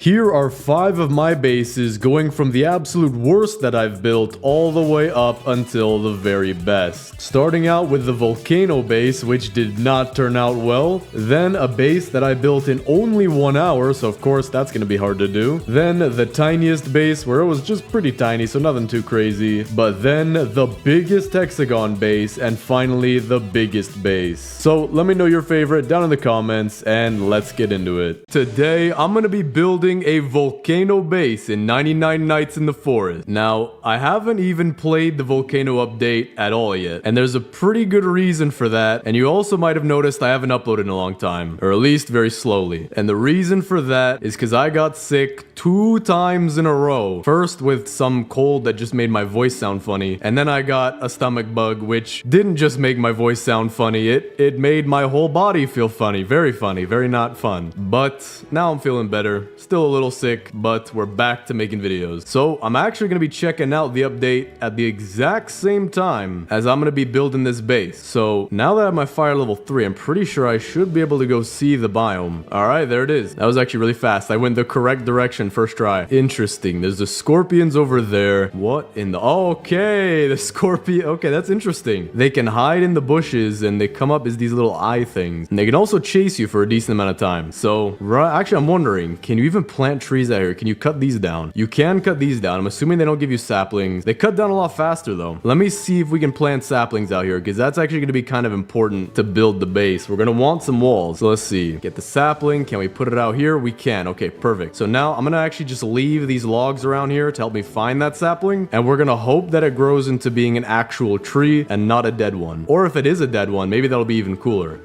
Here are 5 of my bases, going from the absolute worst that I've built all the way up until the very best. Starting out with the Volcano base, which did not turn out well. Then a base that I built in only 1 hour, so of course that's going to be hard to do. Then the Tiniest base, where it was just pretty tiny, so nothing too crazy. But then the biggest Hexagon base, and finally the biggest base. So let me know your favorite down in the comments, and let's get into it. Today, I'm going to be building a volcano base in 99 Nights in the Forest. Now, I haven't even played the volcano update at all yet, and there's a pretty good reason for that, and you also might have noticed I haven't uploaded in a long time, or at least very slowly. And the reason for that is because I got sick 2 times in a row. First with some cold that just made my voice sound funny, and then I got a stomach bug, which didn't just make my voice sound funny, it made my whole body feel funny, very not fun. But now I'm feeling better. Still a little sick, but we're back to making videos. So I'm actually going to be checking out the update at the exact same time as I'm going to be building this base. So now that I have my fire level 3, I'm pretty sure I should be able to go see the biome. All right, there it is. That was actually really fast. I went the correct direction first try. Interesting. There's the scorpions over there. What in the... Okay, the scorpion. Okay, that's interesting. They can hide in the bushes and they come up as these little eye things. And they can also chase you for a decent amount of time. So, actually, I'm wondering, can you even plant trees out here? Can you cut these down? You can cut these down. I'm assuming they don't give you saplings. They cut down a lot faster though. Let me see if we can plant saplings out here, because that's actually going to be kind of important to build the base. We're going to want some walls. So let's see. Get the sapling. Can we put it out here? We can. Okay, perfect. So now I'm going to actually just leave these logs around here to help me find that sapling. And we're going to hope that it grows into being an actual tree and not a dead one. Or if it is a dead one, maybe that'll be even cooler.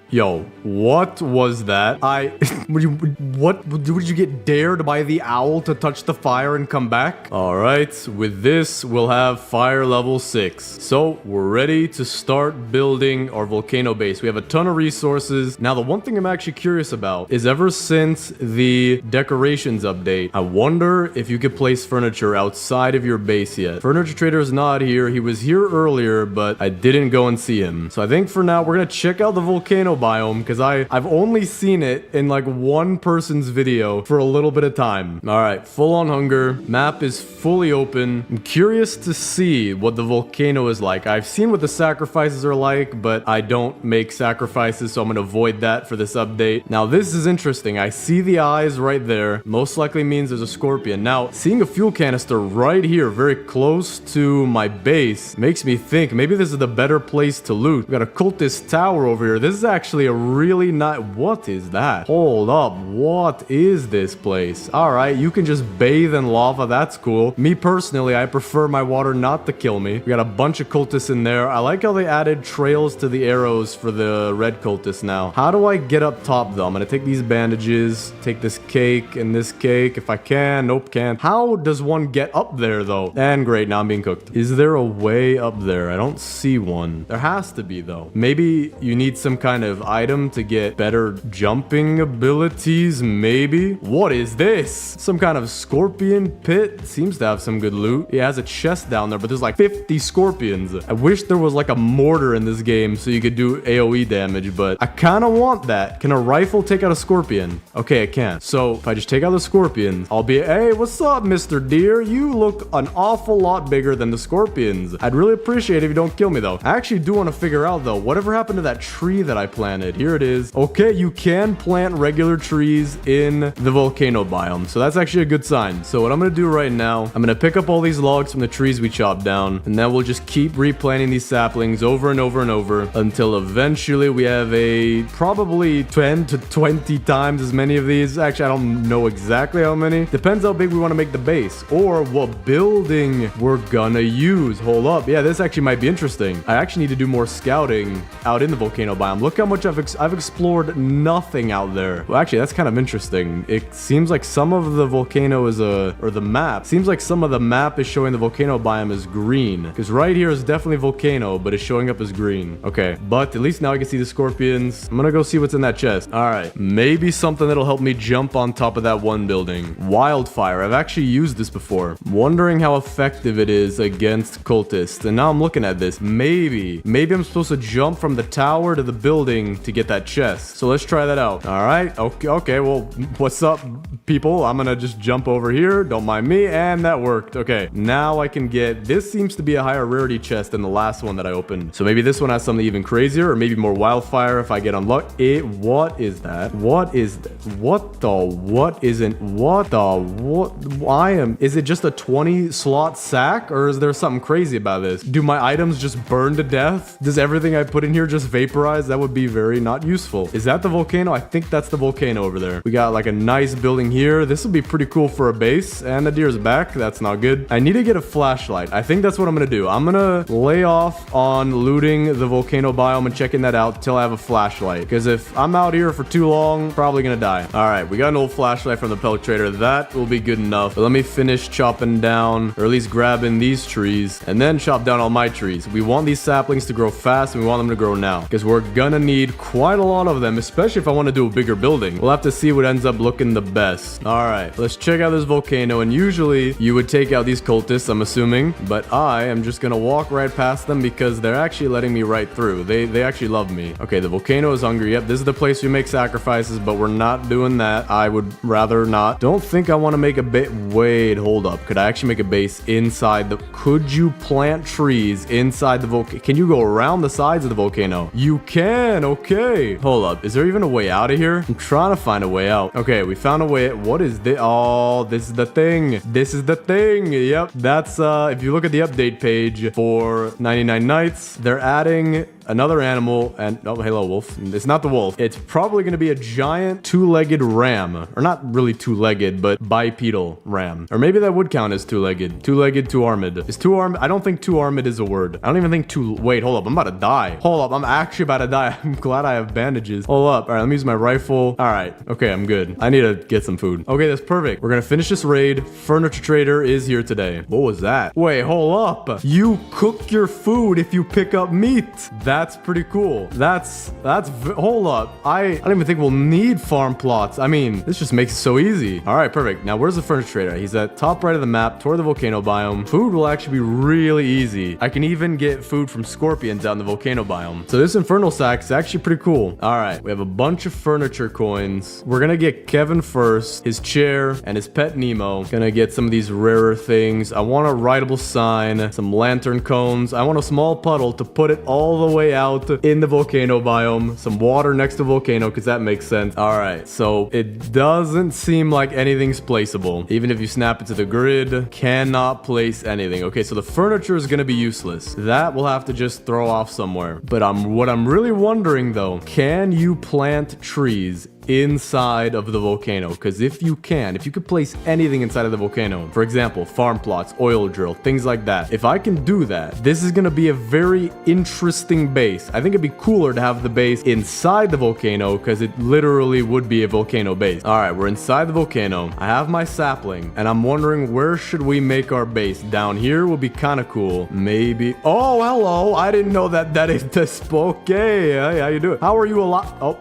Yo, what was that? What? Did you get dared by the owl to touch the fire and come back? All right, with this, we'll have fire level 6. So we're ready to start building our volcano base. We have a ton of resources. Now, the one thing I'm actually curious about is ever since the decorations update, I wonder if you could place furniture outside of your base yet. Furniture Trader is not here. He was here earlier, but I didn't go and see him. So I think for now, we're going to check out the volcano biome, because I've only seen it in like one person's video for a little bit of time. All right, full on hunger. Map is fully open. I'm curious to see what the volcano is like. I've seen what the sacrifices are like, but I don't make sacrifices, so I'm gonna avoid that for this update. Now, this is interesting. I see the eyes right there. Most likely means there's a scorpion. Now, seeing a fuel canister right here, very close to my base, makes me think maybe this is the better place to loot. We got a cultist tower over here. This is actually a really nice... What is that? Hold up. What is this place? All right, you can just bathe in lava. That's cool. Me personally, I prefer my water not to kill me. We got a bunch of cultists in there. I like how they added trails to the arrows for the red cultists now. How do I get up top though? I'm gonna take these bandages, take this cake and this cake if I can. Nope, can't. How does one get up there though? And great, now I'm being cooked. Is there a way up there? I don't see one. There has to be though. Maybe you need some kind of item to get better jumping abilities, maybe. What is this? Some kind of scorpion pit. Seems to have some good loot. It has a chest down there, but there's like 50 scorpions. I wish there was like a mortar in this game so you could do AoE damage, but I kind of want that. Can a rifle take out a scorpion? Okay, it can. So if I just take out the scorpion, I'll be, hey, what's up, Mr. Deer? You look an awful lot bigger than the scorpions. I'd really appreciate it if you don't kill me though. I actually do want to figure out though, whatever happened to that tree that I planted? Here it is. Okay, you can plant regular trees in the volcano biome, so that's actually a good sign. So what I'm gonna do right now, I'm gonna pick up all these logs from the trees we chopped down, and then we'll just keep replanting these saplings over and over and over until eventually we have a probably 10 to 20 times as many of these. Actually, I don't know exactly how many. Depends how big we want to make the base or what building we're gonna use. Hold up. Yeah, this actually might be interesting. I actually need to do more scouting out in the volcano biome. Look how much I've explored nothing out there. Well, actually, that's kind of interesting. It seems like some of the volcano is or the map. Seems like some of the map is showing the volcano biome as green. Because right here is definitely volcano, but it's showing up as green. Okay, but at least now I can see the scorpions. I'm gonna go see what's in that chest. All right, maybe something that'll help me jump on top of that one building. Wildfire. I've actually used this before. Wondering how effective it is against cultists. And now I'm looking at this. Maybe I'm supposed to jump from the tower to the building thing to get that chest. So let's try that out. All right. Okay. Well, what's up, people? I'm gonna just jump over here. Don't mind me. And that worked. Okay. Now I can get, this seems to be a higher rarity chest than the last one that I opened. So maybe this one has something even crazier, or maybe more wildfire if I get unlucky. What is that? What is that? What the, what isn't, what the, what, is it just a 20 slot sack, or is there something crazy about this? Do my items just burn to death? Does everything I put in here just vaporize? That would be very not useful. Is that the volcano? I think that's the volcano over there. We got like a nice building here. This will be pretty cool for a base, and the deer's back. That's not good. I need to get a flashlight. I think that's what I'm gonna do. I'm gonna lay off on looting the volcano biome and checking that out till I have a flashlight, because if I'm out here for too long, probably gonna die. All right, we got an old flashlight from the Pelt trader. That will be good enough. But let me finish chopping down, or at least grabbing these trees, and then chop down all my trees. We want these saplings to grow fast, and we want them to grow now, because we're gonna need quite a lot of them, especially if I want to do a bigger building. We'll have to see what ends up looking the best. All right, let's check out this volcano, and usually you would take out these cultists, I'm assuming, but I am just gonna walk right past them because they're actually letting me right through. They actually love me. Okay, the volcano is hungry. Yep, this is the place we make sacrifices, but we're not doing that. I would rather not. Don't think I want to make a bit. Wait, hold up. Could I actually make a base inside the... Could you plant trees inside the volcano? Can you go around the sides of the volcano? You can. Okay. Hold up. Is there even a way out of here? I'm trying to find a way out. Okay, we found a way. What is this? Oh, this is the thing. This is the thing. Yep. That's, if you look at the update page for 99 Nights, they're adding another animal, and oh, hello wolf. It's not the wolf. It's probably going to be a giant two-legged ram, or not really two-legged, but bipedal ram, or maybe that would count as two-legged, two-armed. Is two-armed? I don't think two-armed is a word. I don't even think wait, hold up, I'm about to die. Hold up, I'm actually about to die. I'm glad I have bandages. Hold up. All right, let me use my rifle. All right, okay, I'm good. I need to get some food. Okay, that's perfect. We're gonna finish this raid. Furniture trader is here today. What was that? Wait, hold up. You cook your food if you pick up meat. That's pretty cool. Hold up. I don't even think we'll need farm plots. I mean, this just makes it so easy. All right, perfect. Now, where's the furniture trader? He's at top right of the map toward the volcano biome. Food will actually be really easy. I can even get food from scorpions out in the volcano biome. So this infernal sack is actually pretty cool. All right, we have a bunch of furniture coins. We're gonna get Kevin first, his chair, and his pet Nemo. Gonna get some of these rarer things. I want a writable sign, some lantern cones. I want a small puddle to put it all the way out in the volcano biome. Some water next to the volcano, because that makes sense. All right, so it doesn't seem like anything's placeable. Even if you snap it to the grid, cannot place anything. Okay, so the furniture is gonna be useless. That we'll have to just throw off somewhere. But what I'm really wondering though, can you plant trees inside of the volcano? Because if you could place anything inside of the volcano, for example, farm plots, oil drill, things like that, if I can do that, this is going to be a very interesting base. I think it'd be cooler to have the base inside the volcano, because it literally would be a volcano base. All right, we're inside the volcano. I have my sapling, and I'm wondering, where should we make our base? Down here would be kind of cool. Maybe. Oh, hello. I didn't know that is the spoke. Hey, how you doing? How are you alive? Oh.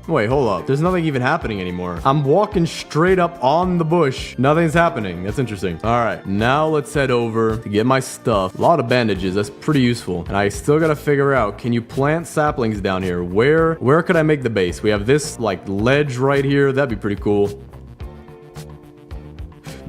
Wait, hold up. There's nothing even happening anymore. I'm walking straight up on the bush. Nothing's happening. That's interesting. All right, now let's head over to get my stuff. A lot of bandages. That's pretty useful. And I still gotta figure out, can you plant saplings down here? Where could I make the base? We have this like ledge right here. That'd be pretty cool.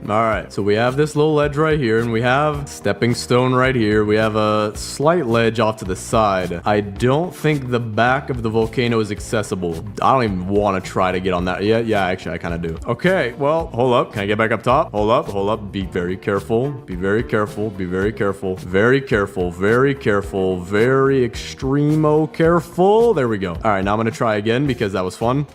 All right, so we have this little ledge right here, and we have stepping stone right here. We have a slight ledge off to the side. I don't think the back of the volcano is accessible. I don't even want to try to get on that. Yeah, actually, I kind of do. Okay, well, hold up. Can I get back up top? Hold up. Be very careful. Be very careful. Be very careful. Very careful. Very careful. Very extremo careful. There we go. All right, now I'm going to try again because that was fun.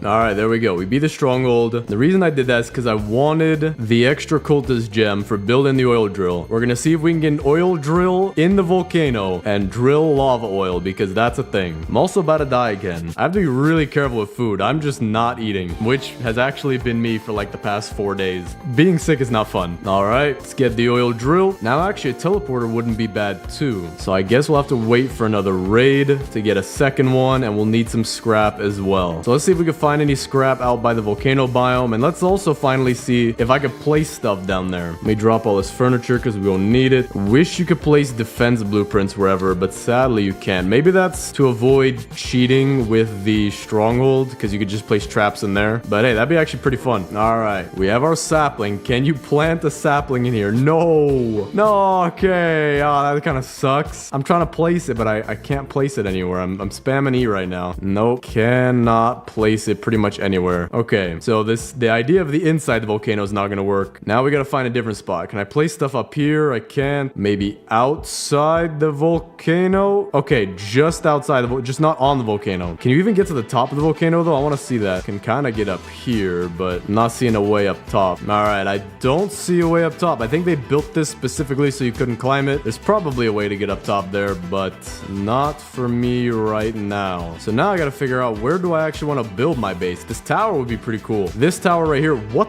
Alright, there we go. We beat the stronghold. The reason I did that is because I wanted the extra cultist gem for building the oil drill. We're gonna see if we can get an oil drill in the volcano and drill lava oil, because that's a thing. I'm also about to die again. I have to be really careful with food. I'm just not eating, which has actually been me for like the past 4 days. Being sick is not fun. Alright, let's get the oil drill. Now actually a teleporter wouldn't be bad too. So I guess we'll have to wait for another raid to get a second one, and we'll need some scrap as well. So let's see if we can find find any scrap out by the volcano biome. And let's also finally see if I could place stuff down there. Let me drop all this furniture because we won't need it. Wish you could place defense blueprints wherever, but sadly you can't. Maybe that's to avoid cheating with the stronghold, because you could just place traps in there. But hey, that'd be actually pretty fun. All right, we have our sapling. Can you plant a sapling in here? No. No, okay. Oh, that kind of sucks. I'm trying to place it, but I can't place it anywhere. I'm spamming E right now. Nope, cannot place it pretty much anywhere. Okay, so the idea of the inside the volcano is not gonna work. Now we gotta find a different spot. Can I place stuff up here? I can't. Maybe outside the volcano? Okay, just outside the just not on the volcano. Can you even get to the top of the volcano though? I want to see that. Can kind of get up here, but I'm not seeing a way up top. All right, I don't see a way up top. I think they built this specifically so you couldn't climb it. There's probably a way to get up top there, but not for me right now. So now I gotta figure out, where do I actually want to build my base? This tower would be pretty cool. This tower right here, what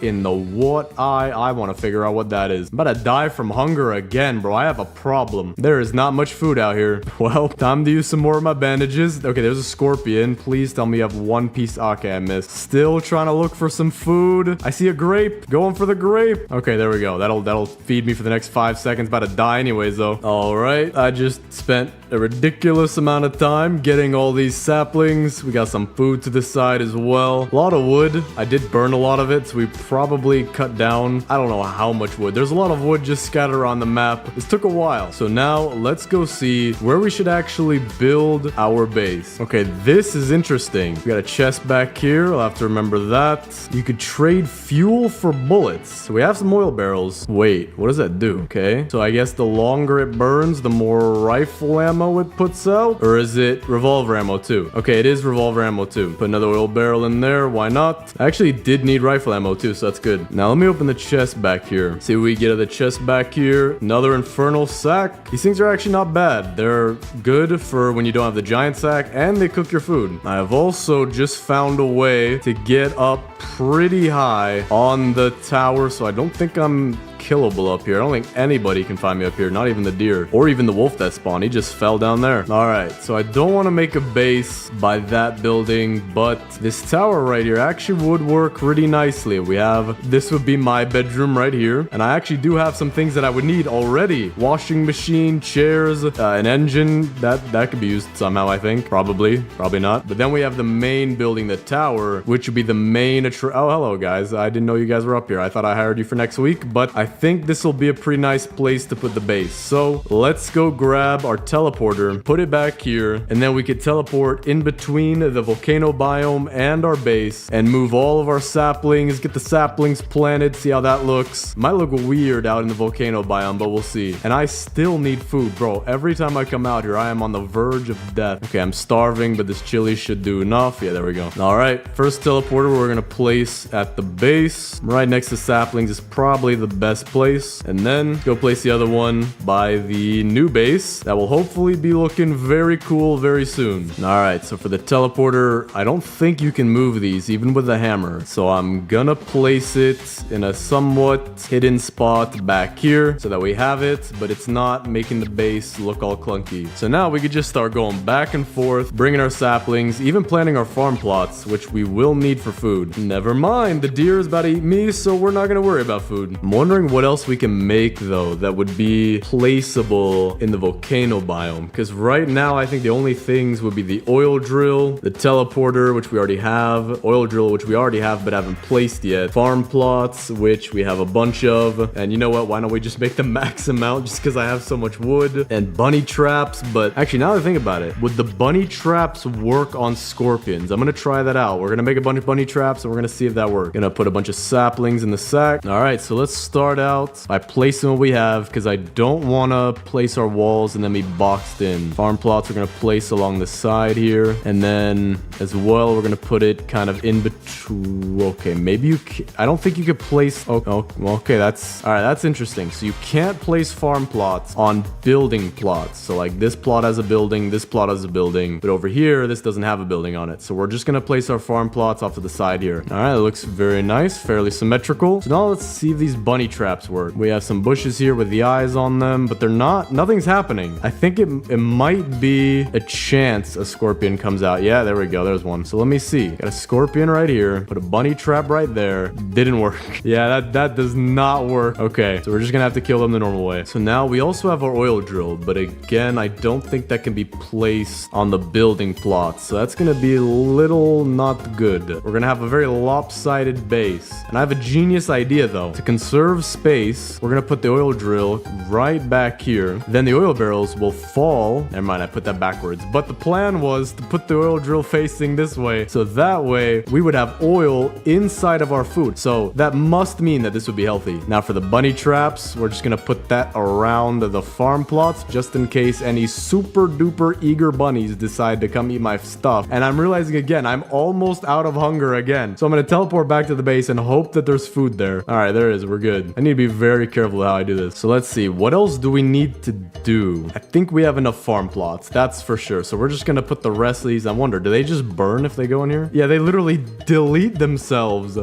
in the what? I want to figure out what that is. I'm about to die from hunger again, bro. I have a problem. There is not much food out here. Well, time to use some more of my bandages. Okay, there's a scorpion. Please tell me you have one piece. Okay, I missed. Still trying to look for some food. I see a grape. Going for the grape. Okay, there we go. That'll feed me for the next 5 seconds. About to die anyways, though. All right, I just spent a ridiculous amount of time getting all these saplings. We got some food to the side as well. A lot of wood. I did burn a lot of it, so we probably cut down, I don't know how much wood. There's a lot of wood just scattered around the map. This took a while. So now let's go see where we should actually build our base. Okay, this is interesting. We got a chest back here. I'll have to remember that. You could trade fuel for bullets. So we have some oil barrels. Wait, what does that do? Okay, so I guess the longer it burns, the more rifle ammo it puts out. Or is it revolver ammo too? Okay, it is revolver ammo too. Put another oil barrel in there. Why not? I actually did need rifle ammo too, so that's good. Now let me open the chest back here. See what we get at the chest back here. Another infernal sack. These things are actually not bad. They're good for when you don't have the giant sack, and they cook your food. I have also just found a way to get up pretty high on the tower, so I don't think I'm killable up here. I don't think anybody can find me up here, not even the deer or even the wolf that spawned. He just fell down there. All right, so I don't want to make a base by that building, but this tower right here actually would work really nicely. We have, this would be my bedroom right here, and I actually do have some things that I would need already. Washing machine, chairs, an engine. That could be used somehow, I think. Probably not. But then we have the main building, the tower, which would be the main oh, hello guys. I didn't know you guys were up here. I thought I hired you for next week, but I think this will be a pretty nice place to put the base. So let's go grab our teleporter, put it back here, and then we could teleport in between the volcano biome and our base and move all of our saplings, get the saplings planted, see how that looks. Might look weird out in the volcano biome, but we'll see. And I still need food, bro. Every time I come out here, I am on the verge of death. Okay, I'm starving, but this chili should do enough. Yeah, there we go. All right, first teleporter we're gonna place at the base right next to saplings is probably the best place, and then go place the other one by the new base that will hopefully be looking very cool very soon. All right, so for the teleporter, I don't think you can move these even with a hammer, so I'm gonna place it in a somewhat hidden spot back here so that we have it, but it's not making the base look all clunky. So now we could just start going back and forth, bringing our saplings, even planting our farm plots, which we will need for food. Never mind, the deer is about to eat me, so we're not gonna worry about food. I'm wondering what else we can make though that would be placeable in the volcano biome, because right now I think the only things would be the oil drill, the teleporter, which we already have, oil drill, which we already have but haven't placed yet, farm plots, which we have a bunch of, and you know what, why don't we just make the max amount just because I have so much wood, and bunny traps. But actually, now that I think about it, would the bunny traps work on scorpions? I'm gonna try that out. We're gonna make a bunch of bunny traps and we're gonna see if that works. Gonna put a bunch of saplings in the sack. All right, so let's start out by placing what we have, because I don't want to place our walls and then be boxed in. Farm plots we're going to place along the side here, and then as well we're going to put it kind of in between. Okay, maybe you can, I don't think you could place, okay, that's all right, that's interesting. So you can't place farm plots on building plots. So like this plot has a building, this plot has a building, but over here this doesn't have a building on it. So we're just going to place our farm plots off to the side here. All right, it looks very nice, fairly symmetrical. So now let's see if these bunny traps work. We have some bushes here with the eyes on them, but nothing's happening. I think it might be a chance a scorpion comes out. Yeah, there we go. There's one. So let me see. Got a scorpion right here. Put a bunny trap right there. Didn't work. Yeah, that does not work. Okay, so we're just gonna have to kill them the normal way. So now we also have our oil drill, but again, I don't think that can be placed on the building plot. So that's gonna be a little not good. We're gonna have a very lopsided base. And I have a genius idea though. To conserve space, we're gonna put the oil drill right back here. Then the oil barrels will fall. Never mind, I put that backwards. But the plan was to put the oil drill facing this way. So that way we would have oil inside of our food. So that must mean that this would be healthy. Now for the bunny traps, we're just gonna put that around the farm plots just in case any super duper eager bunnies decide to come eat my stuff. And I'm realizing again, I'm almost out of hunger again. So I'm gonna teleport back to the base and hope that there's food there. All right, there it is. We're good. I need to be very careful how I do this. So let's see. What else do we need to do? I think we have enough farm plots. That's for sure. So we're just gonna put the rest of these. I wonder, do they just burn if they go in here? Yeah, they literally delete themselves.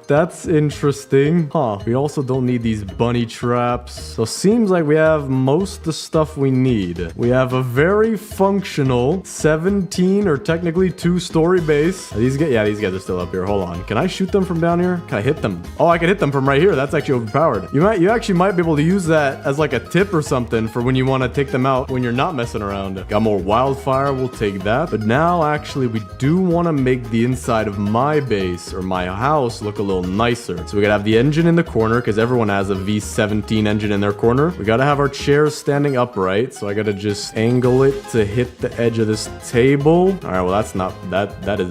That's interesting. Huh. We also don't need these bunny traps. So seems like we have most of the stuff we need. We have a very functional 17 or technically 2-story base. These guys, yeah, these guys are still up here. Hold on. Can I shoot them from down here? Can I hit them? Oh, I can hit them from right here. That's actually overpowered. You actually might be able to use that as like a tip or something for when you want to take them out when you're not messing around. Got more wildfire. We'll take that. But now actually we do want to make the inside of my base or my house look a little nicer. So we gotta have the engine in the corner because everyone has a V17 engine in their corner. We gotta have our chairs standing upright. So I gotta just angle it to hit the edge of this table. All right, well that's not that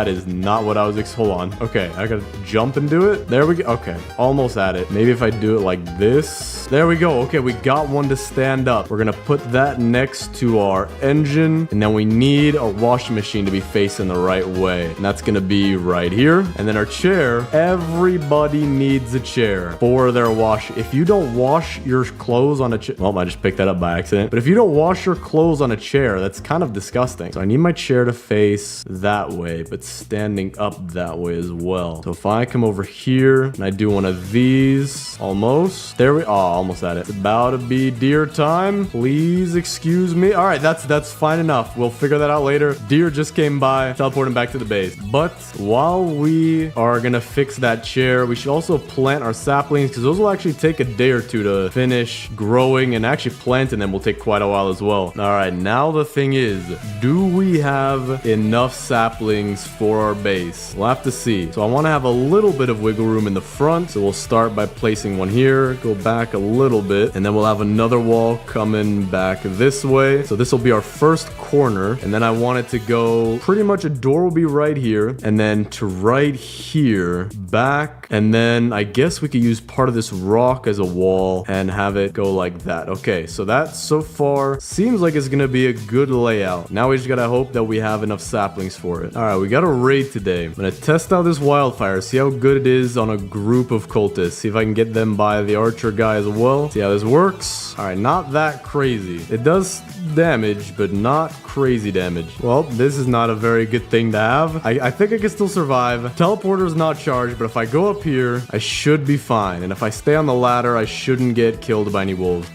is not what I was hold on. Okay, I gotta jump and do it. There we go. Okay, almost at it. Maybe if I do it like this. There we go. Okay, we got one to stand up. We're gonna put that next to our engine, and then we need our washing machine to be facing the right way, and that's gonna be right here. And then our chair, everybody needs a chair for their wash. If you don't wash your clothes on a chair, well, I just picked that up by accident. But if you don't wash your clothes on a chair, that's kind of disgusting. So I need my chair to face that way, but standing up that way as well. So if I come over here and I do one of these, almost there we almost at it. It's about to be deer time. Please excuse me. All right, that's fine enough. We'll figure that out later. Deer just came by, teleporting back to the base. But while we are gonna fix that chair, we should also plant our saplings because those will actually take a day or two to finish growing, and actually planting them will take quite a while as well. All right, now the thing is, do we have enough saplings for our base? We'll have to see. So I want to have a little bit of wiggle room in the front, so we'll start by placing one here, go back a little bit, and then we'll have another wall coming back this way. So this will be our first corner, and then I want it to go pretty much a door will be right here, and then to right here, back, and then I guess we could use part of this rock as a wall and have it go like that. Okay, so that so far seems like it's gonna be a good layout. Now we just gotta hope that we have enough saplings for it. All right, we got a raid today. I'm gonna test out this wildfire, see how good it is on a group of cultists, see if I can get them by the archer guy as well, see how this works. All right, not that crazy. It does damage, but not crazy damage. Well, this is not a very good thing to have. I think I can still survive. Teleporter is not charged, but if I go up here, I should be fine. And if I stay on the ladder, I shouldn't get killed by any wolves.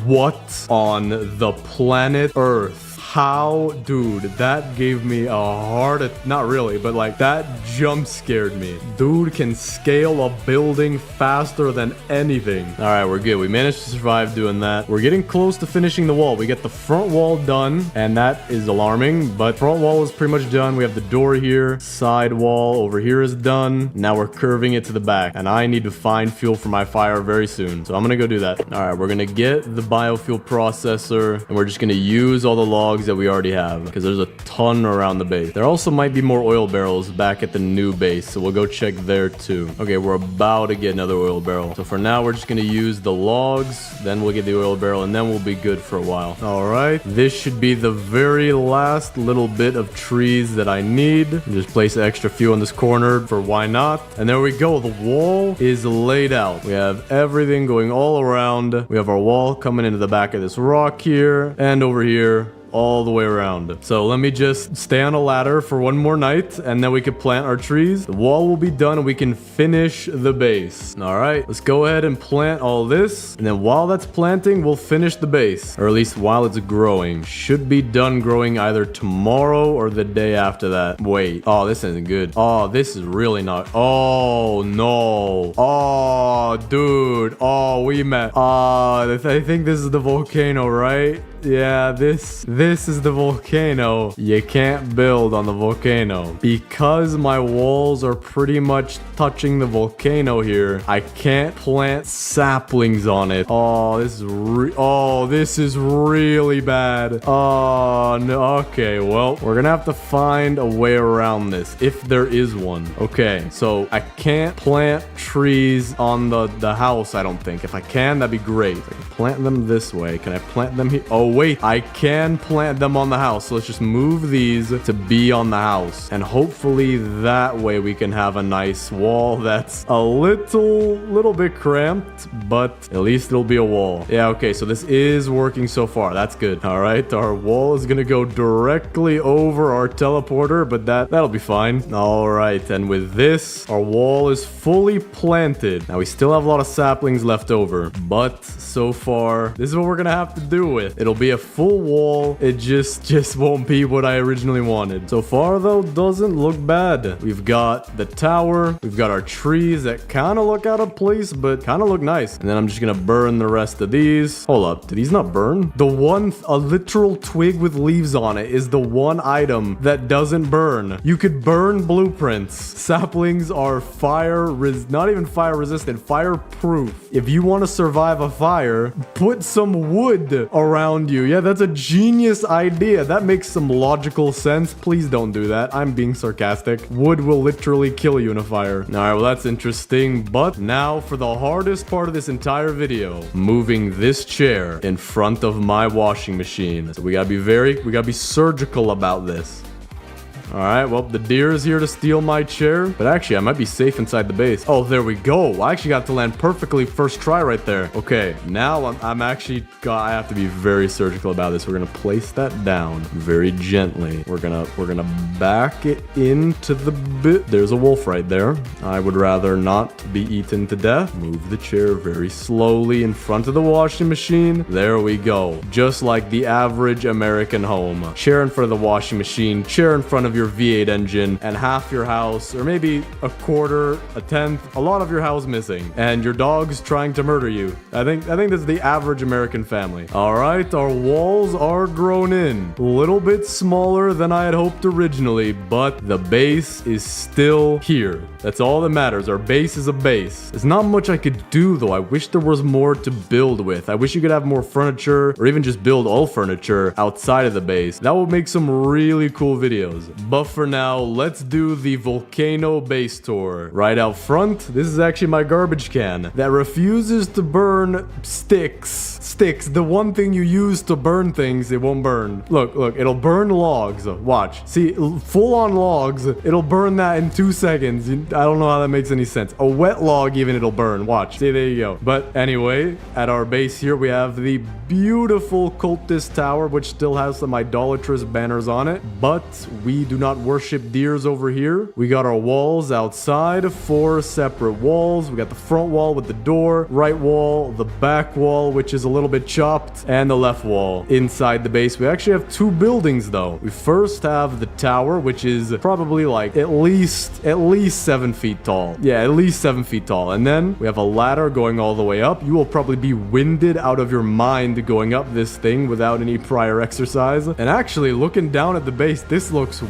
What on the planet Earth? How, dude, that gave me a not really, but like that jump scared me. Dude can scale a building faster than anything. All right, we're good. We managed to survive doing that. We're getting close to finishing the wall. We get the front wall done, and that is alarming, but front wall is pretty much done. We have the door here. Side wall over here is done. Now we're curving it to the back, and I need to find fuel for my fire very soon. So I'm gonna go do that. All right, we're gonna get the biofuel processor, and we're just gonna use all the logs that we already have because there's a ton around the base. There also might be more oil barrels back at the new base, so we'll go check there too. Okay, we're about to get another oil barrel. So for now, we're just gonna use the logs, then we'll get the oil barrel, and then we'll be good for a while. All right, this should be the very last little bit of trees that I need. Just place extra few in this corner for why not. And there we go. The wall is laid out. We have everything going all around. We have our wall coming into the back of this rock here, and over here all the way around. So let me just stay on a ladder for one more night, and then we can plant our trees. The wall will be done, and we can finish the base. All right, let's go ahead and plant all this, and then while that's planting, we'll finish the base, or at least while it's growing. Should be done growing either tomorrow or the day after that. Wait, oh, this isn't good. Oh, this is really not. Oh no. Oh, dude. Oh, we met. I think this is the volcano, right? Yeah, this is the volcano. You can't build on the volcano. Because my walls are pretty much touching the volcano here, I can't plant saplings on it. Oh, this is really bad. Oh, no. Okay, well, we're gonna have to find a way around this, if there is one. Okay, so I can't plant trees on the house, I don't think. If I can, that'd be great. I can plant them this way. Can I plant them here? Oh, wait, I can plant them on the house. So let's just move these to be on the house. And hopefully that way we can have a nice wall that's a little bit cramped, but at least it'll be a wall. Yeah, okay, so this is working so far. That's good. All right, our wall is gonna go directly over our teleporter, but that'll be fine. All right, and with this, our wall is fully planted. Now we still have a lot of saplings left over, but so far, this is what we're gonna have to do with. It'll be a full wall. It just won't be what I originally wanted. So far, though, doesn't look bad. We've got the tower. We've got our trees that kind of look out of place, but kind of look nice. And then I'm just gonna burn the rest of these. Hold up. Did these not burn? A literal twig with leaves on it is the one item that doesn't burn. You could burn blueprints. Saplings are not even fire resistant, fireproof. If you want to survive a fire, put some wood around you. Yeah, that's a genius idea. That makes some logical sense. Please don't do that. I'm being sarcastic. Wood will literally kill you in a fire. All right, well, that's interesting. But now for the hardest part of this entire video, moving this chair in front of my washing machine. So we gotta be surgical about this. All right, well, the deer is here to steal my chair, but actually, I might be safe inside the base. Oh, there we go. I actually got to land perfectly first try right there. Okay, now I have to be very surgical about this. We're gonna place that down very gently. We're gonna back it into the bit. There's a wolf right there. I would rather not be eaten to death. Move the chair very slowly in front of the washing machine. There we go. Just like the average American home. Chair in front of the washing machine, chair in front of your V8 engine, and half your house, or maybe a quarter, a tenth, a lot of your house missing, and your dog's trying to murder you. I think this is the average American family. All right, our walls are grown in. A little bit smaller than I had hoped originally, but the base is still here. That's all that matters. Our base is a base. There's not much I could do, though. I wish there was more to build with. I wish you could have more furniture, or even just build all furniture outside of the base. That would make some really cool videos. But for now, let's do the volcano base tour. Right out front, this is actually my garbage can that refuses to burn sticks. Sticks, the one thing you use to burn things, it won't burn. Look, it'll burn logs. Watch. See, full on logs, it'll burn that in 2 seconds. I don't know how that makes any sense. A wet log, even, it'll burn. Watch. See, there you go. But anyway, at our base here, we have the beautiful cultist tower, which still has some idolatrous banners on it. But we do not worship deers over here. We got our walls outside, 4 separate walls. We got the front wall with the door, right wall, the back wall, which is a little bit chopped, and the left wall. Inside the base, we actually have 2 buildings, though. We first have the tower, which is probably like at least 7 feet tall. Yeah, at least 7 feet tall. And then we have a ladder going all the way up. You will probably be winded out of your mind going up this thing without any prior exercise. And actually, looking down at the base, this looks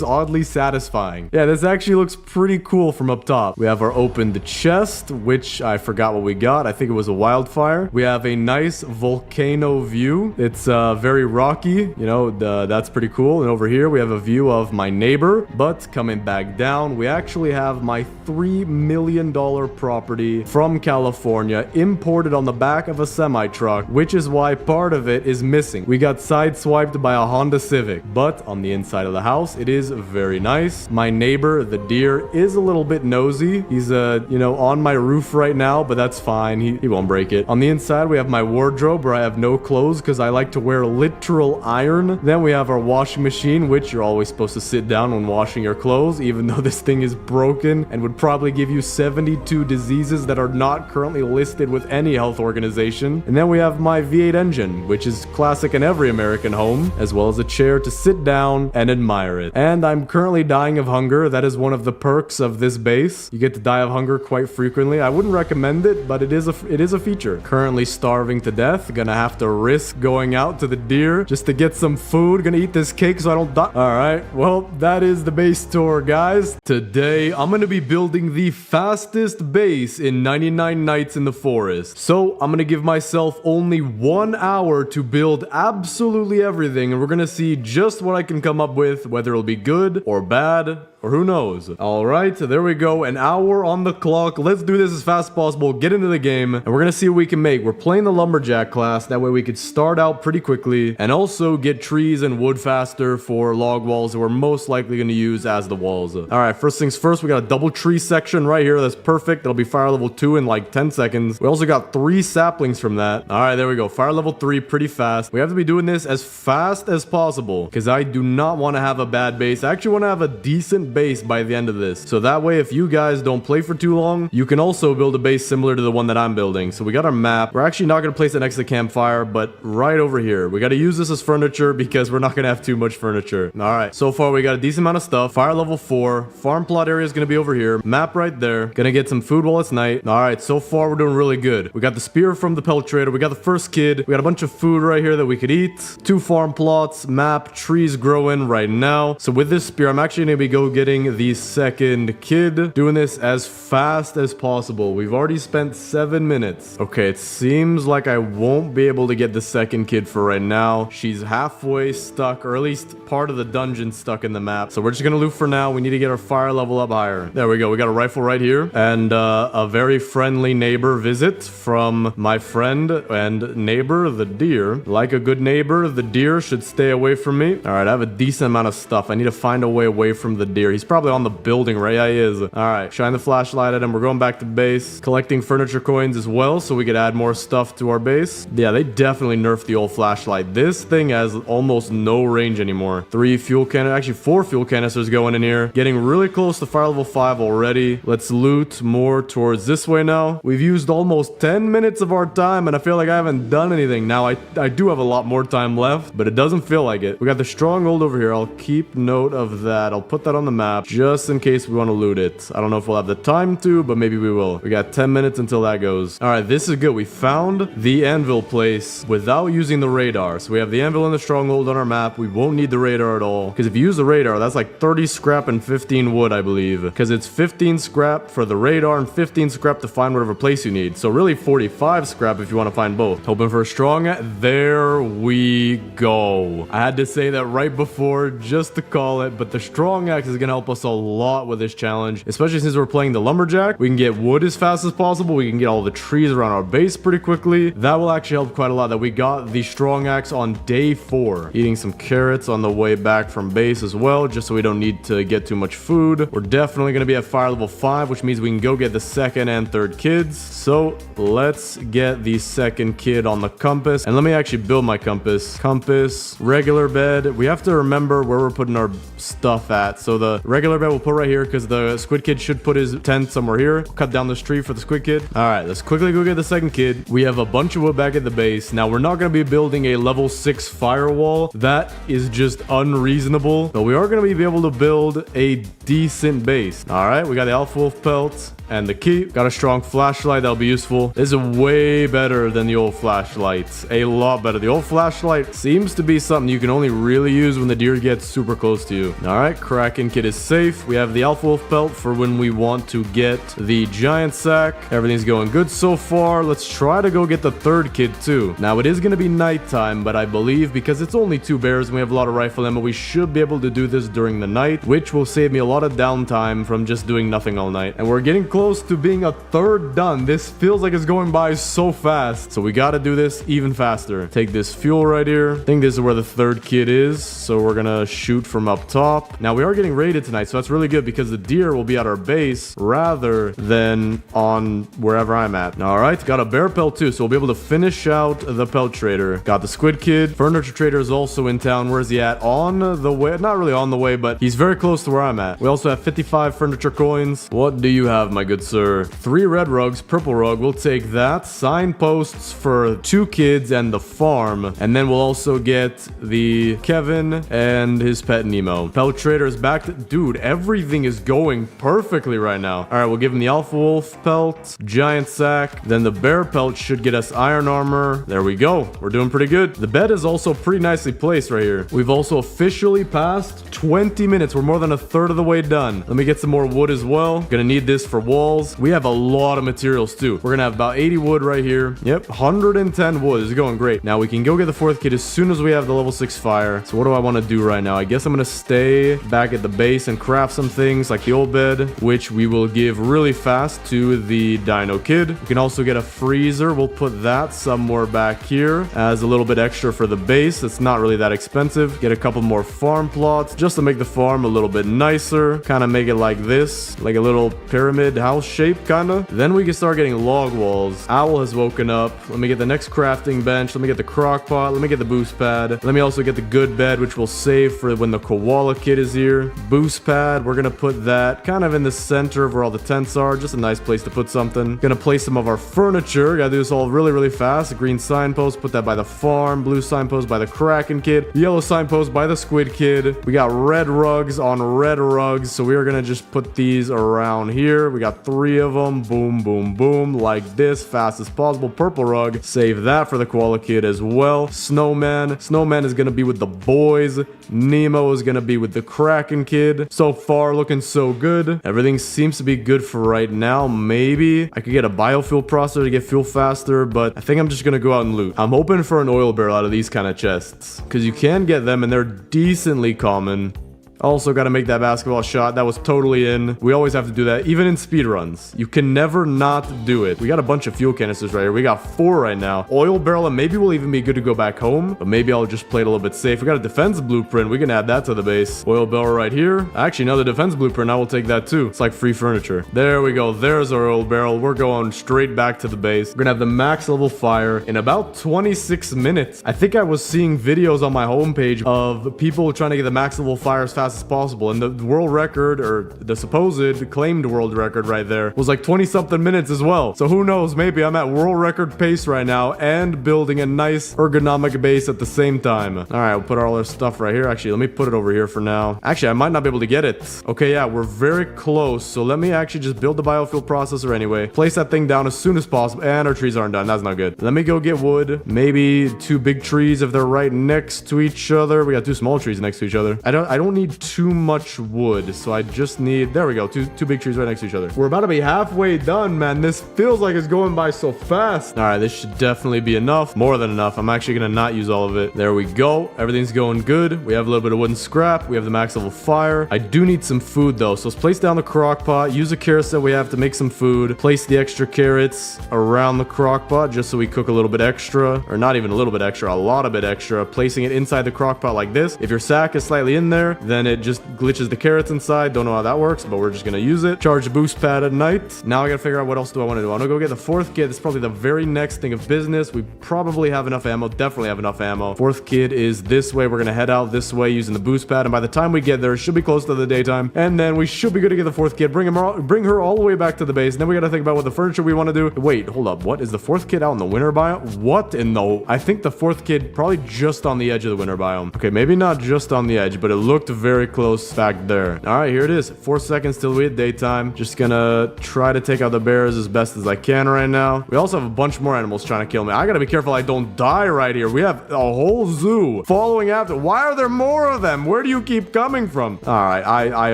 oddly satisfying. Yeah, this actually looks pretty cool from up top. We have our opened chest, which I forgot what we got. I think it was a wildfire. We have a nice volcano view. It's very rocky. You know, that's pretty cool. And over here, we have a view of my neighbor. But coming back down, we actually have my $3 million property from California imported on the back of a semi-truck, which is why part of it is missing. We got sideswiped by a Honda Civic, but on the inside of the house, it is very nice. My neighbor, the deer, is a little bit nosy. He's, you know, on my roof right now, but that's fine. He won't break it. On the inside, we have my wardrobe where I have no clothes because I like to wear literal iron. Then we have our washing machine, which you're always supposed to sit down when washing your clothes, even though this thing is broken and would probably give you 72 diseases that are not currently listed with any health organization. And then we have my V8 engine, which is classic in every American home, as well as a chair to sit down and admire it. And I'm currently dying of hunger. That is one of the perks of this base. You get to die of hunger quite frequently. I wouldn't recommend it, but it is a feature. Currently starving to death. Gonna have to risk going out to the deer just to get some food. Gonna eat this cake so I don't die. All right, well, that is the base tour, guys. Today, I'm gonna be building the fastest base in 99 Nights in the Forest. So I'm gonna give myself only 1 hour to build absolutely everything, and we're gonna see just what I can come up with, whether it'll be good or bad, or who knows. All right, there we go. An hour on the clock. Let's do this as fast as possible, get into the game, and we're gonna see what we can make. We're playing the lumberjack class. That way we could start out pretty quickly and also get trees and wood faster for log walls that we're most likely gonna use as the walls. All right, first things first, we got a double tree section right here. That's perfect. That'll be fire level 2 in like 10 seconds. We also got 3 saplings from that. All right, there we go. Fire level 3 pretty fast. We have to be doing this as fast as possible because I do not want to have a bad base. I actually want to have a decent base by the end of this. So that way, if you guys don't play for too long, you can also build a base similar to the one that I'm building. So we got our map. We're actually not going to place it next to the campfire, but right over here. We got to use this as furniture because we're not going to have too much furniture. All right, so far we got a decent amount of stuff. Fire level 4. Farm plot area is going to be over here. Map right there. Gonna get some food while it's night. All right, so far we're doing really good. We got the spear from the Pelt trader. We got the first kid. We got a bunch of food right here that we could eat. 2 farm plots, map, trees growing right now. So with this spear, I'm actually gonna be getting the second kid. Doing this as fast as possible. We've already spent 7 minutes. Okay, it seems like I won't be able to get the second kid for right now. She's halfway stuck, or at least part of the dungeon stuck in the map. So we're just gonna loot for now. We need to get our fire level up higher. There we go. We got a rifle right here. And a very friendly neighbor visit from my friend and neighbor, the deer. Like a good neighbor, the deer should stay away from me. All right, I have a decent amount of stuff. I need to find a way away from the deer. He's probably on the building, right? Yeah, he is. All right, shine the flashlight at him. We're going back to base, collecting furniture coins as well, so we could add more stuff to our base. Yeah, they definitely nerfed the old flashlight. This thing has almost no range anymore. 3 fuel canisters, actually 4 fuel canisters going in here. Getting really close to fire level 5 already. Let's loot more towards this way now. We've used almost 10 minutes of our time, and I feel like I haven't done anything. Now, I do have a lot more time left, but it doesn't feel like it. We got the stronghold over here. I'll keep note of that. I'll put that on the map just in case we want to loot it. I don't know if we'll have the time to, but maybe we will. We got 10 minutes until that goes. All right, this is good. We found the anvil place without using the radar. So we have the anvil and the stronghold on our map. We won't need the radar at all, because if you use the radar, that's like 30 scrap and 15 wood, I believe, because it's 15 scrap for the radar and 15 scrap to find whatever place you need. So really 45 scrap if you want to find both. Hoping for a strong. There we go. I had to say that right before just to call it, but the strong axe is going to help us a lot with this challenge, especially since we're playing the lumberjack. We can get wood as fast as possible. We can get all the trees around our base pretty quickly. That will actually help quite a lot that we got the strong axe on day 4. Eating some carrots on the way back from base as well, just so we don't need to get too much food. We're definitely going to be at fire level 5, which means we can go get the second and third kids. So let's get the second kid on the compass, and let me actually build my compass. Compass, regular bed. We have to remember where we're putting our stuff at. So the regular bed we'll put right here, because the squid kid should put his tent somewhere here. Cut down this tree for the squid kid. All right, let's quickly go get the second kid. We have a bunch of wood back at the base. Now we're not going to be building a level 6 firewall. That is just unreasonable, but we are going to be able to build a decent base. All right, we got the alpha wolf pelt and the key. Got a strong flashlight that'll be useful. This is way better than the old flashlight. A lot better. The old flashlight seems to be something you can only really use when the deer gets super close to you. All right, Kraken kid kid is safe. We have the Alpha Wolf Pelt for when we want to get the Giant Sack. Everything's going good so far. Let's try to go get the third kid too. Now, it is going to be nighttime, but I believe because it's only 2 bears and we have a lot of rifle ammo, we should be able to do this during the night, which will save me a lot of downtime from just doing nothing all night. And we're getting close to being a third done. This feels like it's going by so fast. So we got to do this even faster. Take this fuel right here. I think this is where the third kid is. So we're going to shoot from up top. Now, we are getting raided tonight, so that's really good because the deer will be at our base rather than on wherever I'm at. All right, got a bear pelt too, so we'll be able to finish out the pelt trader. Got the squid kid. Furniture trader is also in town. Where's he at? On the way. Not really on the way, but he's very close to where I'm at. We also have 55 furniture coins. What do you have, my good sir? 3 red rugs, purple rug. We'll take that. Signposts for 2 kids and the farm. And then we'll also get the Kevin and his pet Nemo. Pelt trader is back to... Dude, everything is going perfectly right now. All right, we'll give him the Alpha Wolf pelt, Giant Sack. Then the bear pelt should get us iron armor. There we go. We're doing pretty good. The bed is also pretty nicely placed right here. We've also officially passed 20 minutes. We're more than a third of the way done. Let me get some more wood as well. Gonna need this for walls. We have a lot of materials too. We're gonna have about 80 wood right here. Yep, 110 wood. This is going great. Now we can go get the 4th kit as soon as we have the level 6 fire. So what do I want to do right now? I guess I'm gonna stay back at the base and craft some things like the old bed, which we will give really fast to the dino kid. We can also get a freezer. We'll put that somewhere back here as a little bit extra for the base. It's not really that expensive. Get a couple more farm plots just to make the farm a little bit nicer. Kind of make it like this, like a little pyramid house shape, kind of. Then we can start getting log walls. Owl has woken up. Let me get the next crafting bench. Let me get the crock pot. Let me get the boost pad. Let me also get the good bed, which we'll save for when the koala kid is here. Boost pad. We're gonna put that kind of in the center of where all the tents are. Just a nice place to put something. Gonna place some of our furniture. Gotta do this all really, really fast. A green signpost. Put that by the farm. Blue signpost by the Kraken kid. Yellow signpost by the squid kid. We got red rugs on red rugs. So we are gonna just put these around here. We got 3 of them. Boom, boom, boom. Like this. Fast as possible. Purple rug. Save that for the koala kid as well. Snowman. Snowman is gonna be with the boys. Nemo is gonna be with the Kraken kid. So far, looking so good. Everything seems to be good for right now. Maybe I could get a biofuel processor to get fuel faster, but I think I'm just gonna go out and loot. I'm hoping for an oil barrel out of these kind of chests because you can get them and they're decently common. Also got to make that basketball shot. That was totally in. We always have to do that, even in speedruns. You can never not do it. We got a bunch of fuel canisters right here. We got 4 right now. Oil barrel, and maybe we'll even be good to go back home. But maybe I'll just play it a little bit safe. We got a defense blueprint. We can add that to the base. Oil barrel right here. Actually, another defense blueprint. I will take that too. It's like free furniture. There we go. There's our oil barrel. We're going straight back to the base. We're gonna have the max level fire in about 26 minutes. I think I was seeing videos on my homepage of people trying to get the max level fire as fast as possible, and the world record, or the supposed claimed world record right there, was like 20 something minutes as well. So who knows, maybe I'm at world record pace right now and building a nice ergonomic base at the same time. All right, we'll put all our stuff right here. Actually, let me put it over here for now. Actually, I might not be able to get it. Okay, yeah, we're very close, so let me actually just build the biofuel processor anyway. Place that thing down as soon as possible, and our trees aren't done. That's not good. Let me go get wood. Maybe 2 big trees if they're right next to each other. We got 2 small trees next to each other. I don't need too much wood, so I just need, there we go, two big trees right next to each other. We're about to be halfway done, man. This feels like it's going by so fast. All right, this should definitely be enough, more than enough. I'm actually gonna not use all of it. There we go. Everything's going good. We have a little bit of wooden scrap. We have the max level fire. I do need some food though, so let's place down the crock pot, use a carrot that we have to make some food, place the extra carrots around the crock pot just so we cook a little bit extra, or not even a little bit extra, a lot of bit extra, placing it inside the crock pot like this. If your sack is slightly in there, then it just glitches the carrots inside. Don't know how that works, but we're just gonna use it. Charge the boost pad at night. Now I gotta figure out what else do I want to do. I want to go get the 4th kid. This is probably the very next thing of business. We probably have enough ammo. Definitely have enough ammo. 4th kid is this way. We're gonna head out this way using the boost pad, and by the time we get there, it should be close to the daytime, and then we should be good to get the 4th kid. Bring her all the way back to the base. And then we gotta think about what the furniture we want to do. Wait, hold up. What is the 4th kid out in the winter biome? What in the? I think the 4th kid probably just on the edge of the winter biome. Okay, maybe not just on the edge, but it looked very very close back there. All right, here it is. 4 seconds till we hit daytime. Just gonna try to take out the bears as best as I can right now. We also have a bunch more animals trying to kill me. I gotta be careful I don't die right here. We have a whole zoo following after. Why are there more of them? Where do you keep coming from? All right, I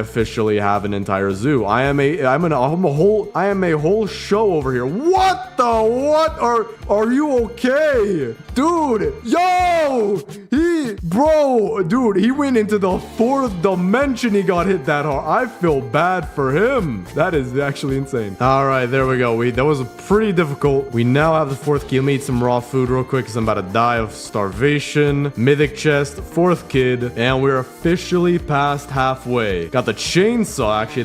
officially have an entire zoo. I am a whole show over here. What the what? Are you okay? Dude, yo! He went into the 4th dimension. He got hit that hard. I feel bad for him. That is actually insane. All right, there we go. That was pretty difficult. We now have the 4th key. Let me eat some raw food real quick because I'm about to die of starvation. Mythic chest, 4th kid, and we're officially past halfway. Got the chainsaw, actually.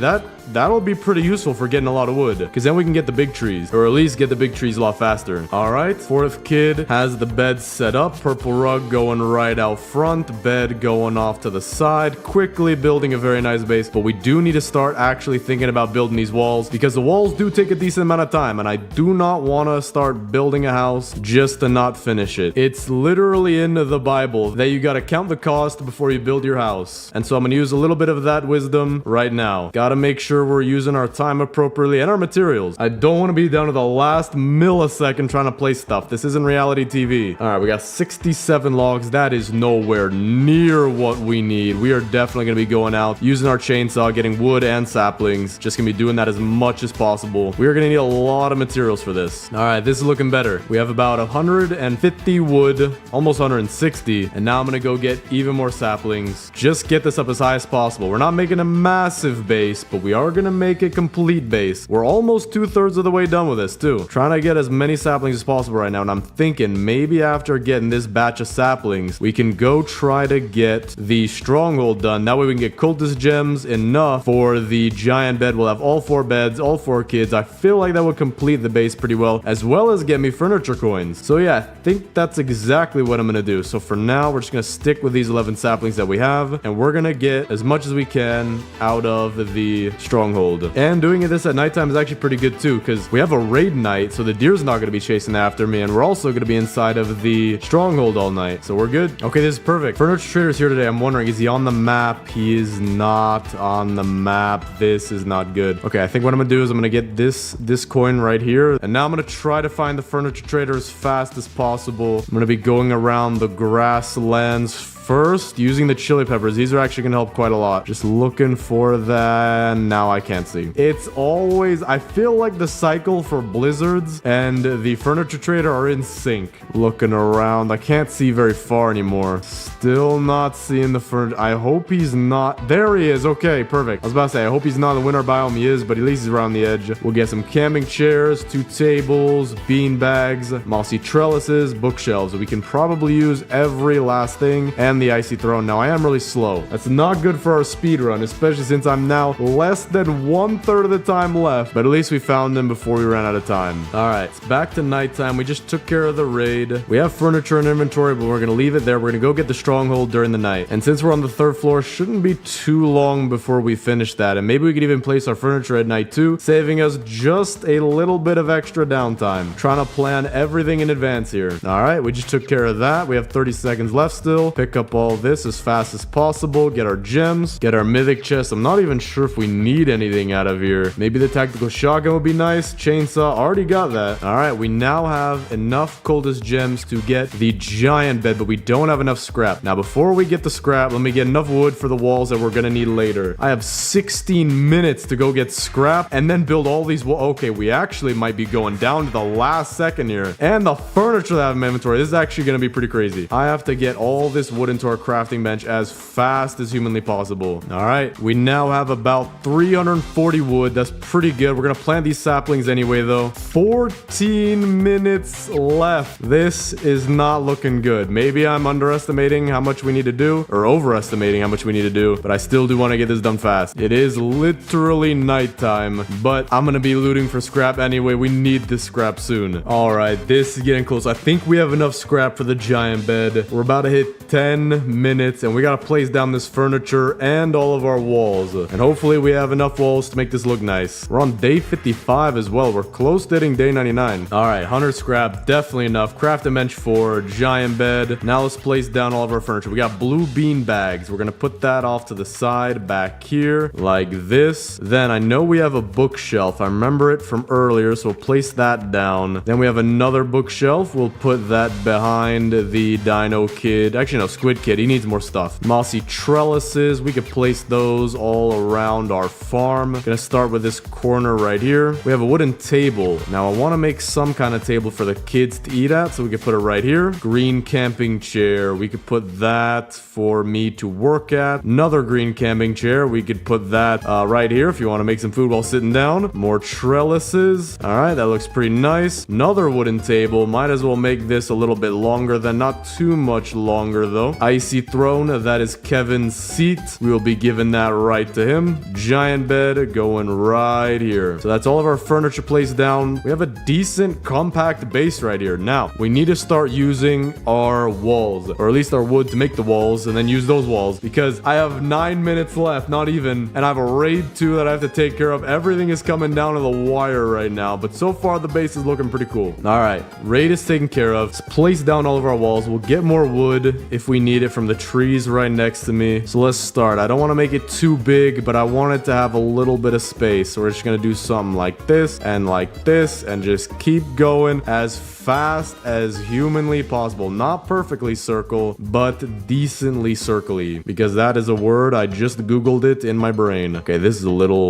That'll be pretty useful for getting a lot of wood, because then we can get the big trees, or at least get the big trees a lot faster. All right, 4th kid has the bed set up. Purple rug going right out front, bed going off to the side, quickly building a very nice base. But we do need to start actually thinking about building these walls, because the walls do take a decent amount of time, and I do not want to start building a house just to not finish it. It's literally in the Bible that you got to count the cost before you build your house. And so I'm going to use a little bit of that wisdom right now. Got to make sure we're using our time appropriately and our materials. I don't want to be down to the last millisecond trying to place stuff. This isn't reality TV. All right, we got 67 logs. That is nowhere near what we need. We are definitely going to be going out, using our chainsaw, getting wood and saplings. Just going to be doing that as much as possible. We are going to need a lot of materials for this. All right, this is looking better. We have about 150 wood, almost 160. And now I'm going to go get even more saplings. Just get this up as high as possible. We're not making a massive base, but we are going to make a complete base. We're almost 2/3 of the way done with this too. Trying to get as many saplings as possible right now, and I'm thinking maybe after getting this batch of saplings, we can go try to get the stronghold done. That way we can get cultist gems enough for the giant bed. We'll have all 4 beds, all 4 kids. I feel like that would complete the base pretty well, as well as get me furniture coins. So yeah, I think that's exactly what I'm gonna do. So for now, we're just gonna stick with these 11 saplings that we have, and we're gonna get as much as we can out of the stronghold. And doing this at nighttime is actually pretty good too, because we have a raid night, so the deer's not going to be chasing after me, and we're also going to be inside of the stronghold all night, so we're good. Okay, this is perfect. Furniture Trader's here today. I'm wondering, is he on the map? He is not on the map. This is not good. Okay, I think what I'm going to do is I'm going to get this coin right here, and now I'm going to try to find the Furniture Trader as fast as possible. I'm going to be going around the grasslands first, using the chili peppers. These are actually gonna help quite a lot. Just looking for that. Now I can't see. It's always, I feel like the cycle for blizzards and the Furniture Trader are in sync. Looking around, I can't see very far anymore. Still not seeing the furniture. I hope he's not. There he is. Okay, perfect. I was about to say, I hope he's not in the winter biome. He is, but at least he's around the edge. We'll get some camping chairs, 2 tables, bean bags, mossy trellises, bookshelves. We can probably use every last thing, and the icy throne. Now I am really slow. That's not good for our speed run, especially since I'm now less than 1/3 of the time left, but at least we found them before we ran out of time. All right, it's back to nighttime. We just took care of the raid. We have furniture in inventory, but we're gonna leave it there. We're gonna go get the stronghold during the night, and since we're on the 3rd floor, shouldn't be too long before we finish that, and maybe we could even place our furniture at night too, saving us just a little bit of extra downtime. Trying to plan everything in advance here. All right, we just took care of that. We have 30 seconds left still. Pick up all this as fast as possible, get our gems, get our mythic chest. I'm not even sure if we need anything out of here. Maybe the tactical shotgun would be nice. Chainsaw, already got that. All right, we now have enough cultist gems to get the giant bed, but we don't have enough scrap. Now before we get the scrap, let me get enough wood for the walls that we're gonna need later. I have 16 minutes to go get scrap and then build all these walls. Okay, we actually might be going down to the last second here. And the furniture that I have in my inventory, this is actually gonna be pretty crazy. I have to get all this wood into our crafting bench as fast as humanly possible. All right, we now have about 340 wood. That's pretty good. We're gonna plant these saplings anyway though. 14 minutes left. This is not looking good. Maybe I'm underestimating how much we need to do, or overestimating how much we need to do, but I still do want to get this done fast. It is literally nighttime, but I'm gonna be looting for scrap anyway. We need this scrap soon. All right, this is getting close. I think we have enough scrap for the giant bed. We're about to hit 10 10 minutes, and we gotta place down this furniture and all of our walls. And hopefully we have enough walls to make this look nice. We're on day 55 as well. We're close to hitting day 99. All right, 100 scrap, definitely enough. Craft a bench 4, giant bed. Now let's place down all of our furniture. We got blue bean bags. We're gonna put that off to the side back here like this. Then I know we have a bookshelf. I remember it from earlier, so we'll place that down. Then we have another bookshelf. We'll put that behind the dino kid. Actually, no, squid kid. He needs more stuff. Mossy trellises. We could place those all around our farm. Gonna start with this corner right here. We have a wooden table. Now I want to make some kind of table for the kids to eat at, so we could put it right here. Green camping chair. We could put that for me to work at. Another green camping chair. We could put that right here if you want to make some food while sitting down. More trellises. All right, that looks pretty nice. Another wooden table. Might as well make this a little bit longer than, not too much longer though. Icy throne. That is Kevin's seat. We will be giving that right to him. Giant bed going right here. So that's all of our furniture placed down. We have a decent compact base right here. Now we need to start using our walls, or at least our wood to make the walls, and then use those walls, because I have 9 minutes left, not even, and I have a raid 2 that I have to take care of. Everything is coming down to the wire right now, but so far the base is looking pretty cool. All right, raid is taken care of. Let's place down all of our walls. We'll get more wood if we need it from the trees right next to me. So let's start. I don't want to make it too big, but I want it to have a little bit of space. So we're just gonna do something like this and just keep going as fast as humanly possible. Not perfectly circle, but decently circly, because that is a word. I just googled it in my brain. Okay, this is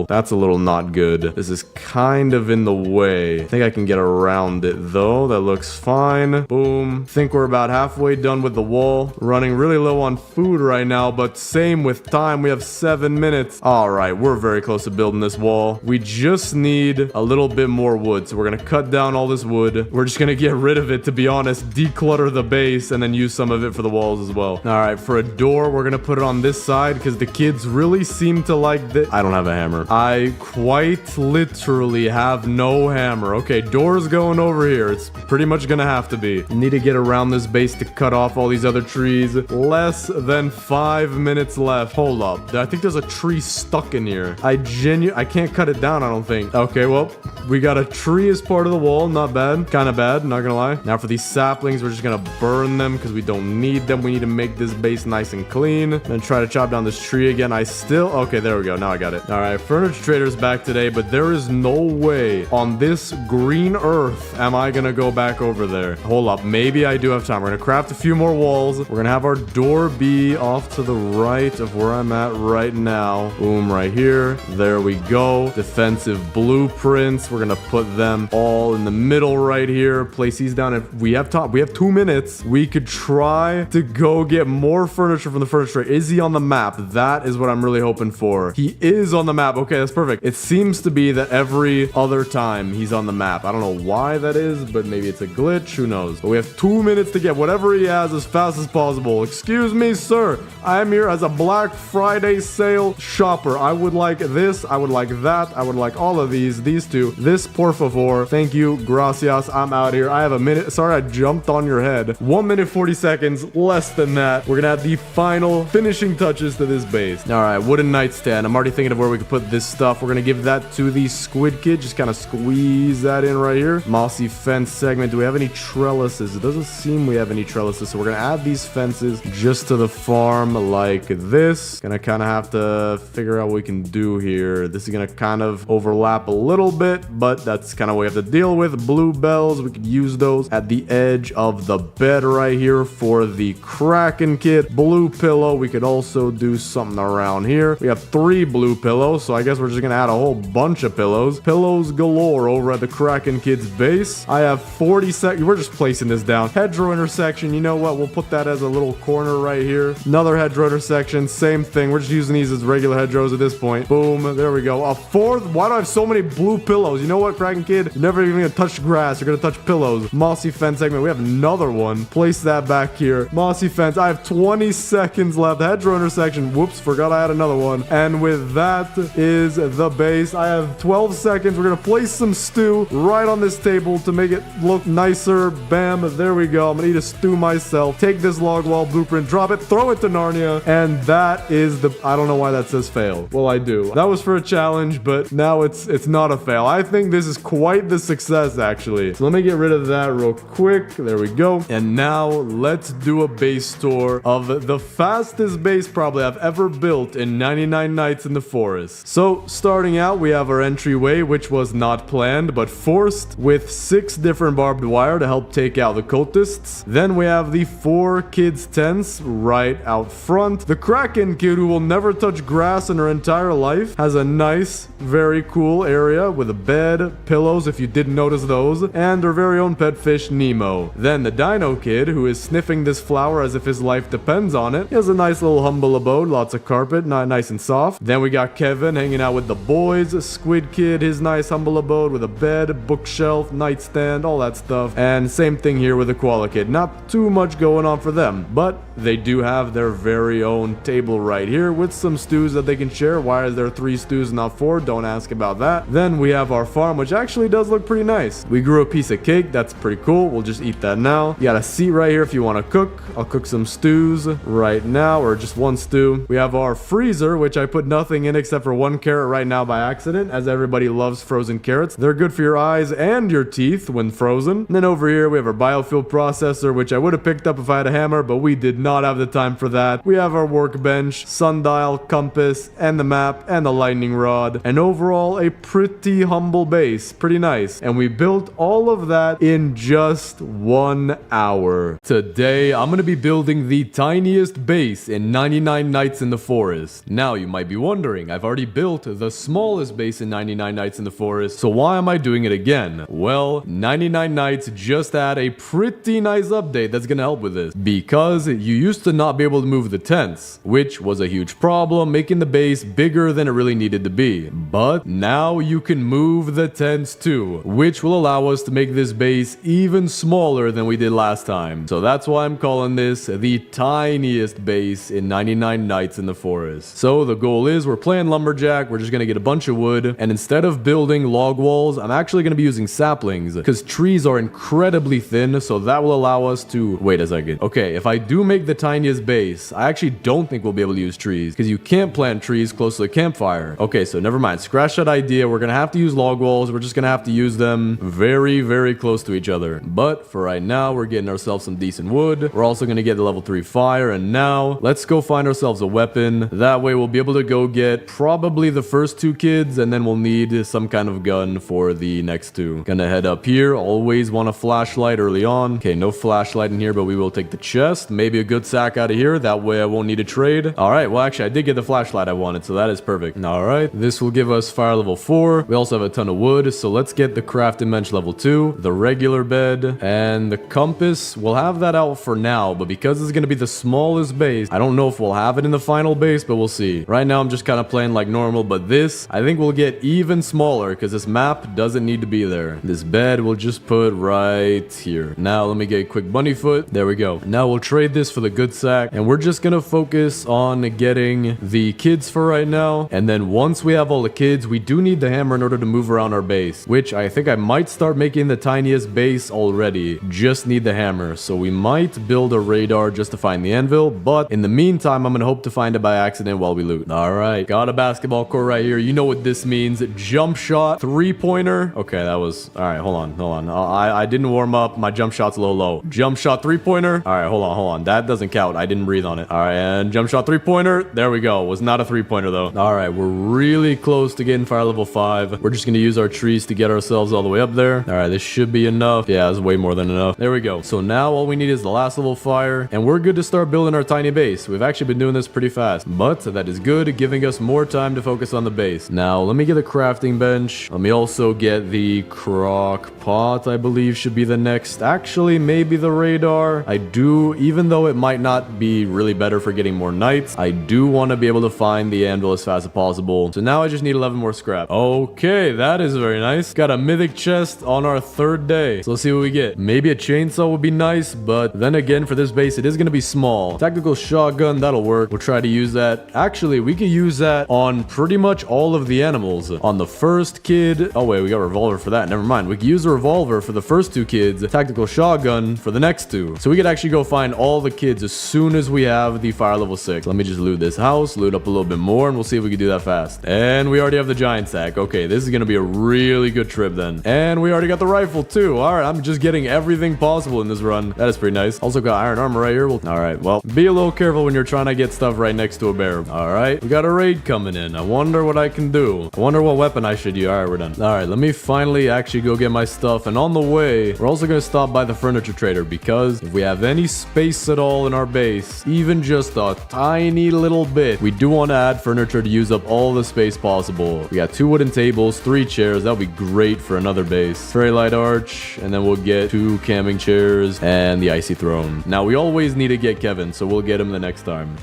that's a little not good. This is kind of in the way. I think I can get around it though. That looks fine. Boom. Think we're about halfway done with the wall. Running really low on food right now, but same with time. We have 7 minutes. All right, we're very close to building this wall. We just need a little bit more wood, so we're gonna cut down all this wood. We're just gonna get rid of it, to be honest, declutter the base, and then use some of it for the walls as well. All right, for a door, we're gonna put it on this side because the kids really seem to like this. I don't have a hammer. I quite literally have no hammer. Okay, door's going over here. It's pretty much gonna have to be. Need to get around this base to cut off all these other trees. Less than 5 minutes left. Hold up. I think there's a tree stuck in here. I can't cut it down, I don't think. Okay, well, we got a tree as part of the wall. Not bad. Kind of bad, not gonna lie. Now for these saplings, we're just gonna burn them because we don't need them. We need to make this base nice and clean. Then try to chop down this tree again. Okay, there we go. Now I got it. All right, furniture trader's back today, but there is no way on this green earth am I gonna go back over there. Hold up, maybe I do have time. We're gonna craft a few more walls. We're gonna have our door be off to the right of where I'm at right now. Boom, right here. There we go. Defensive blueprints. We're gonna put them all in the middle right here. Place these down. If we have 2 minutes, we could try to go get more furniture from the furniture. Is he on the map? That is what I'm really hoping for. He is on the map. Okay, that's perfect. It seems to be that every other time he's on the map. I don't know why that is, but maybe it's a glitch. Who knows? But we have 2 minutes to get whatever he has as fast as possible. Excuse me, sir. I am here as a Black Friday sale shopper. I would like this. I would like that. I would like all of these. These two. This, por favor. Thank you. Gracias. I'm out here. I have a minute. Sorry, I jumped on your head. 1 minute, 40 seconds. Less than that. We're gonna have the final finishing touches to this base. All right, wooden nightstand. I'm already thinking of where we could put this stuff. We're gonna give that to the squid kid. Just kind of squeeze that in right here. Mossy fence segment. Do we have any trellises? It doesn't seem we have any trellises, so we're gonna add these fences just to the farm like this. Gonna kind of have to figure out what we can do here. This is gonna kind of overlap a little bit, but that's kind of what we have to deal with. Blue bells, we could use those at the edge of the bed right here for the Kraken kit. Blue pillow, we could also do something around here. We have 3 blue pillows, so I guess we're just gonna add a whole bunch of pillows. Pillows galore over at the Kraken kid's base. I have 40 seconds. We're just placing this down. Hedgerow intersection, you know what? We'll put that as a little corner right here. Another hedgerow intersection, same thing. We're just using these as regular hedgerows at this point. Boom, there we go. A 4th. Why do I have so many blue pillows? You know what, Kraken kid? You're never even gonna touch grass. You're gonna touch pillows. pillows. Mossy fence segment. We have another one. Place that back here. Mossy fence. I have 20 seconds left. Hedgerow intersection. Whoops, forgot I had another one. And with that is the base. I have 12 seconds. We're going to place some stew right on this table to make it look nicer. Bam. There we go. I'm going to eat a stew myself. Take this log wall blueprint, drop it, throw it to Narnia. And that is the... I don't know why that says fail. Well, I do. That was for a challenge, but now it's not a fail. I think this is quite the success, actually. So let me get rid of that real quick. There we go. And now let's do a base tour of the fastest base probably I've ever built in 99 Nights in the Forest. So starting out, we have our entryway, which was not planned, but forced, with 6 different barbed wire to help take out the cultists. Then we have the 4 kids' tents right out front. The Kraken kid, who will never touch grass in her entire life, has a nice, very cool area with a bed, pillows, if you didn't notice those, and our very own pet fish, Nemo. Then the Dino kid, who is sniffing this flower as if his life depends on it. He has a nice little humble abode, lots of carpet, nice and soft. Then we got Kevin hanging out with the boys. Squid kid, his nice humble abode with a bed, bookshelf, nightstand, all that stuff. And same thing here with the Koala kid. Not too much going on for them, but they do have their very own table right here with some stews that they can share. Why is there 3 stews and not 4? Don't ask about that. Then we have our farm, which actually does look pretty nice. We grew a piece of cake. That's pretty cool. We'll just eat that now. You got a seat right here if you want to cook. I'll cook some stews right now, or just one stew. We have our freezer, which I put nothing in except for 1 carrot right now by accident, as everybody loves frozen carrots. They're good for your eyes and your teeth when frozen. And then over here, we have our biofuel processor, which I would have picked up if I had a hammer, but we did not have the time for that. We have our workbench, sundial, compass, and the map, and the lightning rod. And overall, a pretty humble base. Pretty nice. And we built all of that in just 1 hour. Today, I'm going to be building the tiniest base in 99 Nights in the Forest. Now, you might be wondering, I've already built the smallest base in 99 Nights in the Forest, so why am I doing it again? Well, 99 Nights just had a pretty nice update that's going to help with this. Because you used to not be able to move the tents, which was a huge problem, making the base bigger than it really needed to be. But now you can move the tents too, which will allow us to make this base even smaller than we did last time. So that's why I'm calling this the tiniest base in 99 Nights in the Forest. So the goal is, we're playing lumberjack, we're just gonna get a bunch of wood, and instead of building log walls, I'm actually gonna be using saplings, because trees are incredibly thin, so that will allow us to... Wait a second. Okay, if I do make the tiniest base, I actually don't think we'll be able to use trees, because you can't plant trees close to the campfire. Okay, so never mind. Scratch that idea. We're gonna have to use log walls. We're just gonna have to use them very, very close to each other. But for right now, we're getting ourselves some decent wood. We're also gonna get the level 3 fire, and now let's go find ourselves a weapon. That way we'll be able to go get probably the first 2 kids, and then we'll need some kind of gun for the next 2. Gonna head up here. Always want a flashlight early on. Okay, no flashlight in here, but we will take the chest. Maybe a good sack out of here. That way I won't need to trade. All right, well actually I did get the flashlight I wanted, so that is perfect. All right, this will give us fire level 4. We also have a ton of wood, so let's get the crafting bench level 2, the regular bed, and the compass. We'll have that out for now, but because it's gonna be the smallest base, I don't know if we'll have it in the final base, but we'll see. Right now I'm just kind of playing like normal, but this I think will get even smaller because this map doesn't need to be there. This bed we'll just put right here. Now let me get a quick bunny foot. There we go. Now we'll trade this for the good sack, and we're just gonna focus on getting the kids for right now. And then once we have all the kids, we do need the hammer in order to move around our base, which I think I might start making the tiniest base already. Just need the hammer, so we might build a radar just to find the anvil, but in the meantime I'm gonna hope to find it by accident while we loot. All right, got a basketball court right here. You know what this means. Jump shot 3-pointer. Okay, that was all right. Hold on. I didn't warm up. My jump shot's a little low. Jump shot 3-pointer. All right, hold on. That doesn't count. I didn't breathe on it. All right, and jump shot 3-pointer. There we go. Was not a 3-pointer though. All right, we're really close to getting fire level 5. We're just gonna use our trees to get ourselves all the way up there. All right, this should be enough. Yeah, it's way more than enough. There we go. So now all we need is the last level fire, and we're good to start building our tiny base. We've actually been doing this pretty fast, but that is good, giving us more time to focus on the base. Now let me get a crafting bench. Let me also get the crock pot. I believe should be the next. Actually, maybe the radar. I do, even though it might not be really better for getting more knights, I do want to be able to find the anvil as fast as possible. So now I just need 11 more scrap. Okay, that is very nice. Got a mythic chest on our 3rd day. So let's see what we get. Maybe a chainsaw would be nice, but then again, for this base, it is going to be small. Tactical shotgun, that'll work. We'll try to use that. Actually, we could use that on pretty much all of the animals. On the first kid... Oh, wait, we got a revolver for that. Never mind. We could use a revolver for the first 2 kids, a tactical shotgun for the next 2. So we could actually go find all the kids as soon as we have the fire level 6. Let me just loot this house, loot up a little bit more, and we'll see if we can do that fast. And we already have the giant sack. Okay, this is going to be a really good trip then. And we already got the rifle too. All right, I'm just getting everything possible in this run. That is pretty nice. Also got iron armor right here. All right, well, be a little careful when you're trying to get stuff right next to a bear. All right, we got a raid coming in. I wonder what I can do. I wonder what weapon I should use. All right, we're done. All right, let me finally actually go get my stuff. And on the way, we're also going to stop by the furniture trader because if we have any space at all in our base, even just a tiny little bit, we do want to add furniture to use up all the space possible. We got 2 wooden tables, 3 chairs. That would be great for another base. Very light arch, and then we'll get 2 camping chairs and the icy throne. Now, we always need to get Kevin, so we'll get him the next time.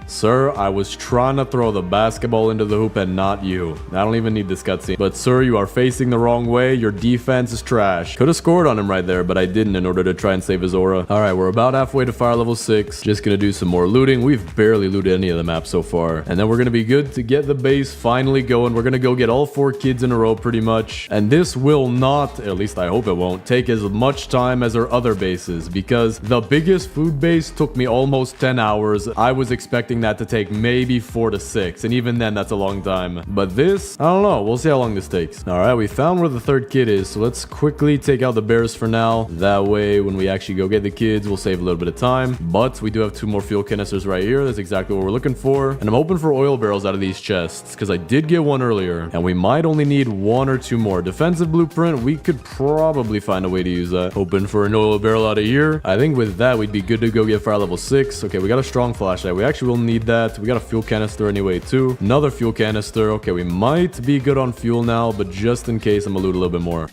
Sir, I was trying to throw the basketball into the hoop and not you. I don't even need this cutscene. But sir, you are facing the wrong way. Your defense is trash. Could have scored on him right there, but I didn't in order to try and save his aura. All right, we're about halfway to fire level 6. Just gonna do some more looting. We've barely looted any of the maps so far. And then we're gonna be good to get the base finally going. We're gonna go get all 4 kids in a row pretty much. And this will not, at least I hope it won't, take as much time as our other bases because the biggest food base took me almost 10 hours. I was expecting that to take maybe 4 to 6, and even then that's a long time. But this, I don't know, we'll see how long this takes. All right, we found where the 3rd kid is, so let's quickly take out the bears for now. That way when we actually go get the kids, we'll save a little bit of time. But we do have 2 more fuel canisters right here. That's exactly what we're looking for. And I'm hoping for oil barrels out of these chests because I did get one earlier, and we might only need 1 or 2 more. Defensive blueprint, we could probably find a way to use that. Hoping for an oil barrel out of here. I think with that we'd be good to go get fire level 6. Okay, we got a strong flashlight. We actually will need that. We got a fuel canister anyway too. Another fuel canister. Okay, we might be good on fuel now, but just in case, I'm gonna loot a little bit more.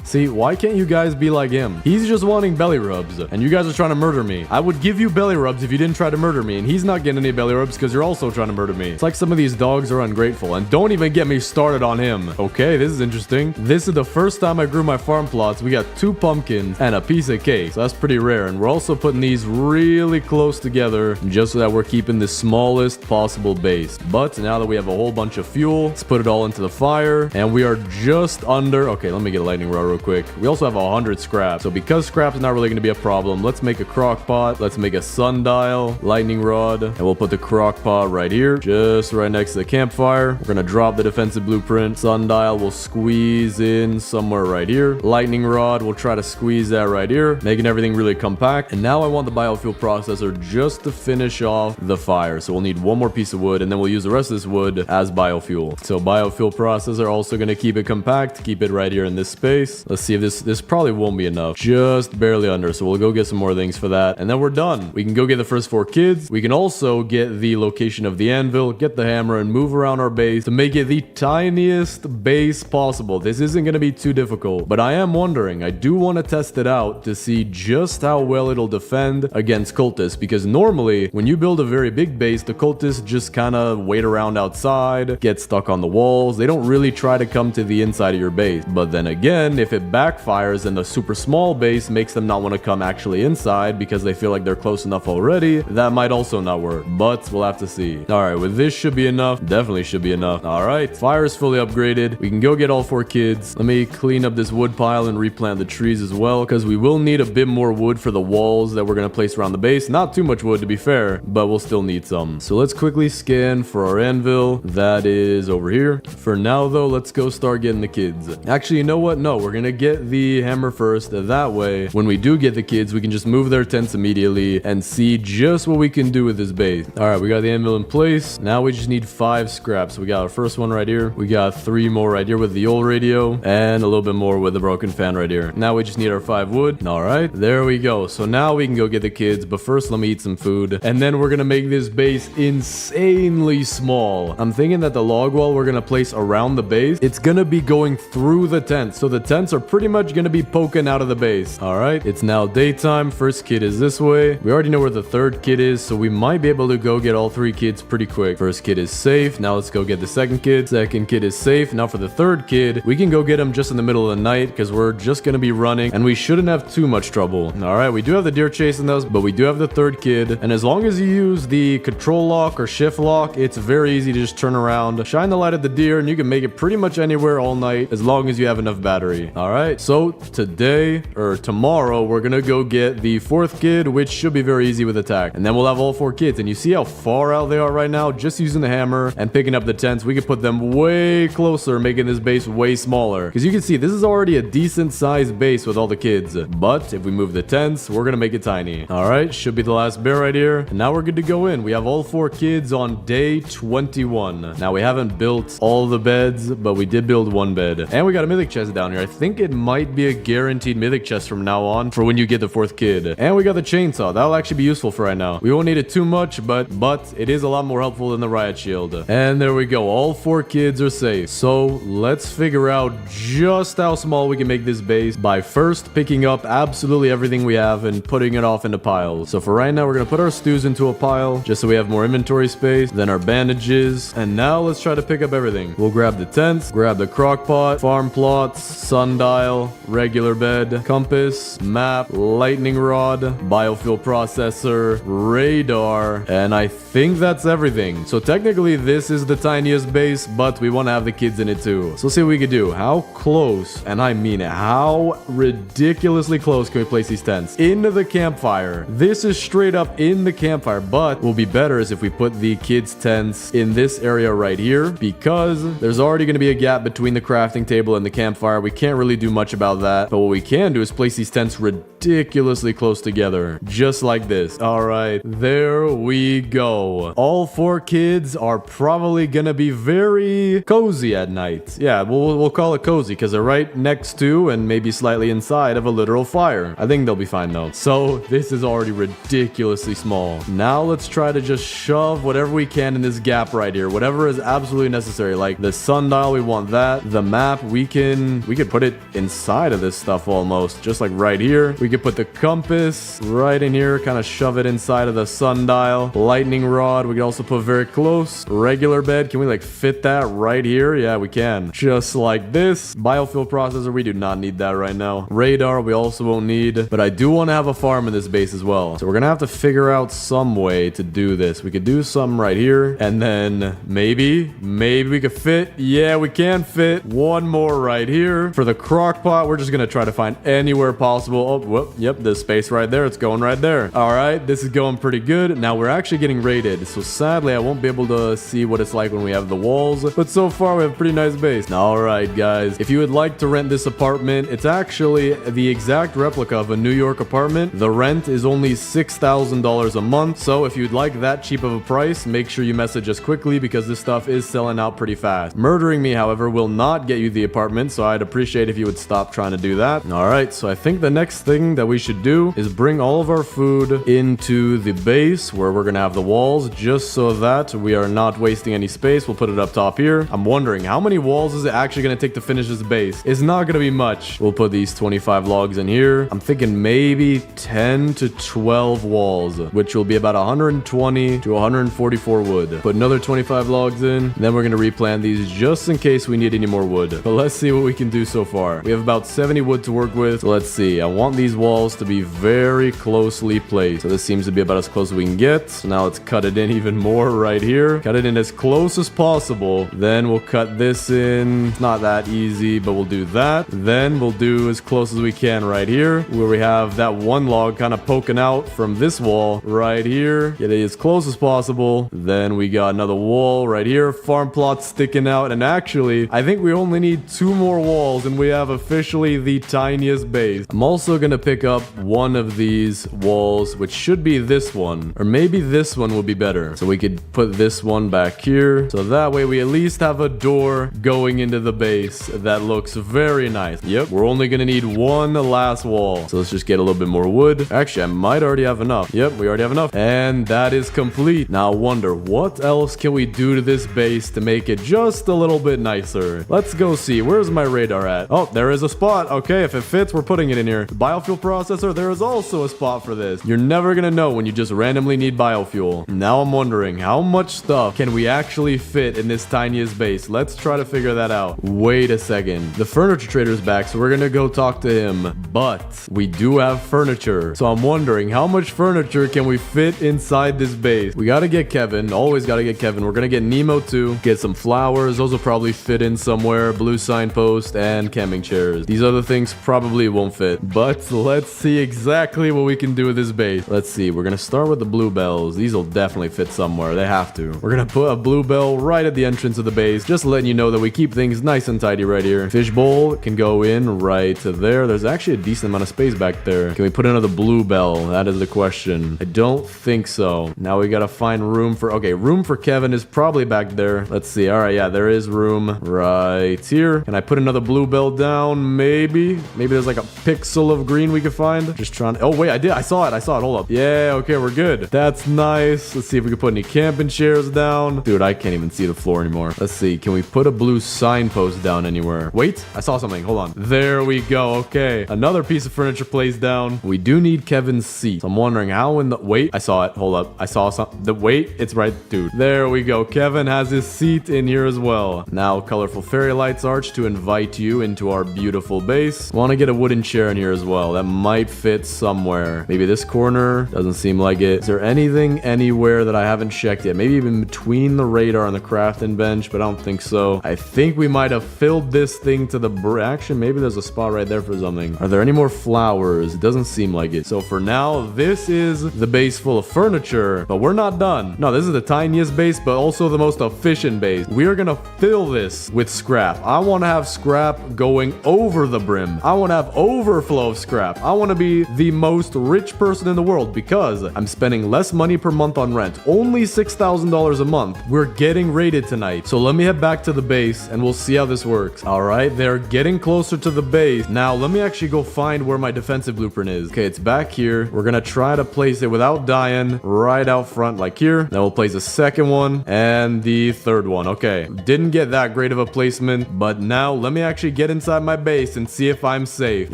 See, why can't you guys be like him? He's just wanting belly rubs, and you guys are trying to murder me. I would give you belly rubs if you didn't try to murder me, and he's not getting any belly rubs because you're also trying to murder me. It's like some of these dogs are ungrateful, and don't even get me started on him. Okay, this is interesting. This is the first time I grew my farm plots. We got 2 pumpkins and a piece of cake, so that's pretty rare, and we're also putting these really close together just so that we're keeping the smallest possible base. But now that we have a whole bunch of fuel, let's put it all into the fire, and we are just under... Okay, let me get a lightning rod real quick. We also have 100 scrap. So because scrap is not really going to be a problem, let's make a crock pot. Let's make a sundial, lightning rod, and we'll put the crock pot right here, just right next to the campfire. We're going to drop the defensive blueprint. Sundial will squeeze in somewhere right here. Lightning rod, we'll try to squeeze that right here, making everything really compact. And now I want the biofuel processor just to finish off the fire. So we'll need 1 more piece of wood, and then we'll use the rest of this wood as biofuel. So biofuel processor also going to keep it compact, keep it right here in this space. Let's see if this probably won't be enough. Just barely under. So we'll go get some more things for that. And then we're done. We can go get the first 4 kids. We can also get the location of the anvil, get the hammer, and move around our base to make it the tiniest base possible. This isn't going to be too difficult, but I am wondering, I do want to test it out to see just how well it'll defend against cultists, because normally when you build a very big base, the cultists just kind of wait around outside, get stuck on the walls. They don't really try to come to the inside of your base. But then again, if it backfires and the super small base makes them not want to come actually inside because they feel like they're close enough already, that might also not work, but we'll have to see. All right, with this should be enough. Definitely should be enough. All right, fire is fully upgraded. We can go get all 4 kids. Let me clean up this wood pile and replant the trees as well, because we will need a bit more wood for the walls that we're going to place around the base. Not too much wood to be fair, but we'll still need some. So let's quickly scan for our anvil. That is over here. For now though, let's go start getting the kids. Actually, you know what? No, we're going to get the hammer first. That way, when we do get the kids, we can just move their tents immediately and see just what we can do with this base. All right, we got the anvil in place. Now we just need 5 scraps. We got our first one right here. We got 3 more right here with the old radio, and a little bit more with the broken fan right here. Now we just need our 5 wood. All right, there we go. So now we can go get the kids, but first let me eat some food, and then we're gonna make this base insanely small. I'm thinking that the log wall we're gonna place around the base, it's gonna be going through the tent. So the tents tents are pretty much gonna be poking out of the base. All right, it's now daytime. First kid is this way. We already know where the third kid is, so we might be able to go get all 3 kids pretty quick. First kid is safe. Now let's go get the second kid. Second kid is safe. Now for the third kid, we can go get him just in the middle of the night because we're just gonna be running and we shouldn't have too much trouble. All right, we do have the deer chasing us, but we do have the third kid. And as long as you use the control lock or shift lock, it's very easy to just turn around, shine the light at the deer, and you can make it pretty much anywhere all night as long as you have enough battery. All right, so today or tomorrow, we're gonna go get the 4th kid, which should be very easy with attack. And then we'll have all 4 kids. And you see how far out they are right now? Just using the hammer and picking up the tents, we can put them way closer, making this base way smaller. Because you can see this is already a decent sized base with all the kids. But if we move the tents, we're gonna make it tiny. All right, should be the last bear right here. And now we're good to go in. We have all 4 kids on day 21. Now we haven't built all the beds, but we did build 1 bed. And we got a mythic chest down here. I think it might be a guaranteed mythic chest from now on for when you get the 4th kid. And we got the chainsaw. That'll actually be useful for right now. We won't need it too much, but it is a lot more helpful than the riot shield. And there we go. All 4 kids are safe. So let's figure out just how small we can make this base by first picking up absolutely everything we have and putting it off into piles. So for right now, we're going to put our stews into a pile just so we have more inventory space, then our bandages. And now let's try to pick up everything. We'll grab the tents, grab the crock pot, farm plots, sundial, regular bed, compass, map, lightning rod, biofuel processor, radar, and I think that's everything. So technically this is the tiniest base, but we want to have the kids in it too. So let's see what we can do. How close, and I mean it, how ridiculously close can we place these tents? Into the campfire. This is straight up in the campfire, but what will be better is if we put the kids' tents in this area right here, because there's already going to be a gap between the crafting table and the campfire. We can't really do much about that, but what we can do is place these tents ridiculously close together, just like this. All right, there we go. All 4 kids are probably gonna be very cozy at night. Yeah, we'll call it cozy because they're right next to and maybe slightly inside of a literal fire. I think they'll be fine though. So this is already ridiculously small. Now let's try to just shove whatever we can in this gap right here, whatever is absolutely necessary. Like the sundial, we want that. The map, we could put it inside of this stuff almost, just like right here. We could put the compass right in here, kind of shove it inside of the sundial. Lightning rod, we can also put very close. Regular bed, can we like fit that right here? Yeah, we can. Just like this. Biofuel processor, we do not need that right now. Radar, we also won't need, but I do want to have a farm in this base as well. So we're gonna have to figure out some way to do this. We could do some right here, and then maybe we could fit. Yeah, we can fit one more right here. For the crock pot, we're just gonna try to find anywhere possible. Oh, whoop, yep, there's space right there. It's going right there. All right, this is going pretty good. Now we're actually getting raided, so sadly I won't be able to see what it's like when we have the walls, but so far we have a pretty nice base. All right, guys, if you would like to rent this apartment, it's actually the exact replica of a New York apartment. The rent is only $6,000 a month, so if you'd like that cheap of a price, make sure you message us quickly because this stuff is selling out pretty fast. Murdering me, however, will not get you the apartment, so I'd appreciate if you would stop trying to do that. All right, so I think the next thing that we should do is bring all of our food into the base where we're gonna have the walls, just so that we are not wasting any space. We'll put it up top here. I'm wondering how many walls is it actually gonna take to finish this base? It's not gonna be much. We'll put these 25 logs in here. I'm thinking maybe 10 to 12 walls, which will be about 120 to 144 wood. Put another 25 logs in, then we're gonna replant these just in case we need any more wood. But let's see what we can do so far. We have about 70 wood to work with, so let's see. I want these walls to be very closely placed. So this seems to be about as close as we can get. So now let's cut it in even more right here. Cut it in as close as possible. Then we'll cut this in. It's not that easy, but we'll do that. Then we'll do as close as we can right here, where we have that one log kind of poking out from this wall right here. Get it as close as possible. Then we got another wall right here. Farm plot sticking out. And actually, I think we only need 2 more walls and we have officially the tiniest base. I'm also going to pick up one of these walls, which should be this one, or maybe this one will be better. So we could put this one back here. So that way we at least have a door going into the base that looks very nice. Yep, we're only going to need one last wall. So let's just get a little bit more wood. Actually, I might already have enough. Yep, we already have enough. And that is complete. Now I wonder what else can we do to this base to make it just a little bit nicer. Let's go see. Where's my radar at? Oh, there is a spot. Okay, if it fits, we're putting it in here. The biofuel processor, there is also a spot for this. You're never gonna know when you just randomly need biofuel. Now I'm wondering, how much stuff can we actually fit in this tiniest base? Let's try to figure that out. Wait a second. The furniture trader's back, so we're gonna go talk to him. But we do have furniture. So I'm wondering, how much furniture can we fit inside this base? We gotta get Kevin. Always gotta get Kevin. We're gonna get Nemo too. Get some flowers. Those will probably fit in somewhere. Blue signpost and camping chairs. These other things probably won't fit. But let's see exactly what we can do with this base. Let's see. We're gonna start with the bluebells. These will definitely fit somewhere. They have to. We're gonna put a bluebell right at the entrance of the base. Just letting you know that we keep things nice and tidy right here. Fishbowl can go in right there. There's actually a decent amount of space back there. Can we put another bluebell? That is the question. I don't think so. Now we gotta find room for... Okay, room for Kevin is probably back there. Let's see. All right, yeah, there is room right here. Can I put another bluebell down? Maybe. Maybe there's like a pixel of green we could find. Just trying to... Oh, wait, I did. I saw it. Hold up. Yeah, okay, we're good. That's nice. Let's see if we can put any camping chairs down. Dude, I can't even see the floor anymore. Let's see. Can we put a blue signpost down anywhere? Wait, I saw something. Hold on. There we go. Okay. Another piece of furniture placed down. We do need Kevin's seat. So I'm wondering how in the... Wait, I saw it. Hold up. I saw something. Wait, it's right. Dude, there we go. Kevin has his seat in here as well. Now, colorful fairy lights arch to invite you into our beautiful base. Want to get a wooden chair in here as well. That might fit somewhere. Maybe this corner. Doesn't seem like it. Is there anything anywhere that I haven't checked yet? Maybe even between the radar and the crafting bench, but I don't think so. I think we might have filled this thing to the actually, maybe there's a spot right there for something. Are there any more flowers? It doesn't seem like it. So for now, this is the base full of furniture, but we're not done. No, this is the tiniest base, but also the most efficient base. We are gonna fill this with scrap. I want to have scrap going over the brim. I want to have overflow of scrap. I want to be the most rich person in the world because I'm spending less money per month on rent. Only $6,000 a month. We're getting raided tonight. So let me head back to the base and we'll see how this works. All right, they're getting closer to the base. Now, let me actually go find where my defensive blueprint is. Okay, it's back here. We're going to try to place it without dying right out front like here. Then we'll place the second one and the third one. Okay, didn't get that great of a placement, but now let me actually get inside my base and see if I'm safe.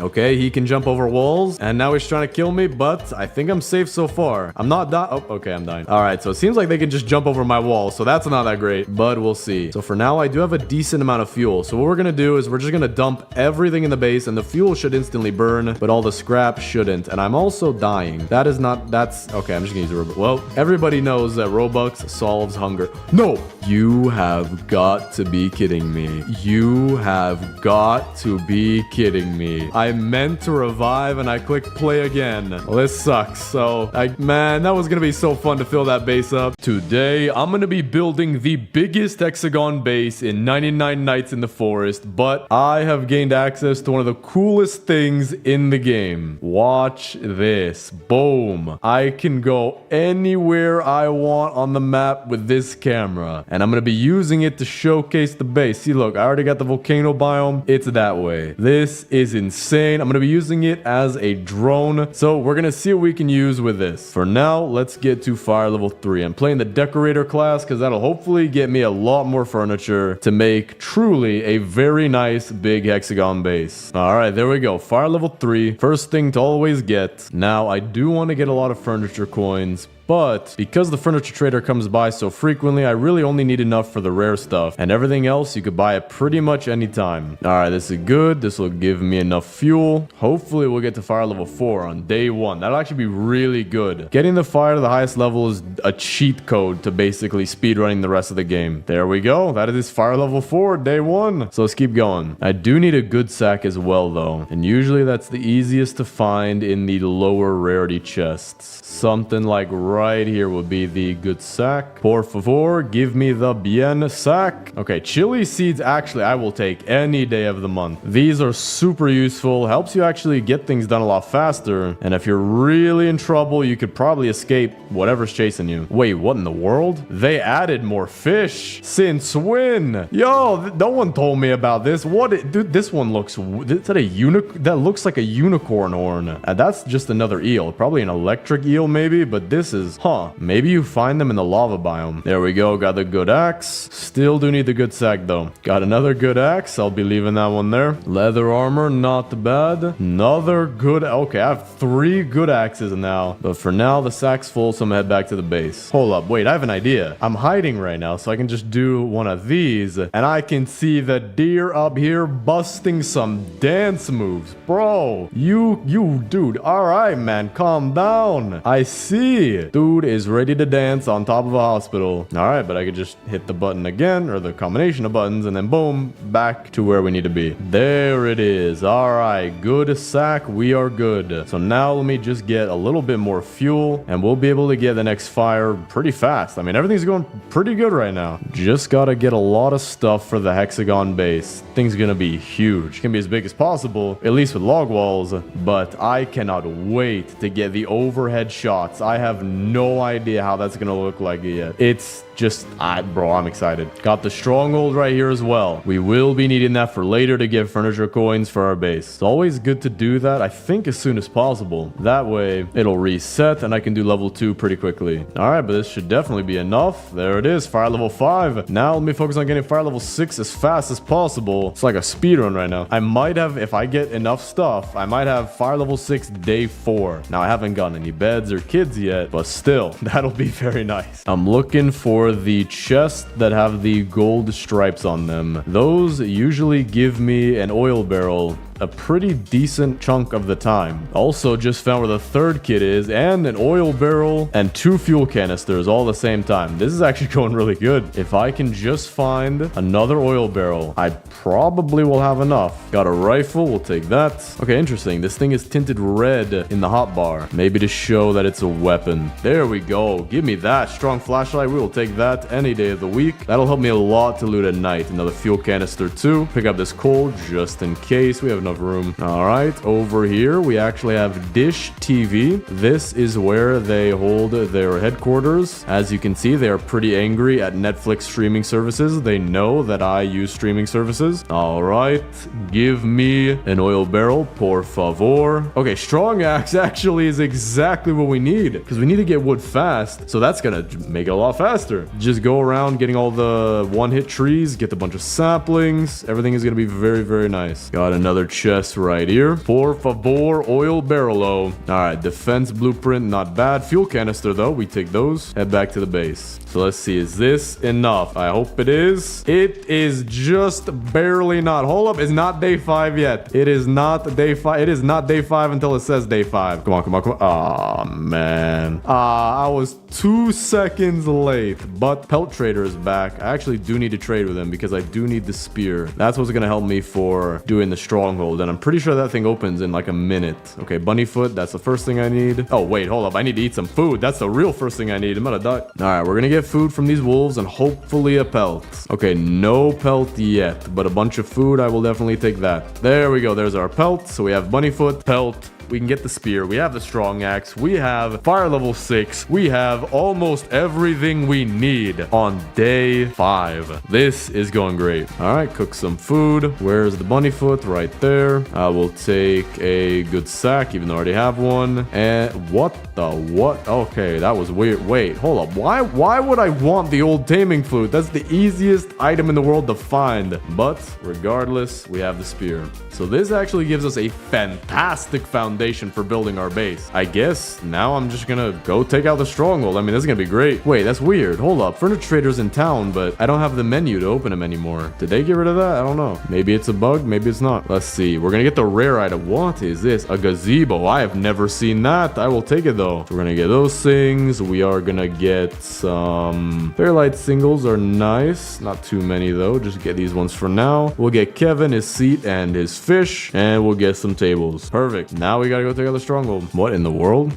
Okay, he can jump over walls and now he's trying to kill me, but I think I'm safe so far. I'm not dying. Oh, okay, I'm dying. All right, so it seems like they can just jump over my wall, so that's not that great, but we'll see. So for now, I do have a decent amount of fuel. So what we're gonna do is we're just gonna dump everything in the base and the fuel should instantly burn, but all the scrap shouldn't. And I'm also dying. That is not, that's, okay, I'm just gonna use a robot. Well, everybody knows that Robux solves hunger. No, you have got to be kidding me. You have got to be kidding me. I meant to revive and I clicked play again. Well, this sucks. So, man, that was gonna be so fun to fill that base up. Today, I'm gonna be building the biggest Hexagon base in 99 Nights in the Forest, but I have gained access to one of the coolest things in the game. Watch this. Boom. I can go anywhere I want on the map with this camera, and I'm gonna be using it to showcase the base. See, look, I already got the volcano biome. It's that way. This is insane. I'm gonna be using it as a drone, so we're gonna see what we can use with this. For now, let's get to fire level 3. I'm playing the decorator class because that'll hopefully get me a lot more furniture to make truly a very nice big hexagon base. All right, there we go. Fire level 3. First thing to always get. Now, I do want to get a lot of furniture coins, but because the furniture trader comes by so frequently, I really only need enough for the rare stuff, and everything else you could buy it pretty much anytime. All right, this is good. This will give me enough fuel. Hopefully we'll get to fire level 4 on day 1. That'll actually be really good. Getting the fire to the highest level is a cheat code to basically speedrunning the rest of the game. There we go. That is fire level 4, day 1. So let's keep going. I do need a good sack as well though, and usually that's the easiest to find in the lower rarity chests. Something like right here would be the good sack. Por favor, give me the bien sack. Okay, chili seeds, actually, I will take any day of the month. These are super useful. Helps you actually get things done a lot faster. And if you're really in trouble, you could probably escape whatever's chasing you. Wait, what in the world? They added more fish. Since when? Yo, no one told me about this. Dude, this one looks... Is that a unicorn? That looks like a unicorn horn. That's just another eel. Probably an electric eel, maybe, but this is axes. Huh. Maybe you find them in the lava biome. There we go. Got the good axe. Still do need the good sack, though. Got another good axe. I'll be leaving that one there. Leather armor, not bad. Another good... Okay, I have 3 good axes now. But for now, the sack's full, so I'm gonna head back to the base. Hold up. Wait, I have an idea. I'm hiding right now, so I can just do one of these. And I can see the deer up here busting some dance moves. Bro, dude. All right, man. Calm down. I see. Dude is ready to dance on top of a hospital. All right, but I could just hit the button again, or the combination of buttons, and then boom, back to where we need to be. There it is. All right, good sack. We are good. So now let me just get a little bit more fuel, and we'll be able to get the next fire pretty fast. I mean, everything's going pretty good right now. Just gotta get a lot of stuff for the Hexagon base. Thing's gonna be huge. It can be as big as possible, at least with log walls, but I cannot wait to get the overhead shots. I have no idea how that's gonna look like yet. It's just, bro, I'm excited. Got the stronghold right here as well. We will be needing that for later to get furniture coins for our base. It's always good to do that, I think, as soon as possible. That way, it'll reset and I can do level 2 pretty quickly. All right, but this should definitely be enough. There it is, fire level 5. Now let me focus on getting fire level 6 as fast as possible. It's like a speed run right now. I might have, if I get enough stuff, I might have fire level 6 day 4. Now, I haven't gotten any beds or kids yet, but still, that'll be very nice. I'm looking for the chests that have the gold stripes on them. Those usually give me an oil barrel a pretty decent chunk of the time. Also just found where the 3rd kit is, and an oil barrel and 2 fuel canisters all the same time. This is actually going really good. If I can just find another oil barrel, I probably will have enough. Got a rifle, we'll take that. Okay, interesting. This thing is tinted red in the hotbar. Maybe to show that it's a weapon. There we go. Give me that. Strong flashlight. We will take that any day of the week. That'll help me a lot to loot at night. Another fuel canister too. Pick up this coal just in case. We have enough room. All right, over here we actually have Dish TV. This is where they hold their headquarters. As you can see, they are pretty angry at Netflix streaming services. They know that I use streaming services. All right, give me an oil barrel, por favor. Okay, strong axe actually is exactly what we need, because we need to get wood fast, so that's gonna make it a lot faster. Just go around getting all the one-hit trees, get a bunch of saplings. Everything is gonna be very, very nice. Got another chest right here. Por favor, oil barrel. All right, defense blueprint, not bad. Fuel canister though, we take those. Head back to the base. So let's see, is this enough? I hope it is. It is just barely not. Hold up, it's not day 5 yet. It is not day 5. It is not day 5 until it says day 5. Come on, come on, come on. Oh man. I was 2 seconds late, but Pelt Trader is back. I actually do need to trade with him because I do need the spear. That's what's gonna help me for doing the stronghold, and I'm pretty sure that thing opens in like a minute. Okay, bunny foot, that's the first thing I need. Oh wait, hold up, I need to eat some food. That's the real first thing I need. I'm gonna die. All right, we're gonna get food from these wolves and hopefully a pelt. Okay, no pelt yet, but a bunch of food. I will definitely take that. There we go. There's our pelt. So we have bunny foot, pelt. We can get the spear. We have the strong axe. We have fire level 6. We have almost everything we need on day 5. This is going great. All right, cook some food. Where's the bunny foot? Right there. I will take a good sack, even though I already have one. And what? Okay, that was weird. Wait, hold up. Why would I want the old taming flute? That's the easiest item in the world to find. But regardless, we have the spear. So this actually gives us a fantastic foundation for building our base. I guess now I'm just gonna go take out the stronghold. I mean, this is gonna be great. Wait, that's weird. Hold up. Furniture Trader's in town, but I don't have the menu to open him anymore. Did they get rid of that? I don't know. Maybe it's a bug. Maybe it's not. Let's see. We're gonna get the rare item. What is this? A gazebo. I have never seen that. I will take it though. So we're gonna get those things. We are gonna get some Fairlight singles are nice. Not too many though. Just get these ones for now. We'll get Kevin his seat and his fish, and we'll get some tables. Perfect. Now we gotta go take out the stronghold. What in the world?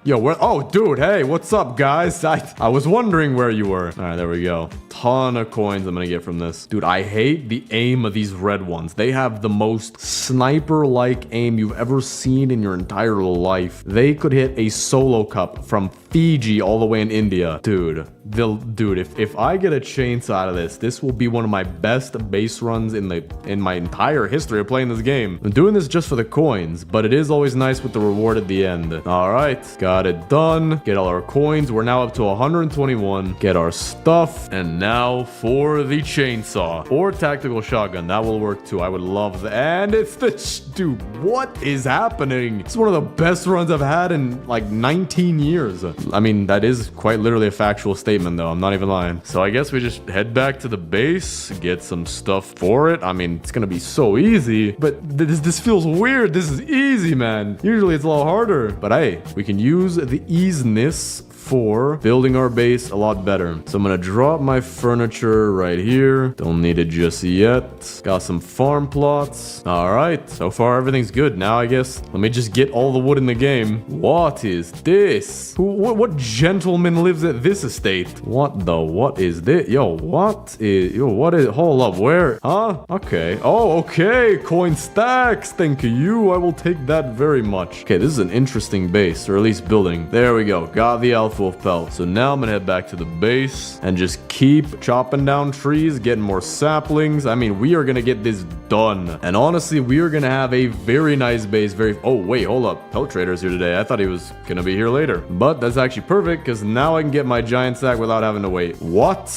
Yo, where? Oh, dude, hey, what's up, guys? I was wondering where you were. All right, there we go. Ton of coins I'm gonna get from this. Dude, I hate the aim of these red ones. They have the most sniper-like aim you've ever seen in your entire life. They could hit a solo cup from Fiji all the way in India. Dude, dude, if I get a chainsaw out of this will be one of my best base runs in my entire history of playing this game. I'm doing this just for the coins, but it is always nice with the reward at the end. All right, got it done. Get all our coins. We're now up to 121. Get our stuff. And now for the chainsaw or tactical shotgun. That will work too. I would love that. And it's the... Dude, what is happening? It's one of the best runs I've had in like 19 years. I mean, that is quite literally a factual statement though. I'm not even lying. So I guess we just head back to the base, get some stuff for it. I mean, it's gonna be so easy, but this feels weird. This is easy, man. Usually it's a lot harder, but hey, we can use the easiness for building our base a lot better. So I'm gonna drop my furniture right here. Don't need it just yet. Got some farm plots. All right, so far everything's good. Now I guess let me just get all the wood in the game. What is this? What gentleman lives at this estate? What is this? What is, hold up, where? Huh? Okay. Oh, okay, coin stacks. Thank you. I will take that very much. Okay, this is an interesting base, or at least building. There we go. Got the alpha of Pelt. So now I'm gonna head back to the base and just keep chopping down trees, getting more saplings. I mean, we are gonna get this done. And honestly, we are gonna have a very nice base. Oh, wait, hold up. Pelt Trader's here today. I thought he was gonna be here later. But that's actually perfect because now I can get my giant sack without having to wait. What?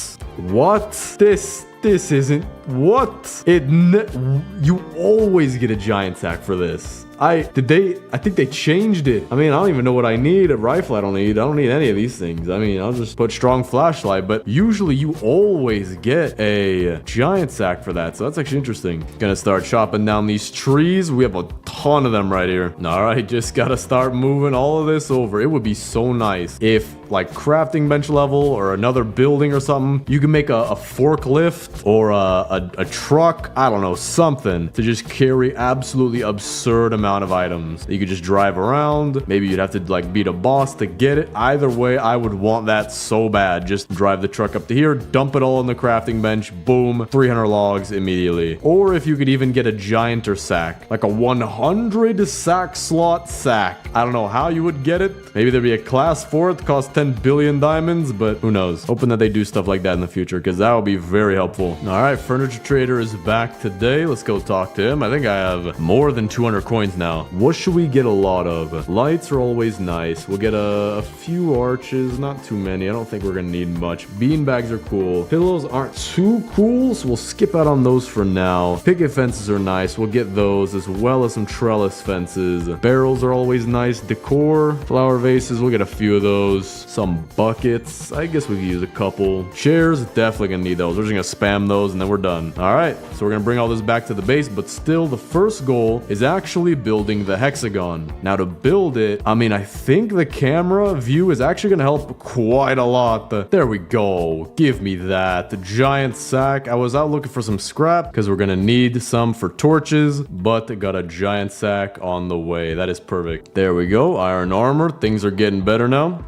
This isn't... What? You always get a giant sack for this. I think they changed it. I mean, I don't even know what I need. A rifle I don't need any of these things. I mean, I'll just put strong flashlight, but usually you always get a giant sack for that. So that's actually interesting. Gonna start chopping down these trees. We have a ton of them right here. All right, just gotta start moving all of this over. It would be so nice if like crafting bench level or another building or something, you can make a forklift or a truck, I don't know, something to just carry absolutely absurd amount of items. You could just drive around. Maybe you'd have to like beat a boss to get it. Either way, I would want that so bad. Just drive the truck up to here, dump it all on the crafting bench, boom, 300 logs immediately. Or if you could even get a gianter sack, like a 100 sack slot sack. I don't know how you would get it. Maybe there'd be a class for it, cost 10 billion diamonds, but who knows? Hoping that they do stuff like that in the future because that would be very helpful. All right, Furniture Trader is back today. Let's go talk to him. I think I have more than 200 coins now. What should we get a lot of? Lights are always nice. We'll get a few arches, not too many. I don't think we're gonna need much. Bean bags are cool. Pillows aren't too cool, so we'll skip out on those for now. Picket fences are nice. We'll get those as well as some trellis fences. Barrels are always nice. Decor, flower vases, we'll get a few of those. Some buckets. I guess we could use a couple. Chairs, definitely gonna need those. We're just gonna spam those and then we're done. All right, so we're gonna bring all this back to the base, but still the first goal is actually building the hexagon. Now to build it, I mean, I think the camera view is actually gonna help quite a lot. There we go. Give me that. The giant sack. I was out looking for some scrap because we're gonna need some for torches, but got a giant sack on the way. That is perfect. There we go. Iron armor. Things are getting better now.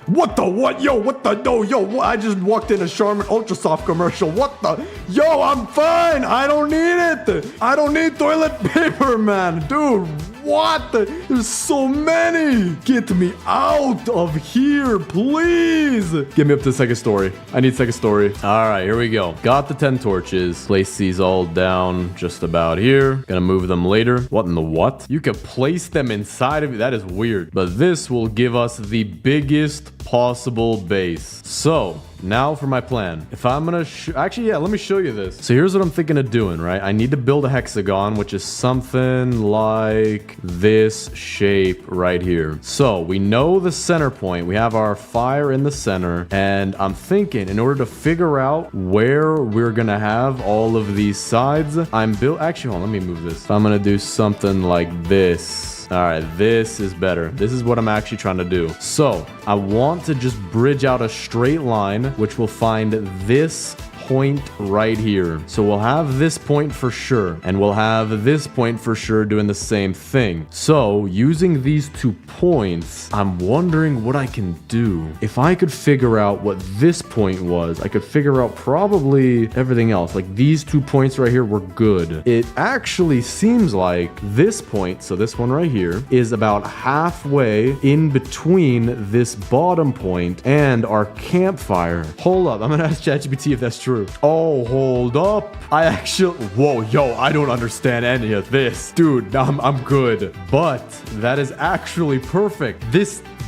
What the what? Yo, what the no, yo, what? I just walked in a Charmin Ultra Soft commercial. What the? Yo, I'm fine. I don't need it. I don't need toilet paper, man. Dude, what? There's so many. Get me out of here, please. Get me up to the second story. I need second story. All right, here we go. Got the 10 torches. Place these all down just about here. Gonna move them later. What in the what? You can place them inside of it. That is weird. But this will give us the biggest possible base. So now for my plan. If I'm gonna actually, yeah, let me show you this. So here's what I'm thinking of doing, right? I need to build a hexagon, which is something like this shape right here. So we know the center point. We have our fire in the center, and I'm thinking in order to figure out where we're gonna have all of these sides, actually, hold on, let me move this. I'm gonna do something like this. All right, this is better. This is what I'm actually trying to do. So I want to just bridge out a straight line, which will find this point right here. So we'll have this point for sure, and we'll have this point for sure doing the same thing. So using these 2 points, I'm wondering what I can do. If I could figure out what this point was, I could figure out probably everything else. Like these 2 points right here were good. It actually seems like this point, so this one right here, is about halfway in between this bottom point and our campfire. Hold up, I'm gonna ask ChatGPT if that's true. Oh, hold up. I actually, whoa, yo, I don't understand any of this. Dude, I'm good. But that is actually perfect.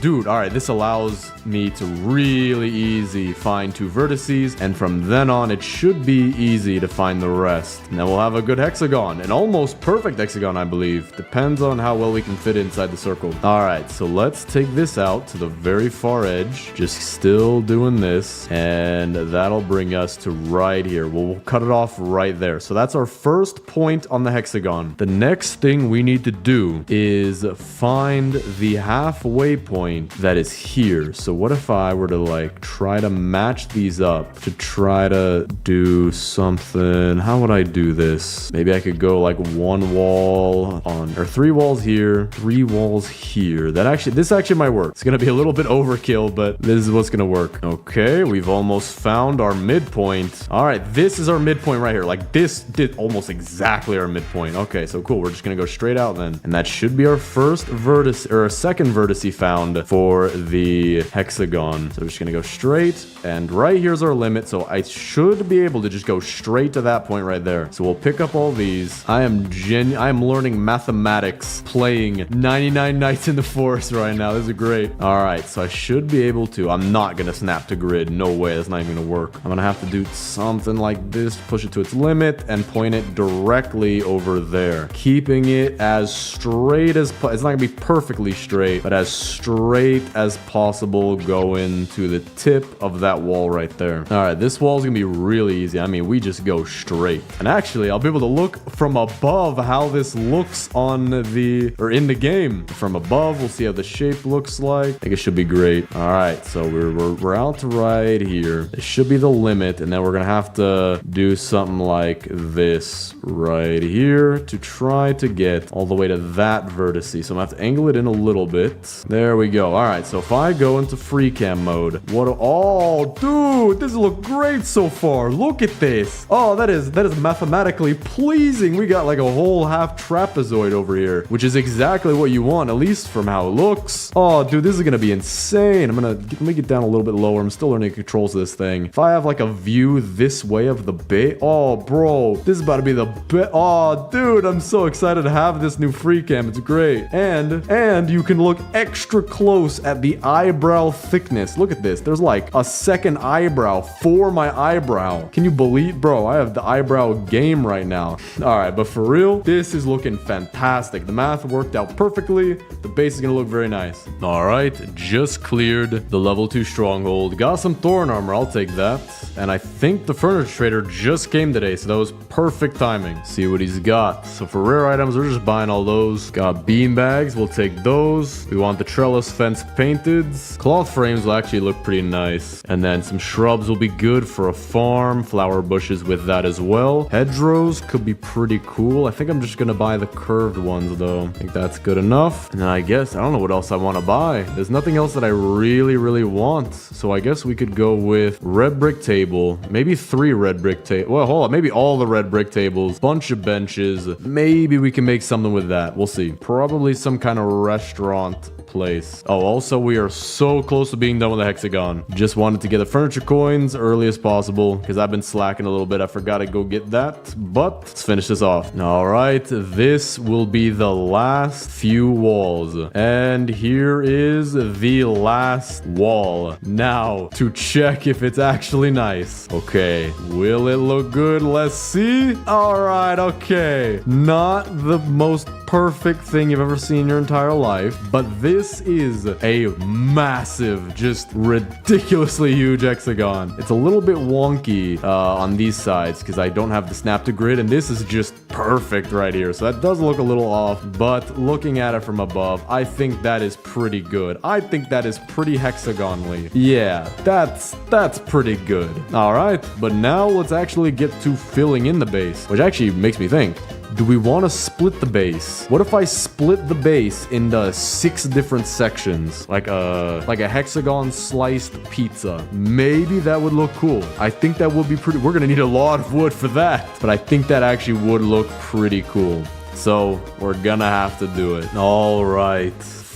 Dude, all right, this allows me to really easy find 2 vertices, and from then on, it should be easy to find the rest. And then we'll have a good hexagon, an almost perfect hexagon, I believe. Depends on how well we can fit inside the circle. All right, so let's take this out to the very far edge, just still doing this, and that'll bring us to right here. We'll cut it off right there. So that's our first point on the hexagon. The next thing we need to do is find the halfway point that is here. So what if I were to like try to match these up to try to do something? How would I do this? Maybe I could go like 1 wall on, or 3 walls here, 3 walls here. This actually might work. It's gonna be a little bit overkill, but this is what's gonna work. Okay, we've almost found our midpoint. All right, this is our midpoint right here. Like this did almost exactly our midpoint. Okay, so cool. We're just gonna go straight out then, and that should be our first vertex, or a second vertex found for the hexagon. So we're just gonna go straight, and right here's our limit. So I should be able to just go straight to that point right there. So we'll pick up all these. I am learning mathematics playing 99 Nights in the Forest right now. This is great. All right, so I should be able to. I'm not gonna snap to grid. No way. That's not even gonna work. I'm gonna have to do something like this, push it to its limit, and point it directly over there, keeping it as straight as it's not gonna be perfectly straight, but as straight as possible going to the tip of that wall right there. All right, this wall is gonna be really easy. I mean, we just go straight, and actually I'll be able to look from above how this looks in the game. From above, we'll see how the shape looks like. I think it should be great. All right, so we're out to right here. It should be the limit, and then we're gonna have to do something like this right here to try to get all the way to that vertex. So I'm gonna have to angle it in a little bit. There we go. All right, so if I go into free cam mode, oh, dude, this looks great so far. Look at this. Oh, that is mathematically pleasing. We got like a whole half trapezoid over here, which is exactly what you want, at least from how it looks. Oh, dude, this is gonna be insane. Let me get down a little bit lower. I'm still learning controls of this thing. If I have like a view this way of the base, oh, bro, this is about to be the best. Oh, dude, I'm so excited to have this new free cam. It's great. And you can look extra close at the eyebrow thickness. Look at this. There's like a second eyebrow for my eyebrow. Can you believe, bro? I have the eyebrow game right now. All right, but for real, this is looking fantastic. The math worked out perfectly. The base is gonna look very nice. All right, just cleared the level 2 stronghold. Got some thorn armor. I'll take that. And I think the furniture trader just came today, so that was perfect timing. See what he's got. So for rare items, we're just buying all those. Got bean bags. We'll take those. We want the trellis fence painted. Cloth frames will actually look pretty nice. And then some shrubs will be good for a farm. Flower bushes with that as well. Hedgerows could be pretty cool. I think I'm just gonna buy the curved ones though. I think that's good enough. And then I guess, I don't know what else I want to buy. There's nothing else that I really want. So I guess we could go with red brick table. Maybe 3 red brick tables. Well, hold on. Maybe all the red brick tables. Bunch of benches. Maybe we can make something with that. We'll see. Probably some kind of restaurant place. Oh, also we are so close to being done with the hexagon. Just wanted to get the furniture coins early as possible because I've been slacking a little bit. I forgot to go get that, but let's finish this off. All right, this will be the last few walls, and here is the last wall. Now to check if it's actually nice. Okay, will it look good? Let's see. All right, okay, not the most perfect thing you've ever seen in your entire life, but this is a massive, just ridiculously huge hexagon. It's a little bit wonky on these sides because I don't have the snap to grid, and this is just perfect right here. So that does look a little off, but looking at it from above, I think that is pretty good. I think that is pretty hexagonally. Yeah, that's pretty good. All right, but now let's actually get to filling in the base, which actually makes me think, do we want to split the base? What if I split the base into 6 different sections? Like a hexagon sliced pizza. Maybe that would look cool. I think that would be pretty... We're going to need a lot of wood for that. But I think that actually would look pretty cool. So we're gonna have to do it. All right.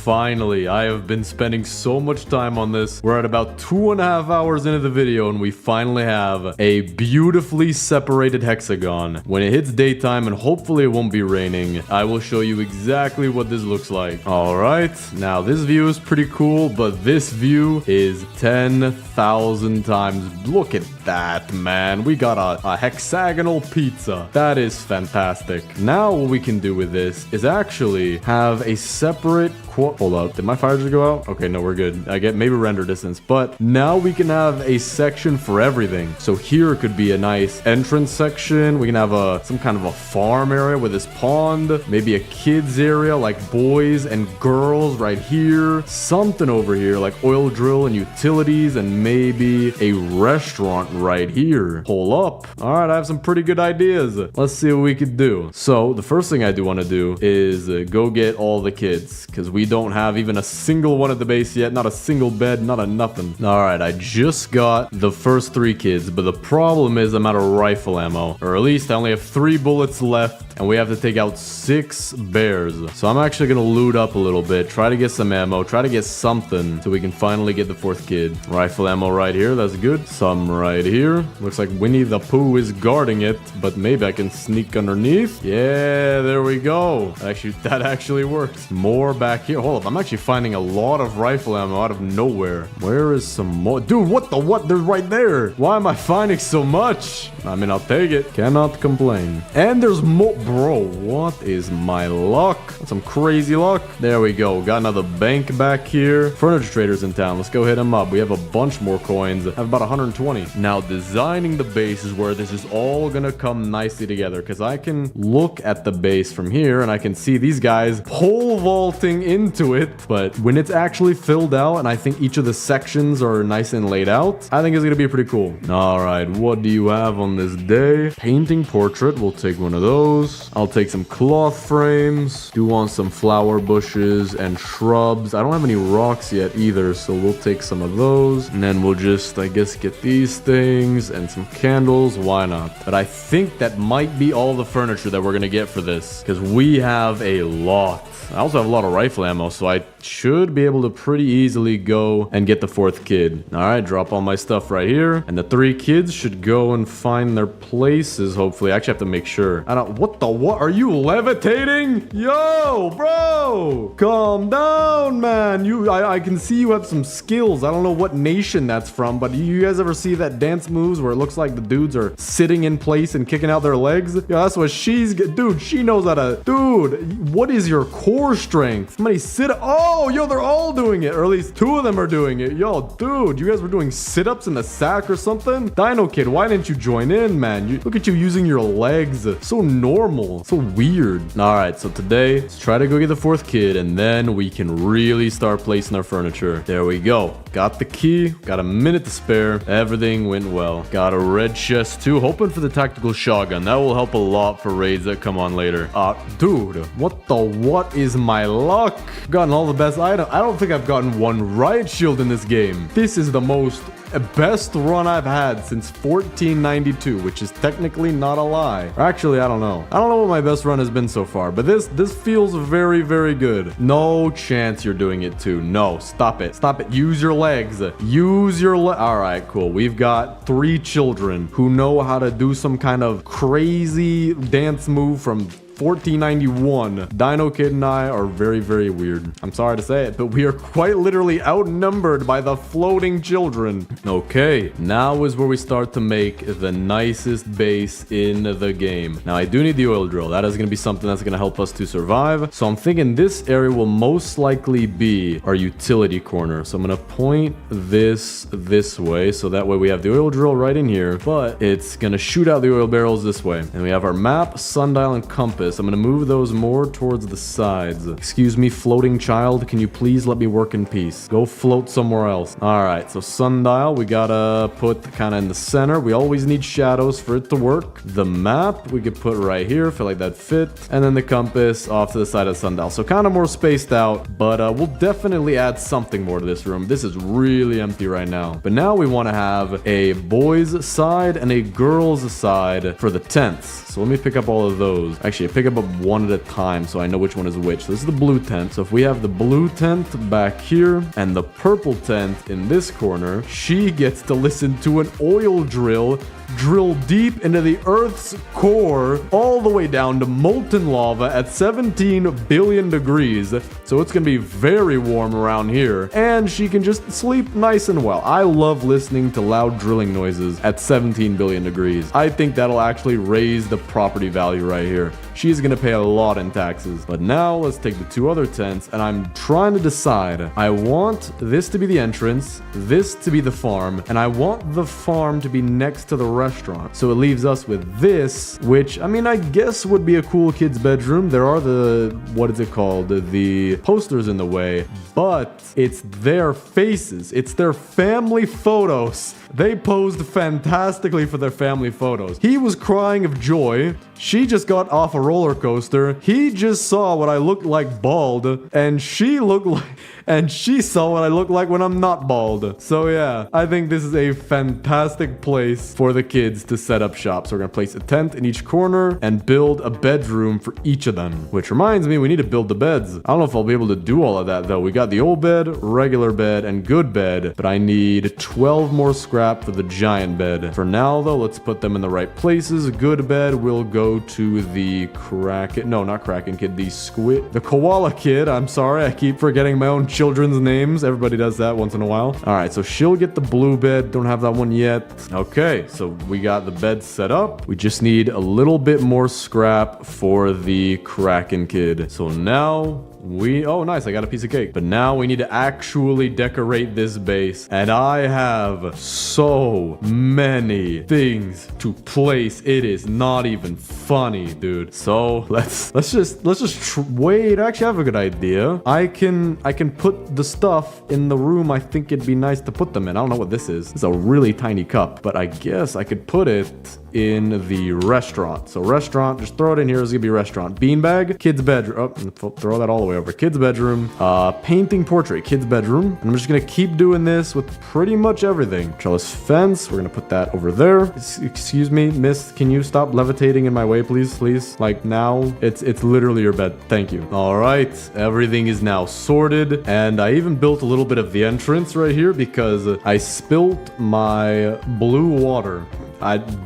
Finally, I have been spending so much time on this. We're at about 2.5 hours into the video, and we finally have a beautifully separated hexagon. When it hits daytime, and hopefully it won't be raining, I will show you exactly what this looks like. All right, now this view is pretty cool, but this view is 10,000 times. Look at that, man. We got a hexagonal pizza. That is fantastic. Now what we can do with this is actually have a separate... Hold up. Did my fire just go out? Okay, no, we're good. I get maybe render distance, but now we can have a section for everything. So here could be a nice entrance section. We can have some kind of a farm area with this pond, maybe a kids area like boys and girls right here. Something over here like oil drill and utilities, and maybe a restaurant right here. Hold up. All right, I have some pretty good ideas. Let's see what we could do. So the first thing I do want to do is go get all the kids, because we don't have even a single one at the base yet. Not a single bed, not a nothing. All right, I just got the first 3 kids, but the problem is I'm out of rifle ammo, or at least I only have 3 bullets left, and we have to take out 6 bears. So I'm actually gonna loot up a little bit, try to get some ammo, try to get something so we can finally get the 4th kid. Rifle ammo right here, that's good. Some right here. Looks like Winnie the Pooh is guarding it, but maybe I can sneak underneath. Yeah, there we go. Actually, that actually works. More back here. Hold up, I'm actually finding a lot of rifle ammo out of nowhere. Where is some more? Dude, what the what? They're right there. Why am I finding so much? I mean, I'll take it. Cannot complain. And there's more. Bro, what is my luck? That's some crazy luck. There we go. Got another bank back here. Furniture traders in town. Let's go hit them up. We have a bunch more coins. I have about 120. Now, designing the base is where this is all gonna come nicely together, because I can look at the base from here and I can see these guys pole vaulting into it. But when it's actually filled out and I think each of the sections are nice and laid out, I think it's gonna be pretty cool. All right, what do you have on this day? Painting portrait. We'll take one of those. I'll take some cloth frames. Do want some flower bushes and shrubs. I don't have any rocks yet either, so we'll take some of those. And then we'll just, I guess, get these things and some candles. Why not? But I think that might be all the furniture that we're gonna get for this, because we have a lot. I also have a lot of rifle ammo, so I should be able to pretty easily go and get the 4th kid. All right, drop all my stuff right here. And the 3 kids should go and find their places, hopefully. I actually have to make sure. What the what? Are you levitating? Yo, bro! Calm down, man. I can see you have some skills. I don't know what nation that's from, but you guys ever see that dance moves where it looks like the dudes are sitting in place and kicking out their legs? Yeah, that's what she's... Dude, she knows how to... Dude, what is your core strength? Somebody sit... Oh, yo, they're all doing it. Or at least 2 of them are doing it. Yo, dude, you guys were doing sit-ups in the sack or something? Dino Kid, why didn't you join in, man? Look at you using your legs. So normal. So weird. All right, so today, let's try to go get the 4th kid, and then we can really start placing our furniture. There we go. Got the key. Got a minute to spare. Everything went well. Got a red chest too. Hoping for the tactical shotgun. That will help a lot for raids that come on later. Dude, what is my luck? Gotten all the best items. I don't think I've gotten one riot shield in this game. This is the best run I've had since 1492, which is technically not a lie. Or actually, I don't know. I don't know what my best run has been so far, but this feels very, very good. No chance you're doing it too. No, stop it. Stop it. Use your legs. Use your all right, cool. We've got 3 children who know how to do some kind of crazy dance move from 1491. Dino Kid and I are very, very weird. I'm sorry to say it, but we are quite literally outnumbered by the floating children. Okay, now is where we start to make the nicest base in the game. Now, I do need the oil drill. That is going to be something that's going to help us to survive. So I'm thinking this area will most likely be our utility corner. So I'm going to point this way. So that way we have the oil drill right in here, but it's going to shoot out the oil barrels this way. And we have our map, sundial, and compass. I'm going to move those more towards the sides. Excuse me, floating child. Can you please let me work in peace? Go float somewhere else. All right, so sundial, we got to put kind of in the center. We always need shadows for it to work. The map, we could put right here. Feel like that fit. And then the compass off to the side of the sundial. So kind of more spaced out, but we'll definitely add something more to this room. This is really empty right now. But now we want to have a boys side and a girls side for the tents. So let me pick up all of those. Actually, I pick up one at a time so I know which one is which. So this is the blue tent. So if we have the blue tent back here and the purple tent in this corner, she gets to listen to an oil drill deep into the Earth's core, all the way down to molten lava at 17 billion degrees. So it's gonna be very warm around here, and she can just sleep nice and well. I love listening to loud drilling noises at 17 billion degrees. I think that'll actually raise the property value right here. She's gonna pay a lot in taxes. But now let's take the two other tents, and I'm trying to decide. I want this to be the entrance, this to be the farm, and I want the farm to be next to the restaurant. So it leaves us with this, which, I mean, I guess would be a cool kid's bedroom. There are what is it called? The posters in the way, but it's their faces. It's their family photos. They posed fantastically for their family photos. He was crying of joy. She just got off a roller coaster. He just saw what I looked like bald, and she saw what I look like when I'm not bald. So yeah, I think this is a fantastic place for the kids to set up shop. So we're gonna place a tent in each corner and build a bedroom for each of them. Which reminds me, we need to build the beds. I don't know if I'll be able to do all of that though. We got the old bed, regular bed, and good bed, but I need 12 more scrap for the giant bed. For now though, let's put them in the right places. Good bed will go to the Kraken. No, not Kraken kid. The Koala kid. I'm sorry. I keep forgetting my own children's names. Everybody does that once in a while. All right, so she'll get the blue bed. Don't have that one yet. Okay, so we got the bed set up. We just need a little bit more scrap for the Kraken kid. So now oh nice, I got a piece of cake. But now we need to actually decorate this base, and I have so many things to place. It is not even funny, dude. So let's just wait. Actually, I have a good idea. I can put the stuff in the room I think it'd be nice to put them in. I don't know what this is. It's a really tiny cup, but I guess I could put it in the restaurant. So restaurant, just throw it in here. It's gonna be restaurant. Beanbag, kid's bedroom. Oh, throw that all the way over. Kid's bedroom. Painting portrait, kid's bedroom. And I'm just gonna keep doing this with pretty much everything. Trellis fence, we're gonna put that over there. Excuse me, miss, can you stop levitating in my way, please? Please, like now. It's literally your bed. Thank you. All right, everything is now sorted, and I even built a little bit of the entrance right here because I spilt my blue water.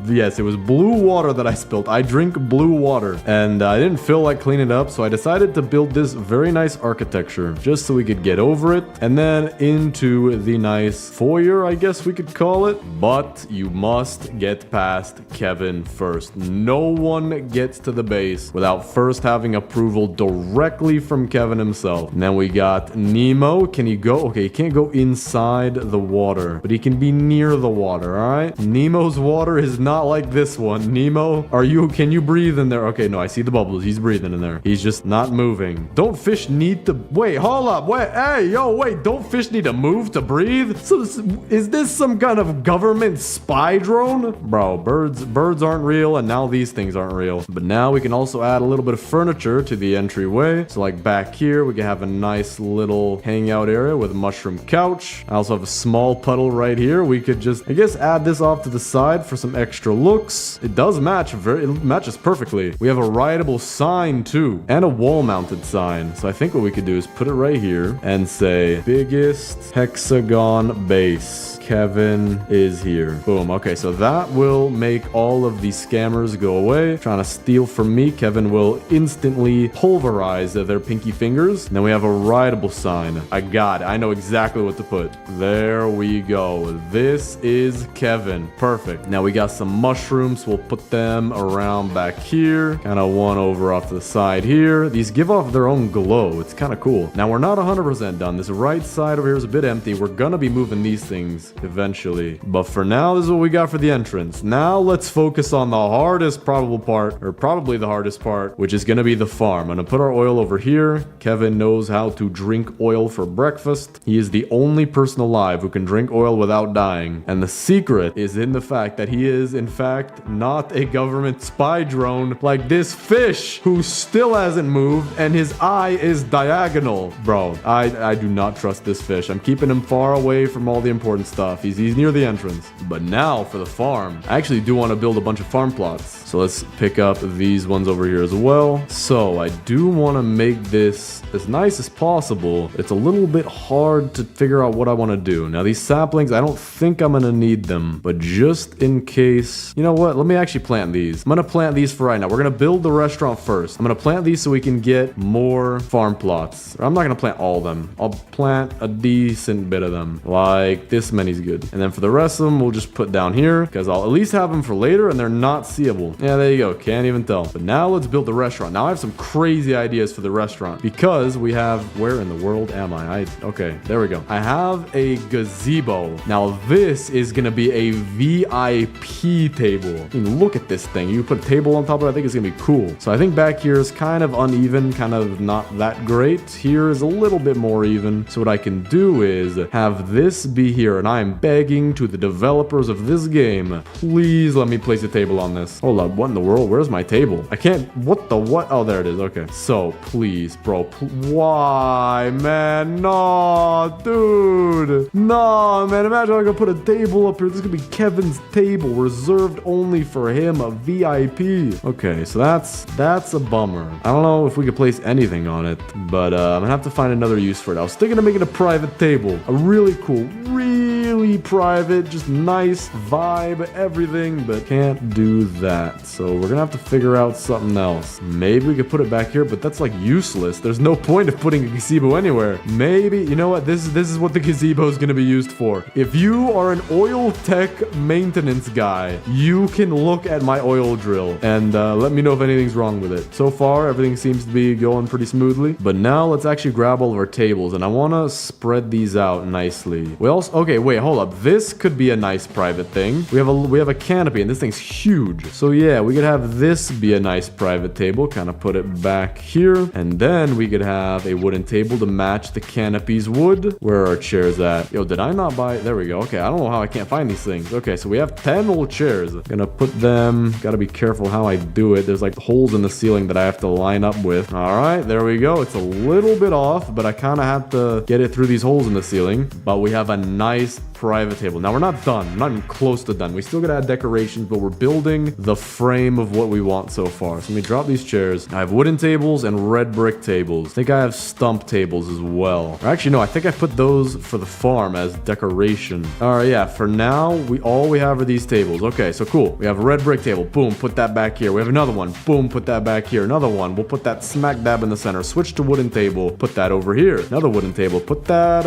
Yes, it was blue water that I spilled. I drink blue water, and I didn't feel like cleaning it up, so I decided to build this very nice architecture just so we could get over it, and then into the nice foyer, I guess we could call it. But you must get past Kevin first. No one gets to the base without first having approval directly from Kevin himself. And then we got Nemo. Can he go? Okay, he can't go inside the water, but he can be near the water, all right? Nemo's water is not like this one. Nemo, can you breathe in there? Okay, no, I see the bubbles. He's breathing in there. He's just not moving. Don't fish need to, wait, hold up, wait, hey, yo, wait, don't fish need to move to breathe? So is this some kind of government spy drone? Bro, birds aren't real, and now these things aren't real. But now we can also add a little bit of furniture to the entryway. So like back here, we can have a nice little hangout area with a mushroom couch. I also have a small puddle right here. We could just, I guess, add this off to the side for some extra looks. It does match, it matches perfectly. We have a rideable sign too, and a wall-mounted sign. So I think what we could do is put it right here and say, biggest hexagon base. Kevin is here. Boom. Okay, so that will make all of these scammers go away. Trying to steal from me. Kevin will instantly pulverize their pinky fingers. And then we have a rideable sign. I got it. I know exactly what to put. There we go. This is Kevin. Perfect. Now we got some mushrooms. We'll put them around back here. Kind of one over off to the side here. These give off their own glow. It's kind of cool. Now we're not 100% done. This right side over here is a bit empty. We're gonna be moving these things eventually. But for now, this is what we got for the entrance. Now let's focus on the hardest probable part, or probably the hardest part, which is gonna be the farm. I'm gonna put our oil over here. Kevin knows how to drink oil for breakfast. He is the only person alive who can drink oil without dying. And the secret is in the fact that he is, in fact, not a government spy drone like this fish who still hasn't moved and his eye is diagonal. Bro, I do not trust this fish. I'm keeping him far away from all the important stuff. He's near the entrance. But now for the farm. I actually do want to build a bunch of farm plots. So let's pick up these ones over here as well. So I do want to make this as nice as possible. It's a little bit hard to figure out what I want to do. Now these saplings, I don't think I'm going to need them. But just in case, you know what? Let me actually plant these. I'm going to plant these for right now. We're going to build the restaurant first. I'm going to plant these so we can get more farm plots. I'm not going to plant all of them. I'll plant a decent bit of them. Like this many's good. And then for the rest of them, we'll just put down here because I'll at least have them for later and they're not seeable. Yeah, there you go. Can't even tell. But now let's build the restaurant. Now I have some crazy ideas for the restaurant because we have, where in the world am I? Okay, there we go. I have a gazebo. Now this is going to be a VIP table. I mean, look at this thing. You put a table on top of it, I think it's going to be cool. So I think back here is kind of uneven, kind of not that great. Here is a little bit more even. So what I can do is have this be here, and I'm begging to the developers of this game, please let me place a table on this. Hold up, what in the world? Where's my table? I can't, what? Oh, there it is. Okay. So please, bro, why, man? No, dude. No, man. Imagine I could put a table up here. This could be Kevin's table, reserved only for him, a VIP. Okay, so that's a bummer. I don't know if we could place anything on it, but I'm gonna have to find another use for it. I was thinking of making a private table, a really cool, really private, just nice vibe, everything, but can't do that. So we're gonna have to figure out something else. Maybe we could put it back here, but that's like useless. There's no point of putting a gazebo anywhere. Maybe, you know what? This is what the gazebo is gonna be used for. If you are an oil tech maintenance guy, you can look at my oil drill and let me know if anything's wrong with it. So far, everything seems to be going pretty smoothly. But now let's actually grab all of our tables, and I want to spread these out nicely. We also, okay, wait, hold up. This could be a nice private thing. We have a canopy, and this thing's huge. So yeah, we could have this be a nice private table. Kind of put it back here, and then we could have a wooden table to match the canopy's wood. Where are our chairs at? Yo, did I not buy? There we go. Okay, I don't know how I can't find these things. Okay, so we have 10 old chairs. Gonna put them. Gotta be careful how I do it. There's like holes in the ceiling that I have to line up with. All right, there we go. It's a little bit off, but I kind of have to get it through these holes in the ceiling. But we have a nice private table. Now we're not done. We're not even close to done. We still gotta add decorations, but we're building the frame of what we want so far. So let me drop these chairs. I have wooden tables and red brick tables. I think I have stump tables as well. Or actually, no, I think I put those for the farm as decoration. All right, yeah, for now, all we have are these tables. Okay, so cool. We have a red brick table. Boom, put that back here. We have another one. Boom, put that back here. Another one. We'll put that smack dab in the center. Switch to wooden table. Put that over here. Another wooden table. Put that,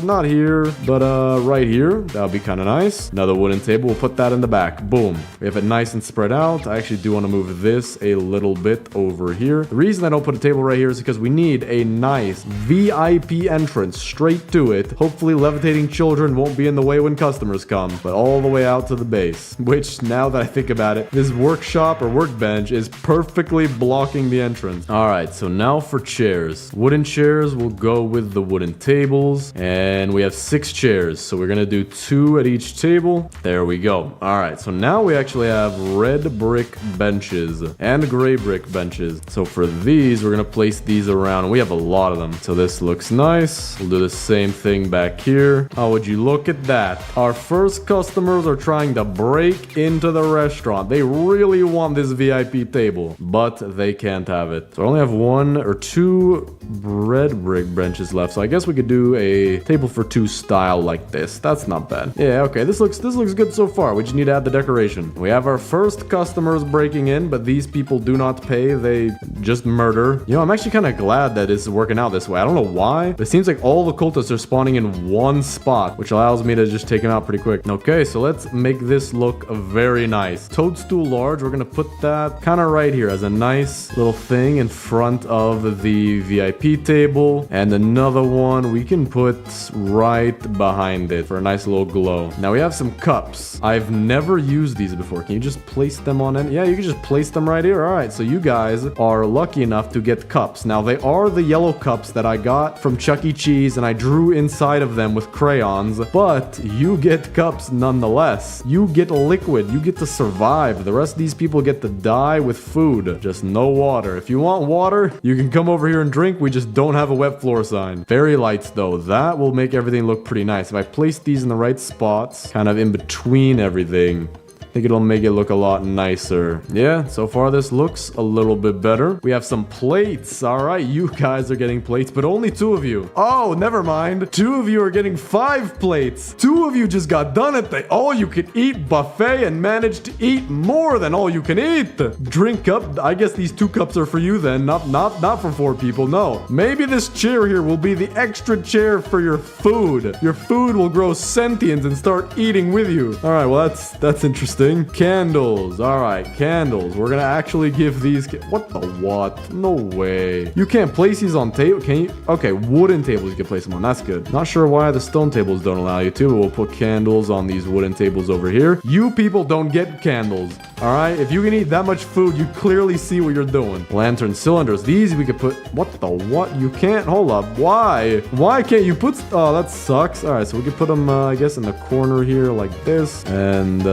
not here, but right here. That would be kind of nice. Another wooden table. We'll put that in the back. Boom. We have it nice and spread out. I actually do want to move this a little bit over here. The reason I don't put a table right here is because we need a nice VIP entrance straight to it. Hopefully levitating children won't be in the way when customers come, but all the way out to the base, which now that I think about it, this workshop or workbench is perfectly blocking the entrance. All right, so now for chairs. Wooden chairs will go with the wooden tables, and we have 6 chairs. So we're gonna do 2 at each table. There we go. All right, so now we actually have red brick benches and gray brick benches. So for these, we're gonna place these around. We have a lot of them. So this looks nice. We'll do the same thing back here. How would you look at that? Our first customers are trying to break into the restaurant. They really want this VIP table, but they can't have it. So I only have 1 or 2 red brick benches left. So I guess we could do a table for 2 style like this. That's not bad. Yeah, okay. This looks good so far. We just need to add the decoration. We have our first customers breaking in, but these people do not pay. They just murder. You know, I'm actually kind of glad that it's working out this way. I don't know why, but it seems like all the cultists are spawning in one spot, which allows me to just take them out pretty quick. Okay, so let's make this look very nice. Toadstool large. We're gonna put that kind of right here as a nice little thing in front of the VIP table, and another one we can put right behind it for a nice little glow. Now we have some cups. I've never used these before. Can you just place them on any? Yeah, you can just place them right here. All right, so you guys are lucky enough to get cups. Now they are the yellow cups that I got from Chuck E. Cheese, and I drew inside of them with crayons, but you get cups nonetheless. You get liquid. You get to survive. The rest of these people get to die with food. Just no water. If you want water, you can come over here and drink. We just don't have a wet floor sign. Fairy lights though, that will make everything look pretty nice. If I place these in the right spots, kind of in between everything, I think it'll make it look a lot nicer. Yeah, so far this looks a little bit better. We have some plates. All right, you guys are getting plates, but only 2 of you. Oh, never mind. 2 of you are getting 5 plates. 2 of you just got done at the all-you-can-eat buffet and managed to eat more than all you can eat. Drink up. I guess these 2 cups are for you then, not for 4 people. No. Maybe this chair here will be the extra chair for your food. Your food will grow sentient and start eating with you. All right, well that's interesting. Candles. All right, candles. We're gonna actually give these. What the what? No way. You can't place these on table. Can you? Okay, wooden tables you can place them on. That's good. Not sure why the stone tables don't allow you to, but we'll put candles on these wooden tables over here. You people don't get candles. All right, if you can eat that much food, you clearly see what you're doing. Lantern cylinders. These we could put. What the what? You can't. Hold up. Why? Why can't you put? Oh, that sucks. All right, so we could put them, I guess, in the corner here like this, and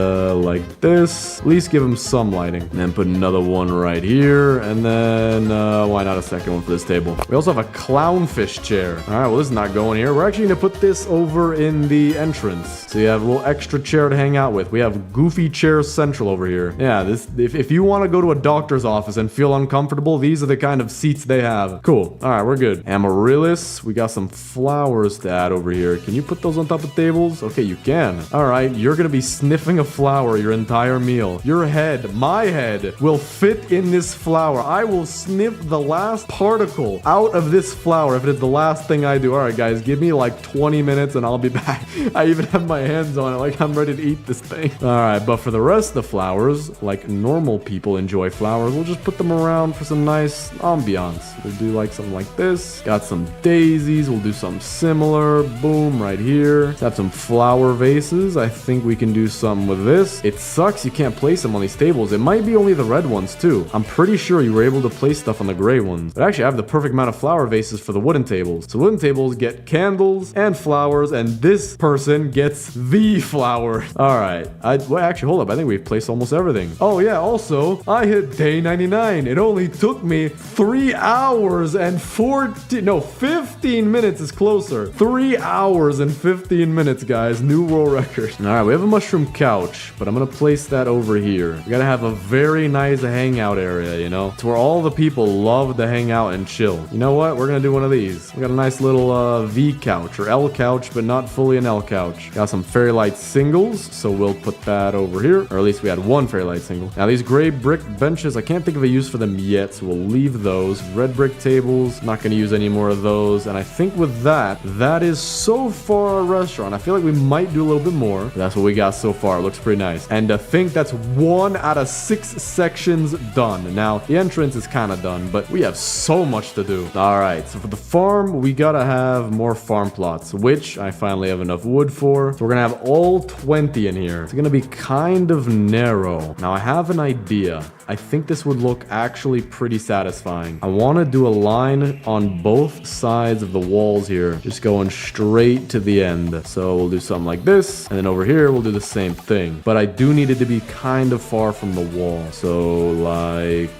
like this. At least give them some lighting. And then put another one right here, and then why not a second one for this table? We also have a clownfish chair. All right, well this is not going here. We're actually gonna put this over in the entrance, so you have a little extra chair to hang out with. We have Goofy Chair Central over here. Yeah, this if you want to go to a doctor's office and feel uncomfortable, these are the kind of seats they have. Cool. All right, we're good. Amaryllis. We got some flowers to add over here. Can you put those on top of tables? Okay, you can. All right, you're gonna be sniffing a flower your entire meal. Your head, my head, will fit in this flower. I will sniff the last particle out of this flower if it is the last thing I do. All right, guys, give me like 20 minutes and I'll be back. I even have my hands on it like I'm ready to eat this thing. All right, but for the rest of the flowers, like normal people enjoy flowers, we'll just put them around for some nice ambiance. We'll do like something like this. Got some daisies. We'll do something similar. Boom, right here. Let's have some flower vases. I think we can do something with this. It sucks you can't place them on these tables. It might be only the red ones too. I'm pretty sure you were able to place stuff on the gray ones. But actually I have the perfect amount of flower vases for the wooden tables. So wooden tables get candles and flowers, and this person gets the flower. All right. Well, actually, hold up. I think we've placed almost everything. Oh yeah, also, I hit day 99. It only took me 3 hours and 15 minutes is closer. 3 hours and 15 minutes, guys. New world record. All right, we have a mushroom couch, but I'm gonna place that over here. We gotta have a very nice hangout area, you know? It's where all the people love to hang out and chill. You know what? We're gonna do one of these. We got a nice little V couch, or L couch, but not fully an L couch. Got some fairy light singles, so we'll put that over here. Or at least we had one fairy light single. Now these gray brick benches, I can't think of a use for them yet, so we'll leave those. Red brick tables, not gonna use any more of those. And I think with that, that is so far our restaurant. I feel like we might do a little bit more, but that's what we got so far. It looks pretty nice. And I think that's 1 out of 6 sections done. Now, the entrance is kind of done, but we have so much to do. All right, so for the farm, we gotta have more farm plots, which I finally have enough wood for. So we're gonna have all 20 in here. It's gonna be kind of narrow. Now, I have an idea. I think this would look actually pretty satisfying. I want to do a line on both sides of the walls here, just going straight to the end. So we'll do something like this, and then over here we'll do the same thing. But I do need it to be kind of far from the wall. So like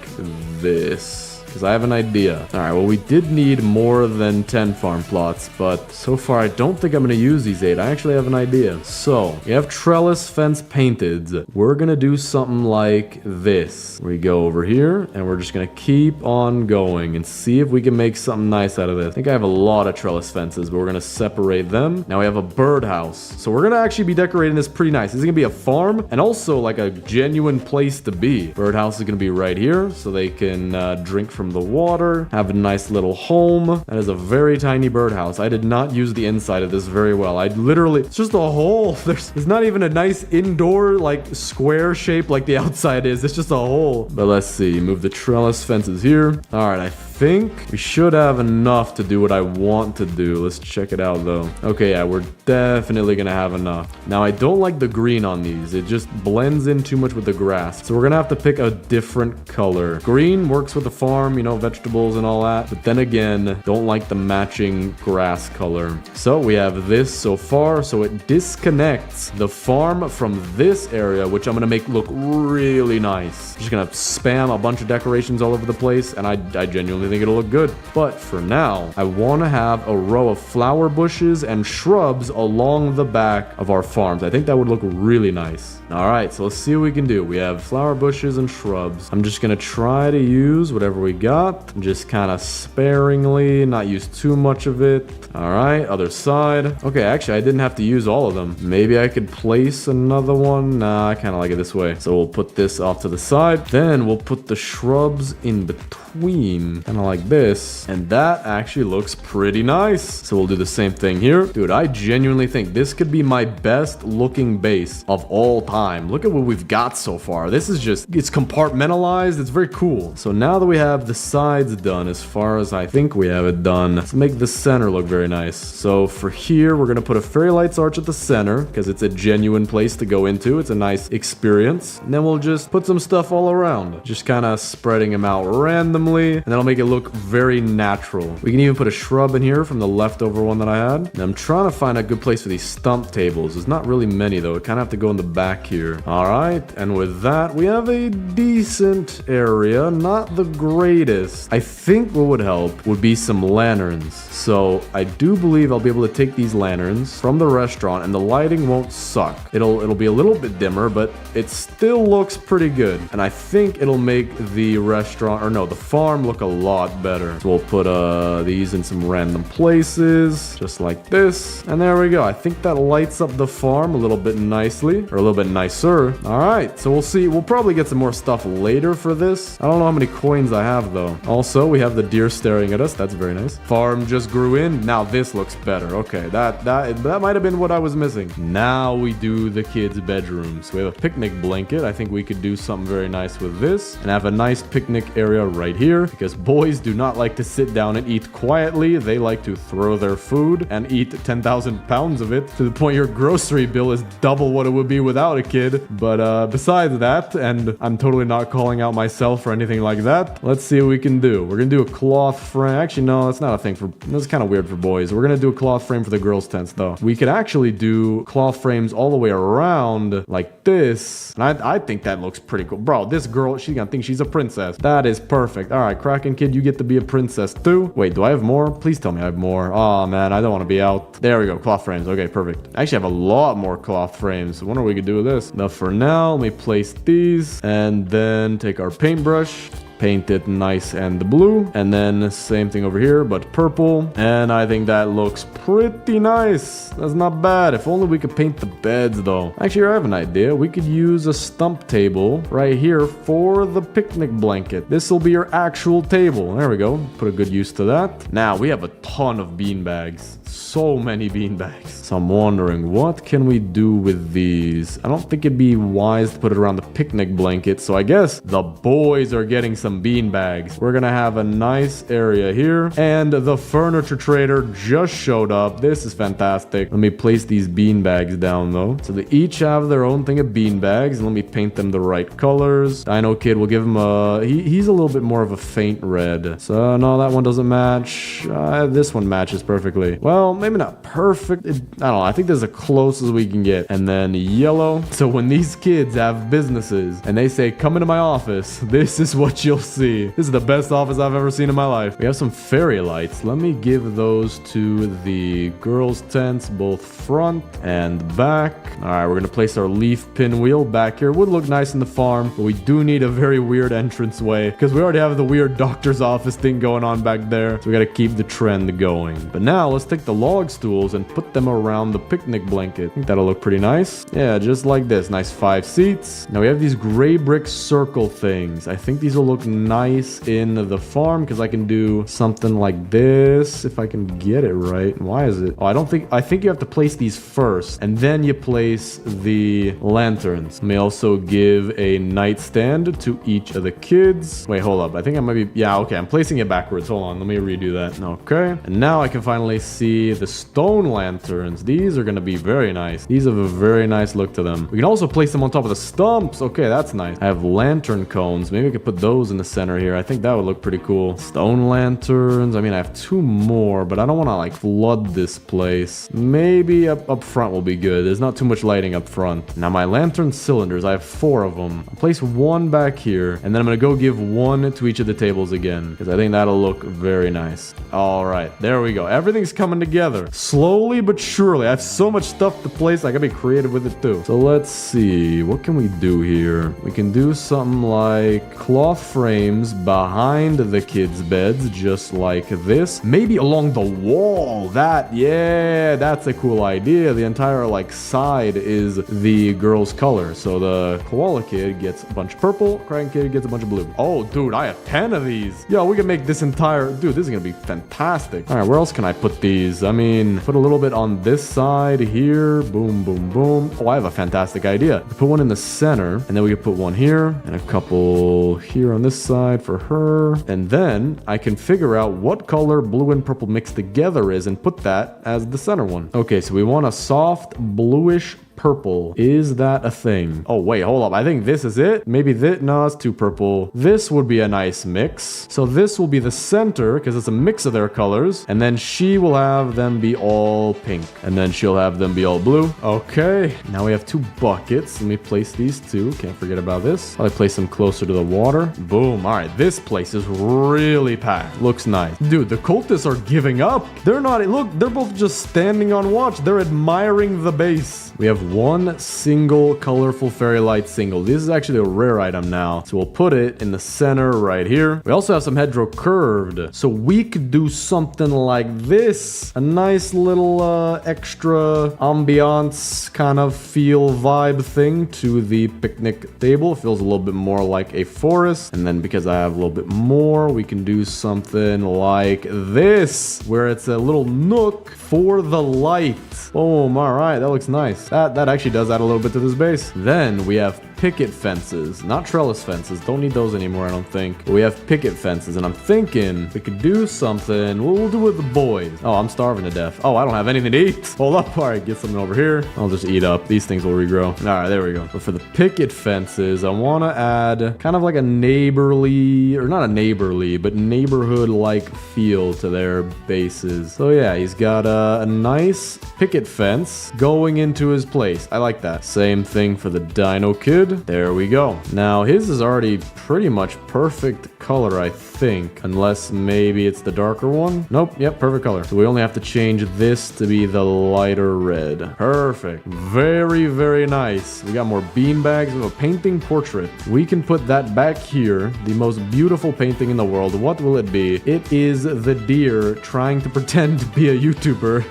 this. Because I have an idea. All right, well, we did need more than 10 farm plots, but so far I don't think I'm going to use these 8. I actually have an idea. So we have trellis fence painted. We're going to do something like this. We go over here and we're just going to keep on going and see if we can make something nice out of this. I think I have a lot of trellis fences, but we're going to separate them. Now we have a birdhouse. So we're going to actually be decorating this pretty nice. This is going to be a farm and also like a genuine place to be. Birdhouse is going to be right here so they can drink from the water, have a nice little home. That is a very tiny birdhouse. I did not use the inside of this very well. I literally, it's just a hole. There's not even a nice indoor like square shape like the outside is. It's just a hole. But let's see, move the trellis fences here. All right, I think we should have enough to do what I want to do. Let's check it out though. Okay, yeah, we're definitely gonna have enough. Now I don't like the green on these. It just blends in too much with the grass. So we're gonna have to pick a different color. Green works with the farm, you know, vegetables and all that. But then again, don't like the matching grass color. So we have this so far. So it disconnects the farm from this area, which I'm gonna make look really nice. Just gonna spam a bunch of decorations all over the place, and I genuinely think it'll look good. But for now, I want to have a row of flower bushes and shrubs along the back of our farms. I think that would look really nice. All right, so let's see what we can do. We have flower bushes and shrubs. I'm just gonna try to use whatever we got, just kind of sparingly, not use too much of it. All right, other side. Okay, actually, I didn't have to use all of them. Maybe I could place another one. Nah, I kind of like it this way. So we'll put this off to the side. Then we'll put the shrubs in between, kind of like this. And that actually looks pretty nice. So we'll do the same thing here. Dude, I genuinely think this could be my best looking base of all time. Look at what we've got so far. This is just, it's compartmentalized. It's very cool. So now that we have the sides done as far as I think we have it done, let's make the center look very nice. So for here, we're going to put a fairy lights arch at the center because it's a genuine place to go into. It's a nice experience. And then we'll just put some stuff all around, just kind of spreading them out randomly, and that'll make it look very natural. We can even put a shrub in here from the leftover one that I had. And I'm trying to find a good place for these stump tables. There's not really many though. It kind of have to go in the back here. All right. And with that, we have a decent area. Not the greatest. I think what would help would be some lanterns. So I do believe I'll be able to take these lanterns from the restaurant and the lighting won't suck. It'll be a little bit dimmer, but it still looks pretty good. And I think it'll make the restaurant, or no, the farm look a lot better. So we'll put these in some random places, just like this. And there we go. I think that lights up the farm a little bit nicely, or a little bit nicer. All right, so we'll see. We'll probably get some more stuff later for this. I don't know how many coins I have though. Also, we have the deer staring at us. That's very nice. Farm just grew in. Now this looks better. Okay, that might have been what I was missing. Now we do the kids' bedrooms. We have a picnic blanket. I think we could do something very nice with this and have a nice picnic area right here, because boys do not like to sit down and eat quietly. They like to throw their food and eat 10,000 pounds of it, to the point your grocery bill is double what it would be without a kid. But besides that, and I'm totally not calling out myself or anything like that, let's see what we can do. We're gonna do a cloth frame. Actually, no, that's not a thing for, that's kind of weird for boys. We're gonna do a cloth frame for the girls' tents though. We could actually do cloth frames all the way around like this, and I think that looks pretty cool. Bro, this girl, she's gonna think she's a princess. That is perfect. All right, Kraken Kid, you get to be a princess too. Wait, do I have more? Please tell me I have more. Oh man, I don't want to be out. There we go, cloth frames. Okay, perfect. I actually have a lot more cloth frames. I wonder what we could do with this. Now for now, let me place these and then take our paintbrush, paint it nice and blue, and then same thing over here but purple, and I think that looks pretty nice. That's not bad. If only we could paint the beds though. Actually, I have an idea. We could use a stump table right here for the picnic blanket. This will be your actual table. There we go. Put a good use to that. Now we have a ton of bean bags, So many beanbags. So I'm wondering, what can we do with these? I don't think it'd be wise to put it around the picnic blanket, so I guess the boys are getting some beanbags. We're gonna have a nice area here, and the furniture trader just showed up. This is fantastic. Let me place these beanbags down, though. So they each have their own thing of beanbags, and let me paint them the right colors. Dino Kid will give him a... He's a little bit more of a faint red. So, no, that one doesn't match. This one matches perfectly. Well, maybe not perfect. I don't know. I think this is the closest we can get. And then yellow. So when these kids have businesses and they say, come into my office, this is what you'll see. This is the best office I've ever seen in my life. We have some fairy lights. Let me give those to the girls' tents, both front and back. All right, we're going to place our leaf pinwheel back here. Would look nice in the farm, but we do need a very weird entranceway because we already have the weird doctor's office thing going on back there. So we got to keep the trend going. But now let's take the log stools and put them around the picnic blanket. I think that'll look pretty nice. Yeah, just like this. Nice 5 seats. Now we have these gray brick circle things. I think these will look nice in the farm because I can do something like this if I can get it right. Why is it? Oh, I think you have to place these first and then you place the lanterns. Let me also give a nightstand to each of the kids. Wait, hold up. I think I might be... Yeah, okay. I'm placing it backwards. Hold on. Let me redo that. Okay. And now I can finally see the stone lanterns. These are going to be very nice. These have a very nice look to them. We can also place them on top of the stumps. Okay, that's nice. I have lantern cones. Maybe I could put those in the center here. I think that would look pretty cool. Stone lanterns. I mean, I have 2 more, but I don't want to like flood this place. Maybe up front will be good. There's not too much lighting up front. Now my lantern cylinders, I have 4 of them. I'll place 1 back here, and then I'm going to go give 1 to each of the tables again, because I think that'll look very nice. All right, there we go. Everything's coming together. Slowly but surely. I have so much stuff to place. I gotta be creative with it too. So let's see. What can we do here? We can do something like cloth frames behind the kids' beds, just like this. Maybe along the wall. That's a cool idea. The entire like side is the girl's color. So the koala kid gets a bunch of purple, Kraken kid gets a bunch of blue. Oh, dude, I have 10 of these. Yo, we can make this entire... Dude, this is gonna be fantastic. All right, where else can I put these? I mean, put a little bit on this side here. Boom, boom, boom. Oh, I have a fantastic idea. Put one in the center, and then we can put one here, and a couple here on this side for her. And then I can figure out what color blue and purple mixed together is and put that as the center one. Okay, so we want a soft bluish purple. Is that a thing? Oh, wait, hold up. I think this is it. Maybe this. No, it's too purple. This would be a nice mix. So this will be the center because it's a mix of their colors. And then she will have them be all pink. And then she'll have them be all blue. Okay. Now we have 2 buckets. Let me place these 2. Can't forget about this. I'll place them closer to the water. Boom. All right. This place is really packed. Looks nice. Dude, the cultists are giving up. They're not. Look, they're both just standing on watch. They're admiring the base. We have 1 single colorful fairy light single. This is actually a rare item now. So we'll put it in the center right here. We also have some hedgerow curved. So we could do something like this. A nice little extra ambiance kind of feel vibe thing to the picnic table. It feels a little bit more like a forest. And then because I have a little bit more, we can do something like this, where it's a little nook for the light. Boom. All right. That looks nice. That actually does add a little bit to this base. Then we have picket fences, not trellis fences. Don't need those anymore, I don't think. But we have picket fences, and I'm thinking we could do something. What we'll do with the boys. Oh, I'm starving to death. Oh, I don't have anything to eat. Hold up. All right, get something over here. I'll just eat up. These things will regrow. All right, there we go. But for the picket fences, I want to add kind of like a neighborly, or not a neighborly, but neighborhood-like feel to their bases. So yeah, he's got a nice picket fence going into his place. I like that. Same thing for the Dino Kid. There we go. Now his is already pretty much perfect color, I think, unless maybe it's the darker one. Nope. Yep, perfect color. So we only have to change this to be the lighter red. Perfect. Very, very nice. We got more beanbags. We have a painting portrait. We can put that back here. The most beautiful painting in the world. What will it be? It is the deer trying to pretend to be a YouTuber.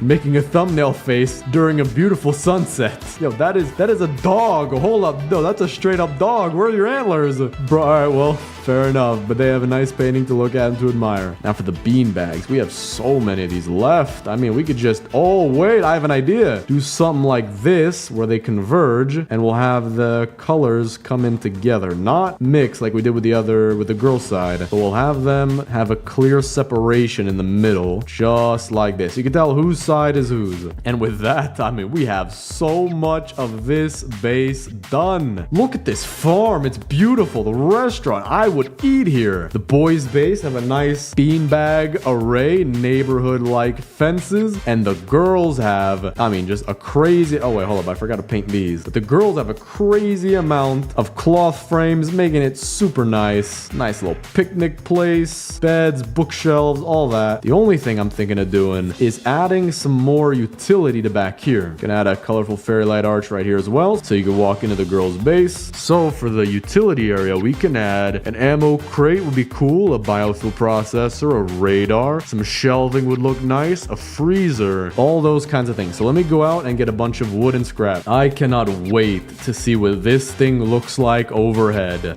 making a thumbnail face during a beautiful sunset. Yo, that is a dog. Hold up. No, that's a straight up dog. Where are your antlers? Bro, all right, well, fair enough. But they have a nice painting to look at and to admire. Now for the bean bags. We have so many of these left. I mean, we could just... Oh, wait, I have an idea. Do something like this where they converge and we'll have the colors come in together. Not mix like we did with the girl side. But we'll have them have a clear separation in the middle, just like this. You can tell whose side is whose. And with that, I mean, we have so much of this base done. Look at this farm. It's beautiful. The restaurant. I would eat here. The boys' base have a nice beanbag array, neighborhood-like fences. And the girls have, I mean, just a crazy... Oh, wait, hold up. I forgot to paint these. But the girls have a crazy amount of cloth frames, making it super nice. Nice little picnic place, beds, bookshelves, all that. The only thing I'm thinking of doing is adding some more utility to back here. Gonna add a colorful fairy light arch right here as well, so you can walk into the girls' base. So for the utility area, we can add an ammo crate would be cool, a biofuel processor, a radar, some shelving would look nice, a freezer, all those kinds of things. So let me go out and get a bunch of wood and scrap. I cannot wait to see what this thing looks like overhead.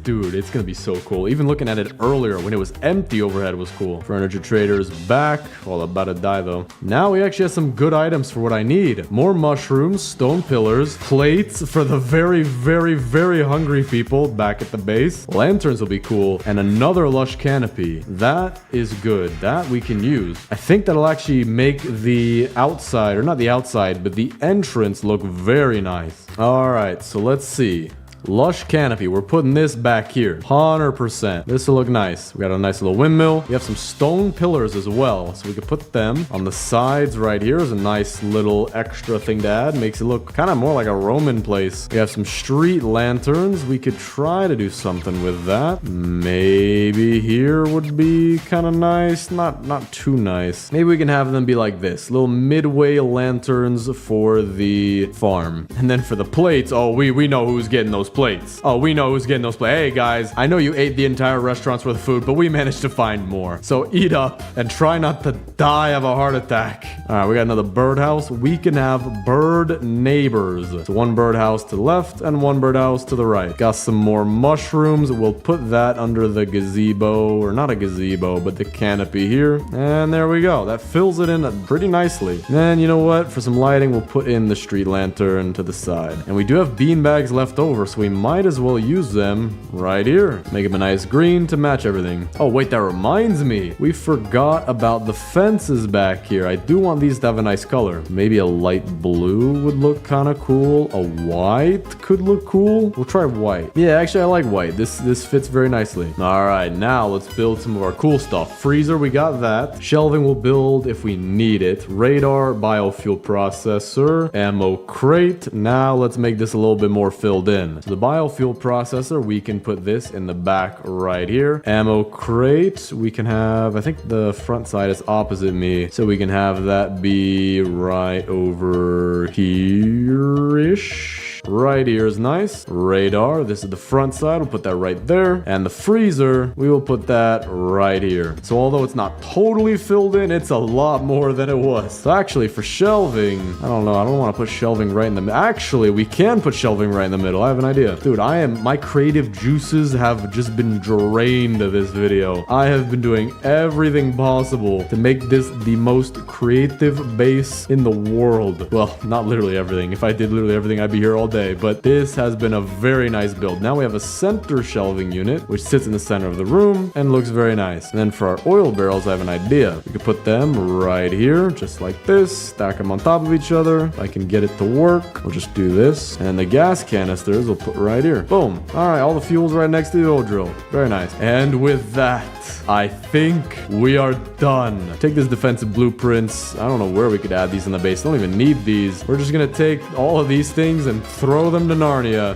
Dude, it's gonna be so cool. Even looking at it earlier when it was empty overhead was cool. Furniture trader's back. Well, about to die though. Now we actually have some good items for what I need. More mushrooms, stone pillars, plates for the very, very, very hungry people back at the base. Lanterns will be cool. And another lush canopy. That is good. That we can use. I think that'll actually make the outside, or not the outside, but the entrance look very nice. All right, so let's see. Lush canopy. We're putting this back here. 100%. This will look nice. We got a nice little windmill. We have some stone pillars as well. So we could put them on the sides right here. Is a nice little extra thing to add. Makes it look kind of more like a Roman place. We have some street lanterns. We could try to do something with that. Maybe here would be kind of nice. Not too nice. Maybe we can have them be like this. Little midway lanterns for the farm. And then for the plates, oh, we know who's getting those plates. Oh, we know who's getting those plates. Hey, guys, I know you ate the entire restaurant's worth of food, but we managed to find more. So eat up and try not to die of a heart attack. All right, we got another birdhouse. We can have bird neighbors. So one birdhouse to the left and one birdhouse to the right. Got some more mushrooms. We'll put that under the gazebo, or not a gazebo, but the canopy here. And there we go. That fills it in pretty nicely. And you know what? For some lighting, we'll put in the street lantern to the side. And we do have bean bags left over, so we might as well use them right here. Make them a nice green to match everything. Oh, wait, that reminds me. We forgot about the fences back here. I do want these to have a nice color. Maybe a light blue would look kind of cool. A white could look cool. We'll try white. Yeah, actually, I like white. This fits very nicely. All right, now let's build some of our cool stuff. Freezer, we got that. Shelving we'll build if we need it. Radar, biofuel processor, ammo crate. Now let's make this a little bit more filled in. So the biofuel processor, we can put this in the back right here. Ammo crate, we can have, I think the front side is opposite me, so we can have that be right over here-ish. Right here is nice. Radar, this is the front side. We'll put that right there. And the freezer, we will put that right here. So although it's not totally filled in, it's a lot more than it was. So actually for shelving, I don't know. I don't want to put shelving right in the middle. Actually, we can put shelving right in the middle. I have an idea. Dude, my creative juices have just been drained of this video. I have been doing everything possible to make this the most creative base in the world. Well, not literally everything. If I did literally everything, I'd be here all day, but this has been a very nice build. Now we have a center shelving unit, which sits in the center of the room and looks very nice. And then for our oil barrels, I have an idea. We could put them right here, just like this, stack them on top of each other. If I can get it to work, we'll just do this. And the gas canisters we'll put right here. Boom. All right, all the fuel's right next to the oil drill. Very nice. And with that, I think we are done. Take this defensive blueprints. I don't know where we could add these in the base. Don't even need these. We're just gonna take all of these things and throw them to Narnia.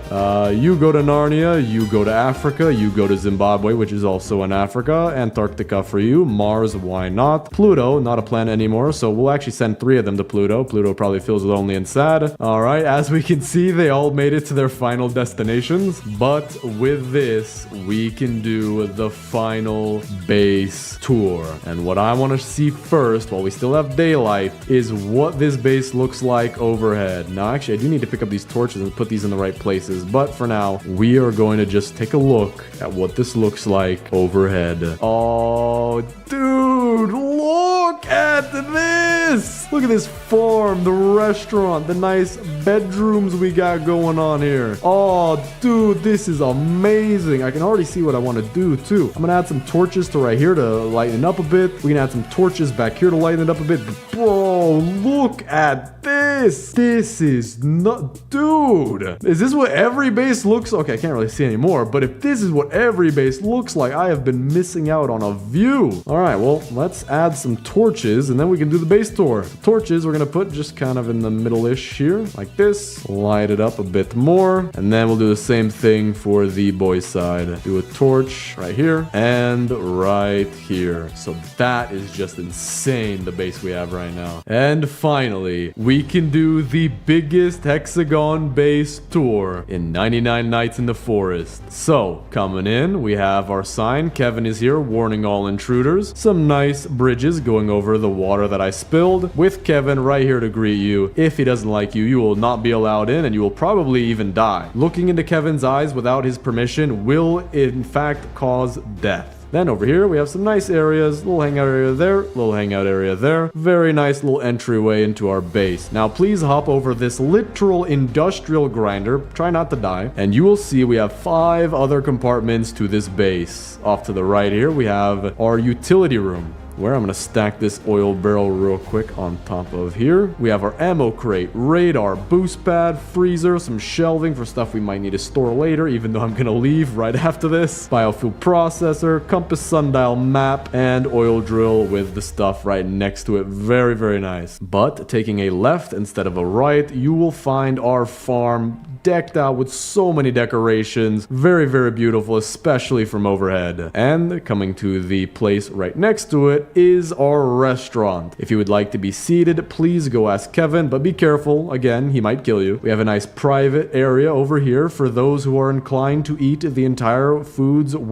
You go to Narnia, you go to Africa, you go to Zimbabwe, which is also in Africa. Antarctica for you. Mars, why not? Pluto, not a planet anymore, so we'll actually send 3 of them to Pluto. Pluto probably feels lonely and sad. All right, as we can see, they all made it to their final destinations. But with this, we can do the final base tour. And what I want to see first, while we still have daylight, is what this base looks like overhead. Now, actually, I do need to pick up these torches and put these in the right places. But for now, we are going to just take a look at what this looks like overhead. Oh, dude, look at this. Look at this farm, the restaurant, the nice bedrooms we got going on here. Oh, dude, this is amazing. I can already see what I want to do, too. I'm going to add some torches to right here to lighten it up a bit. We can add some torches back here to lighten it up a bit. But bro, look at this. This is not... Dude, is this what every base looks... Okay, I can't really see anymore. But if this is what every base looks like, I have been missing out on a view. All right, well, let's add some torches, and then we can do the base tour. The torches we're going to put just kind of in the middle-ish here, like this. Light it up a bit more, and then we'll do the same thing for the boys' side. Do a torch right here and right here. So that is just insane, the base we have right now. And finally, we can do the biggest Hexagon base tour in 99 Nights in the Forest. So, coming in, we have our sign. Kevin is here, warning all intruders. Some nice bridges going over the water that I spilled, with Kevin right here to greet you. If he doesn't like you, you will not be allowed in, and you will probably even die. Looking into Kevin's eyes without his permission will, in fact, cause death. Then over here, we have some nice areas. Little hangout area there, little hangout area there. Very nice little entryway into our base. Now, please hop over this literal industrial grinder. Try not to die. And you will see we have 5 other compartments to this base. Off to the right here, we have our utility room, where I'm going to stack this oil barrel real quick on top of here. We have our ammo crate, radar, boost pad, freezer, some shelving for stuff we might need to store later, even though I'm going to leave right after this. Biofuel processor, compass sundial map, and oil drill with the stuff right next to it. Very, very nice. But taking a left instead of a right, you will find our farm decked out with so many decorations. Very, very beautiful, especially from overhead. And coming to the place right next to it is our restaurant. If you would like to be seated, please go ask Kevin, but be careful. Again, he might kill you. We have a nice private area over here for those who are inclined to eat the entire world's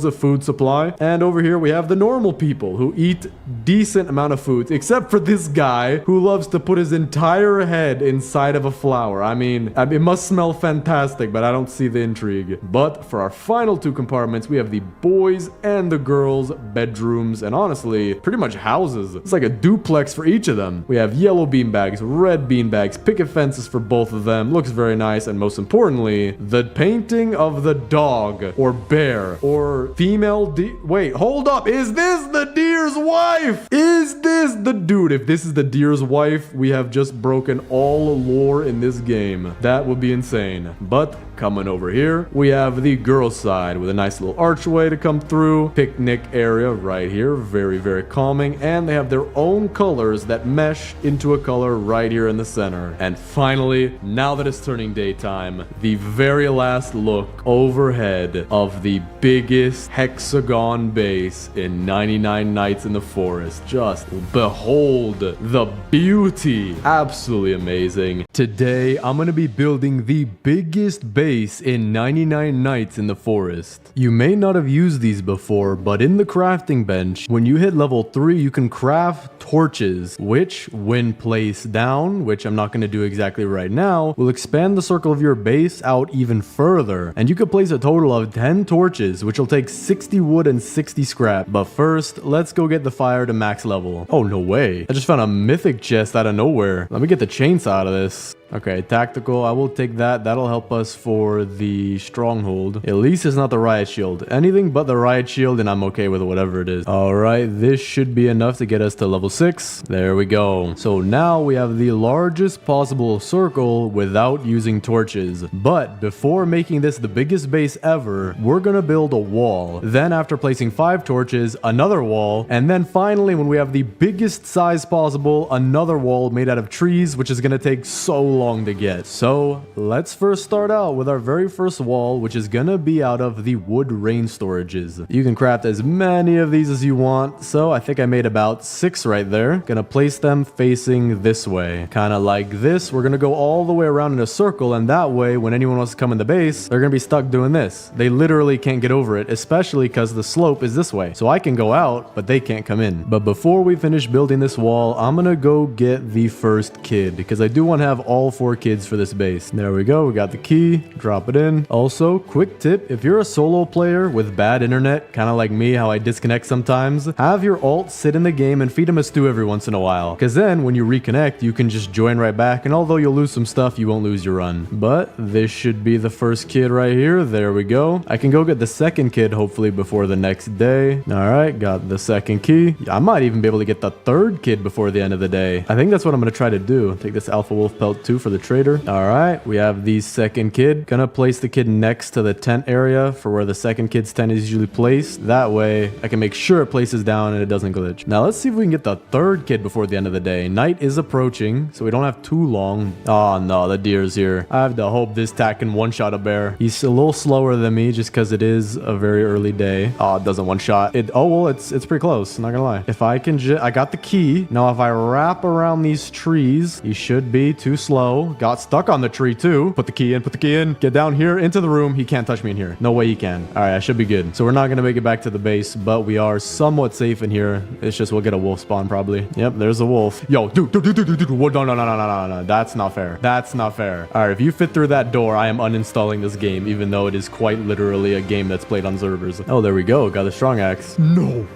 of food supply. And over here we have the normal people who eat decent amount of food, except for this guy who loves to put his entire head inside of a flower. I mean, it must smell fantastic, but I don't see the intrigue. But for our final 2 compartments, we have the boys and the girls bedrooms, and honestly, pretty much houses. It's like a duplex for each of them. We have yellow beanbags, red beanbags, picket fences for both of them. Looks very nice, and most importantly, the painting of the dog or bear or female wait, hold up. Is this the deer's wife? Is this the dude? If this is the deer's wife, we have just broken all lore in this game. That would be insane. But coming over here, we have the girls' side with a nice little archway to come through. Picnic area right here. Very, very calming. And they have their own colors that mesh into a color right here in the center. And finally, now that it's turning daytime, the very last look overhead of the biggest Hexagon base in 99 Nights in the Forest. Just behold the beauty. Absolutely amazing. Today, I'm going to be building the biggest base in 99 Nights in the Forest. You may not have used these before, but in the crafting bench, when you hit level 3, you can craft torches, which, when placed down, which I'm not going to do exactly right now, will expand the circle of your base out even further. And you could place a total of 10 torches, which will take 60 wood and 60 scrap. But first, let's go get the fire to max level. Oh, no way. I just found a mythic chest out of nowhere. Let me get the chainsaw out of this. Okay, tactical, I will take that. That'll help us for the stronghold. At least it's not the riot shield. Anything but the riot shield and I'm okay with whatever it is. Alright, this should be enough to get us to level 6. There we go. So now we have the largest possible circle without using torches. But before making this the biggest base ever, we're gonna build a wall. Then after placing 5 torches, another wall. And then finally, when we have the biggest size possible, another wall made out of trees, which is gonna take so long long to get. So let's first start out with our very first wall, which is gonna be out of the wood rain storages. You can craft as many of these as you want. So I think I made about 6 right there. Gonna place them facing this way, kind of like this. We're gonna go all the way around in a circle, and that way when anyone wants to come in the base, they're gonna be stuck doing this. They literally can't get over it, especially because the slope is this way. So I can go out, but they can't come in. But before we finish building this wall, I'm gonna go get the first kid, because I do want to have all 4 kids for this base. There we go. We got the key. Drop it in. Also, quick tip, if you're a solo player with bad internet, kind of like me, how I disconnect sometimes, have your alt sit in the game and feed him a stew every once in a while, because then when you reconnect, you can just join right back, and although you'll lose some stuff, you won't lose your run. But this should be the first kid right here. There we go. I can go get the second kid hopefully before the next day. All right, got the second key. I might even be able to get the third kid before the end of the day. I think that's what I'm going to try to do. Take this alpha wolf pelt 2 for the trader. All right, we have the second kid. Gonna place the kid next to the tent area for where the second kid's tent is usually placed. That way I can make sure it places down and it doesn't glitch. Now let's see if we can get the third kid before the end of the day. Night is approaching, so we don't have too long. Oh no, the deer's here. I have to hope this tack can one-shot a bear. He's a little slower than me just because it is a very early day. Oh, it doesn't one-shot. Oh well, it's pretty close, not gonna lie. If I can I got the key. Now if I wrap around these trees, he should be too slow. Got stuck on the tree too. Put the key in, put the key in. Get down here into the room. He can't touch me in here. No way he can. All right, I should be good. So we're not gonna make it back to the base, but we are somewhat safe in here. It's just we'll get a wolf spawn probably. Yep, there's a wolf. Yo, dude. No. That's not fair. That's not fair. All right, if you fit through that door, I am uninstalling this game, even though it is quite literally a game that's played on servers. Oh, there we go. Got a strong axe. No,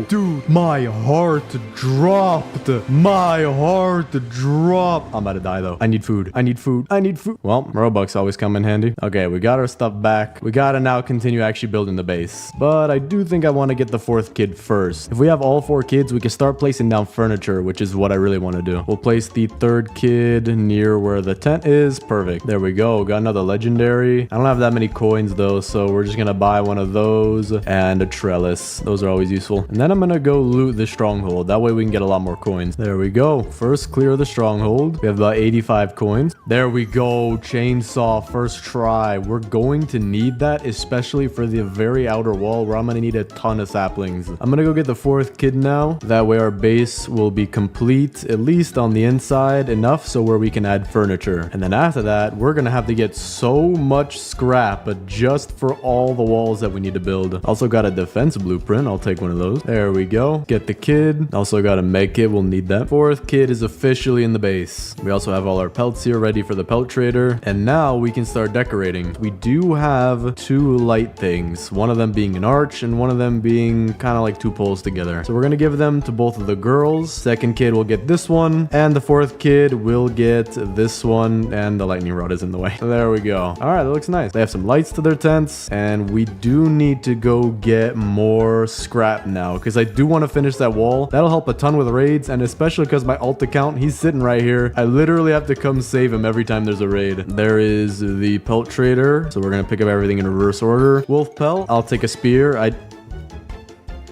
dude. My heart dropped. My heart dropped. I'm about to die though. I need food. Well, Robux always come in handy. Okay, we got our stuff back. We gotta now continue actually building the base. But I do think I want to get the 4th kid first. If we have all 4 kids, we can start placing down furniture, which is what I really want to do. We'll place the 3rd kid near where the tent is. Perfect. There we go. Got another legendary. I don't have that many coins though, so we're just gonna buy one of those and a trellis. Those are always useful. And then I'm gonna go loot the stronghold. That way we can get a lot more coins. There we go. First clear the stronghold. We have about 85 coins. There we go. Chainsaw first try. We're going to need that, especially for the very outer wall where I'm gonna need a ton of saplings. I'm gonna go get the 4th kid now. That way our base will be complete, at least on the inside, enough so where we can add furniture. And then after that, we're gonna have to get so much scrap, but just for all the walls that we need to build. Also got a defense blueprint. I'll take one of those. There we go. Get the kid. Also got a med kit. We'll need that. 4th kid is officially in the base. We also have all our pelts here ready for the pelt trader. And now we can start decorating. We do have 2 light things. One of them being an arch and one of them being kind of like 2 poles together. So we're going to give them to both of the girls. 2nd kid will get this one. And the 4th kid will get this one. And the lightning rod is in the way. There we go. All right, that looks nice. They have some lights to their tents. And we do need to go get more scrap now, because I do want to finish that wall. That'll help a ton with raids, and especially because my alt account, he's sitting right here. I literally have to come save him every time there's a raid. There is the pelt trader, so we're gonna pick up everything in reverse order. Wolf pelt, I'll take a spear.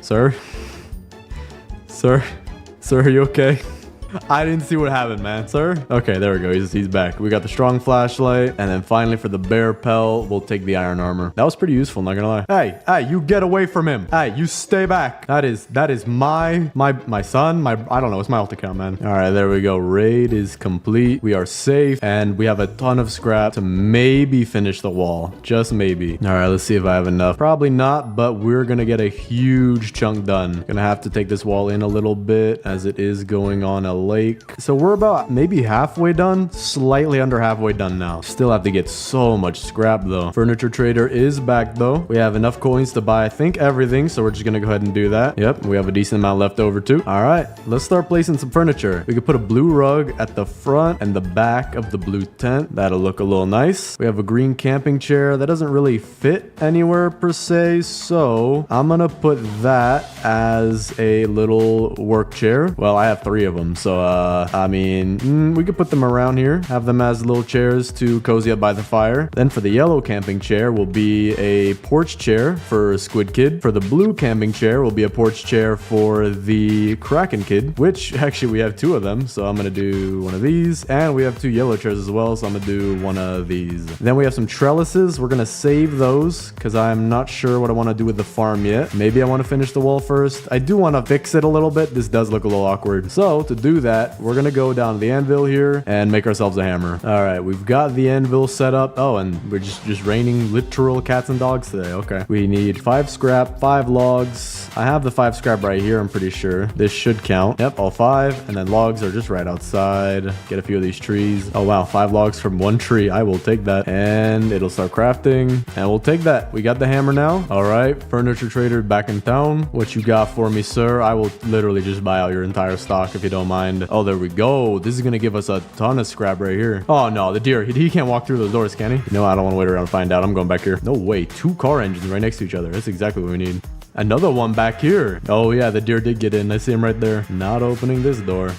Sir, are you okay? I didn't see what happened, man. Sir? Okay, there we go. He's back. We got the strong flashlight. And then finally for the bear pelt, we'll take the iron armor. That was pretty useful, not gonna lie. Hey, you get away from him. Hey, you stay back. That is my son. I don't know. It's my alt account, man. All right, there we go. Raid is complete. We are safe. And we have a ton of scrap to maybe finish the wall. Just maybe. All right, let's see if I have enough. Probably not, but we're gonna get a huge chunk done. Gonna have to take this wall in a little bit as it is going on a lake. So we're about maybe halfway done, slightly under halfway done now. Still have to get so much scrap though. Furniture trader is back though. We have enough coins to buy, I think, everything. So we're just gonna go ahead and do that. Yep, we have a decent amount left over too. All right, let's start placing some furniture. We could put a blue rug at the front and the back of the blue tent. That'll look a little nice. We have a green camping chair that doesn't really fit anywhere per se. So I'm gonna put that as a little work chair. Well, I have 3 of them. So So, I mean, we could put them around here, have them as little chairs to cozy up by the fire. Then for the yellow camping chair will be a porch chair for Squid Kid. For the blue camping chair will be a porch chair for the Kraken Kid, which actually we have 2 of them. So I'm going to do one of these, and we have 2 yellow chairs as well. So I'm going to do one of these. Then we have some trellises. We're going to save those because I'm not sure what I want to do with the farm yet. Maybe I want to finish the wall first. I do want to fix it a little bit. This does look a little awkward. So to do that, we're going to go down to the anvil here and make ourselves a hammer. All right, we've got the anvil set up. Oh, and we're just raining literal cats and dogs today. Okay. We need 5 scrap, 5 logs. I have the 5 scrap right here, I'm pretty sure. This should count. Yep, all 5. And then logs are just right outside. Get a few of these trees. Oh, wow. 5 logs from 1 tree. I will take that. And it'll start crafting. And we'll take that. We got the hammer now. All right. Furniture trader back in town. What you got for me, sir? I will literally just buy out your entire stock if you don't mind. Oh, there we go. This is going to give us a ton of scrap right here. Oh, no. The deer. He can't walk through those doors, can he? You know, I don't want to wait around and find out. I'm going back here. No way. 2 car engines right next to each other. That's exactly what we need. Another one back here. Oh, yeah. The deer did get in. I see him right there. Not opening this door.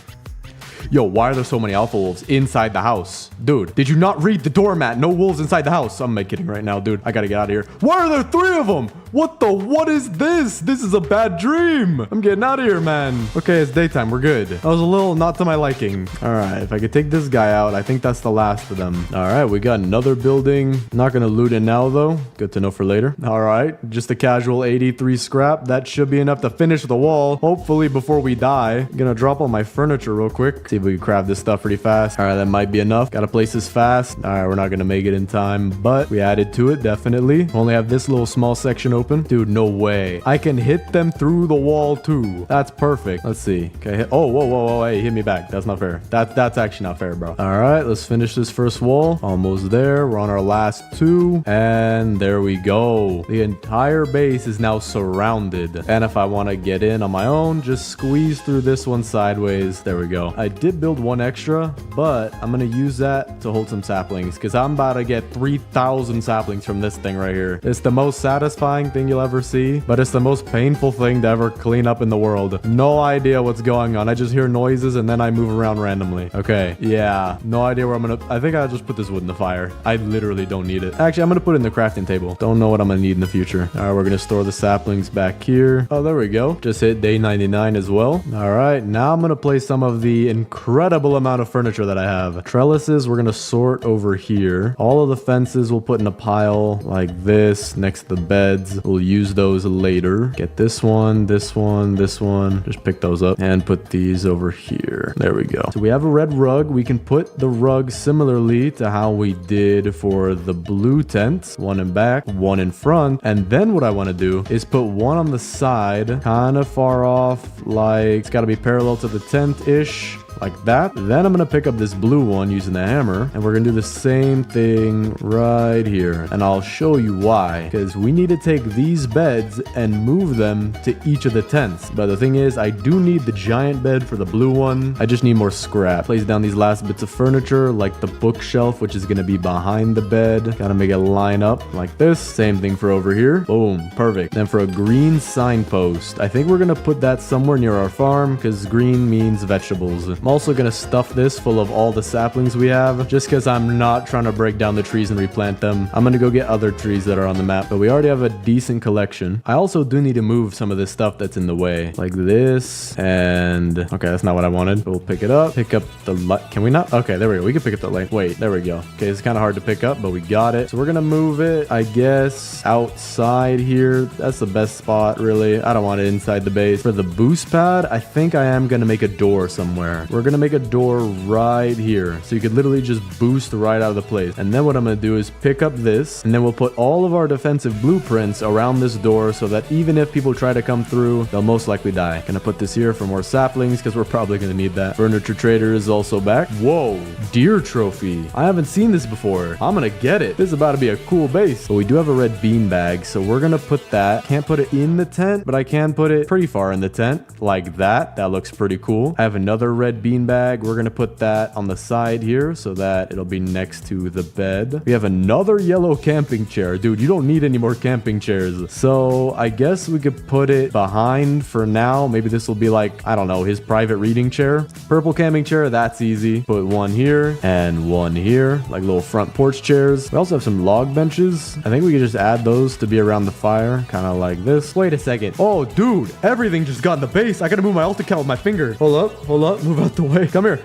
Yo, why are there so many alpha wolves inside the house? Dude, did you not read the doormat? No wolves inside the house. I'm kidding right now, dude. I gotta get out of here. Why are there 3 of them? What is this? This is a bad dream. I'm getting out of here, man. Okay, it's daytime. We're good. That was a little not to my liking. All right, if I could take this guy out, I think that's the last of them. All right, we got another building. Not gonna loot it now, though. Good to know for later. All right, just a casual 83 scrap. That should be enough to finish the wall, hopefully before we die. I'm gonna drop all my furniture real quick. See if we can craft this stuff pretty fast. All right, that might be enough. Gotta place this fast. All right, we're not gonna make it in time, but we added to it, definitely. Only have this little small section open. Dude, no way. I can hit them through the wall too. That's perfect. Let's see. Okay. Oh, whoa. Hey, hit me back. That's not fair. That's actually not fair, bro. All right, let's finish this first wall. Almost there. We're on our last 2. And there we go. The entire base is now surrounded. And if I want to get in on my own, just squeeze through this one sideways. There we go. I did build 1 extra, but I'm going to use that to hold some saplings because I'm about to get 3,000 saplings from this thing right here. It's the most satisfying thing you'll ever see, but it's the most painful thing to ever clean up in the world. No idea what's going on. I just hear noises and then I move around randomly. Okay. Yeah. No idea where I'm going to... I think I'll just put this wood in the fire. I literally don't need it. Actually, I'm going to put it in the crafting table. Don't know what I'm going to need in the future. All right, we're going to store the saplings back here. Oh, there we go. Just hit day 99 as well. All right. Now I'm going to place some of the incredible amount of furniture that I have. Trellises, we're going to sort over here. All of the fences we'll put in a pile like this next to the beds. We'll use those later. Get this one, this one, this one. Just pick those up and put these over here. There we go. So we have a red rug. We can put the rug similarly to how we did for the blue tent. 1 in back, 1 in front. And then what I want to do is put 1 on the side, kind of far off, like it's got to be parallel to the tent-ish. Like that. Then I'm going to pick up this blue one using the hammer, and we're going to do the same thing right here. And I'll show you why. Because we need to take these beds and move them to each of the tents. But the thing is, I do need the giant bed for the blue one. I just need more scrap. Place down these last bits of furniture, like the bookshelf, which is going to be behind the bed. Gotta make it line up like this. Same thing for over here. Boom. Perfect. Then for a green signpost, I think we're going to put that somewhere near our farm because green means vegetables. I'm also going to stuff this full of all the saplings we have just because I'm not trying to break down the trees and replant them. I'm going to go get other trees that are on the map, but we already have a decent collection. I also do need to move some of this stuff that's in the way like this. And okay, that's not what I wanted. We'll pick it up. Pick up the light. Can we not? Okay, there we go. We can pick up the light. Wait, there we go. Okay, it's kind of hard to pick up, but we got it. So we're going to move it, I guess, outside here. That's the best spot, really. I don't want it inside the base. For the boost pad, I think I am going to make a door somewhere. We're going to make a door right here. So you could literally just boost right out of the place. And then what I'm going to do is pick up this, and then we'll put all of our defensive blueprints around this door so that even if people try to come through, they'll most likely die. Gonna put this here for more saplings because we're probably going to need that. Furniture trader is also back. Whoa, deer trophy. I haven't seen this before. I'm going to get it. This is about to be a cool base. But we do have a red bean bag, so we're going to put that. Can't put it in the tent, but I can put it pretty far in the tent like that. That looks pretty cool. I have another red bean beanbag. We're gonna put that on the side here so that it'll be next to the bed. We have another yellow camping chair. Dude, you don't need any more camping chairs. So I guess we could put it behind for now. Maybe this will be like, I don't know, his private reading chair. Purple camping chair, that's easy. Put one here and one here, like little front porch chairs. We also have some log benches. I think we could just add those to be around the fire, kind of like this. Wait a second. Oh, dude, everything just got in the base. I gotta move my alt account with my finger. Hold up, move out the way. Come here.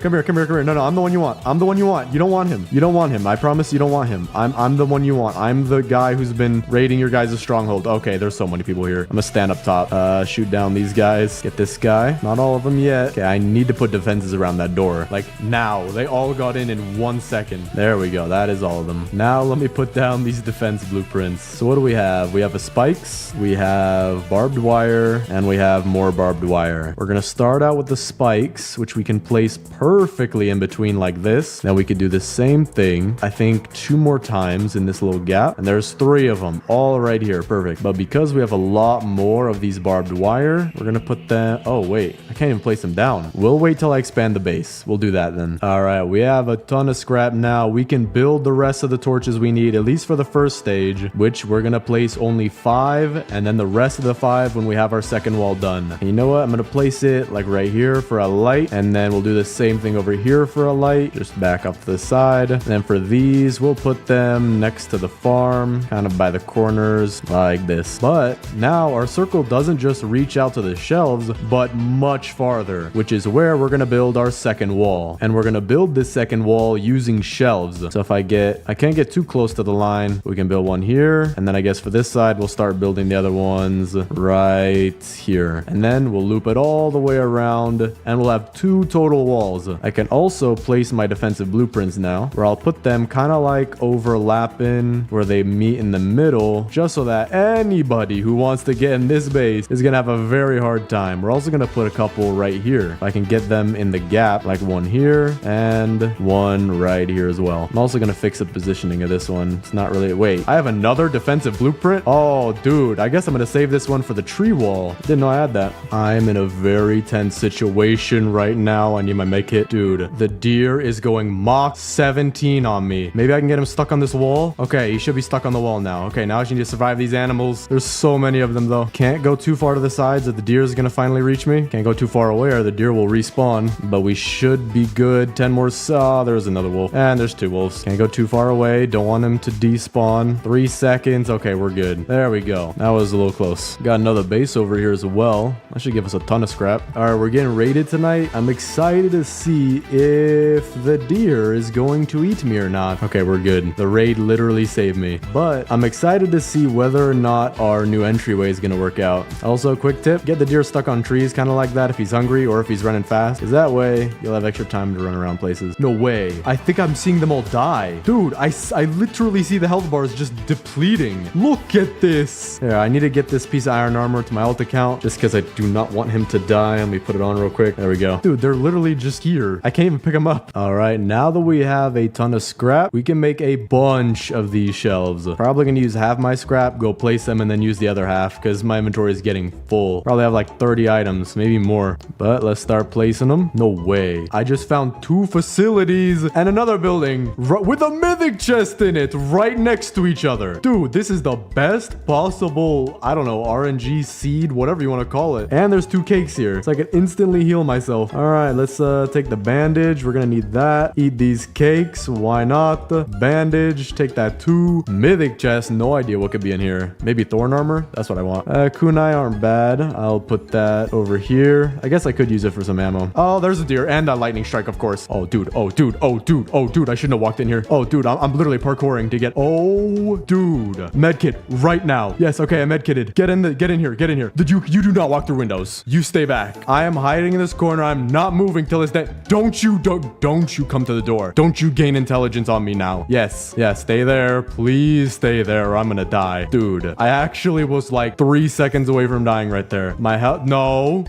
No, I'm the one you want. I'm the one you want. You don't want him. You don't want him. I promise you don't want him. I'm the one you want. I'm the guy who's been raiding your guys' stronghold. Okay, there's so many people here. I'm gonna stand up top. Shoot down these guys. Get this guy. Not all of them yet. Okay, I need to put defenses around that door. Like now. They all got in 1 second. There we go. That is all of them. Now let me put down these defense blueprints. So what do we have? We have a spikes. We have barbed wire. And we have more barbed wire. We're gonna start out with the spikes, which we can place perfectly in between like this. Now we could do the same thing, I think 2 more times in this little gap. And there's 3 of them all right here. Perfect. But because we have a lot more of these barbed wire, we're gonna put them... Oh, wait. I can't even place them down. We'll wait till I expand the base. We'll do that then. All right. We have a ton of scrap now. We can build the rest of the torches we need, at least for the first stage, which we're gonna place only 5, and then the rest of the 5 when we have our second wall done. And you know what? I'm gonna place it like right here for a light, and then we'll do the same thing over here for a light. Just back up to the side. And then for these, we'll put them next to the farm, kind of by the corners like this. But now our circle doesn't just reach out to the shelves, but much farther, which is where we're gonna build our second wall. And we're gonna build this second wall using shelves. So if I can't get too close to the line, we can build one here. And then I guess for this side, we'll start building the other ones right here. And then we'll loop it all the way around and we'll have 2 total walls. I can also place my defensive blueprints now, where I'll put them kind of like overlapping where they meet in the middle, just so that anybody who wants to get in this base is gonna have a very hard time. We're also gonna put a couple right here. If I can get them in the gap, like one here and one right here as well. I'm also gonna fix the positioning of this one. It's not really... Wait, I have another defensive blueprint? Oh, dude, I guess I'm gonna save this one for the tree wall. Didn't know I had that. I'm in a very tense situation right now. I need my med kit. Dude, the deer is going Mach 17 on me. Maybe I can get him stuck on this wall. Okay, he should be stuck on the wall now. Okay, now I just need to survive these animals. There's so many of them though. Can't go too far to the sides if the deer is gonna finally reach me. Can't go too far away or the deer will respawn. But we should be good. 10 more. There's another wolf. And there's 2 wolves. Can't go too far away. Don't want him to despawn. 3 seconds. Okay, we're good. There we go. That was a little close. Got another base over here as well. That should give us a ton of scrap. All right, we're getting raided tonight. I'm excited to see if the deer is going to eat me or not. Okay, we're good. The raid literally saved me. But I'm excited to see whether or not our new entryway is going to work out. Also, a quick tip, get the deer stuck on trees kind of like that if he's hungry or if he's running fast, because that way you'll have extra time to run around places. No way. I think I'm seeing them all die. Dude, I literally see the health bars just depleting. Look at this. Yeah, I need to get this piece of iron armor to my alt account just because I do not want him to die. Let me put it on real quick. There we go. Dude, they're literally just here. I can't even pick them up. All right, now that we have a ton of scrap, we can make a bunch of these shelves. Probably gonna use half my scrap, go place them, and then use the other half because my inventory is getting full. Probably have like 30 items, maybe more. But let's start placing them. No way. I just found 2 facilities and another building with a mythic chest in it right next to each other. Dude, this is the best possible, I don't know, RNG seed, whatever you want to call it. And there's 2 cakes here, so I can instantly heal myself. All right, let's take the bandage. We're gonna need that. Eat these cakes. Why not? Bandage. Take that too. Mythic chest. No idea what could be in here. Maybe thorn armor. That's what I want. Kunai aren't bad. I'll put that over here. I guess I could use it for some ammo. Oh, there's a deer and a lightning strike, of course. Oh, dude. Oh, dude. Oh, dude. Oh, dude. I shouldn't have walked in here. Oh, dude. I'm literally parkouring to get... Oh, dude. Medkit right now. Yes. Okay. I'm medkitted. Get in here. Get in here. You do not walk through windows. You stay back. I am hiding in this corner. I'm not moving till it's dead. Don't you come to the door. Don't you gain intelligence on me now. Yes. Stay there. Please stay there or I'm gonna die. Dude, I actually was like 3 seconds away from dying right there. My health... No.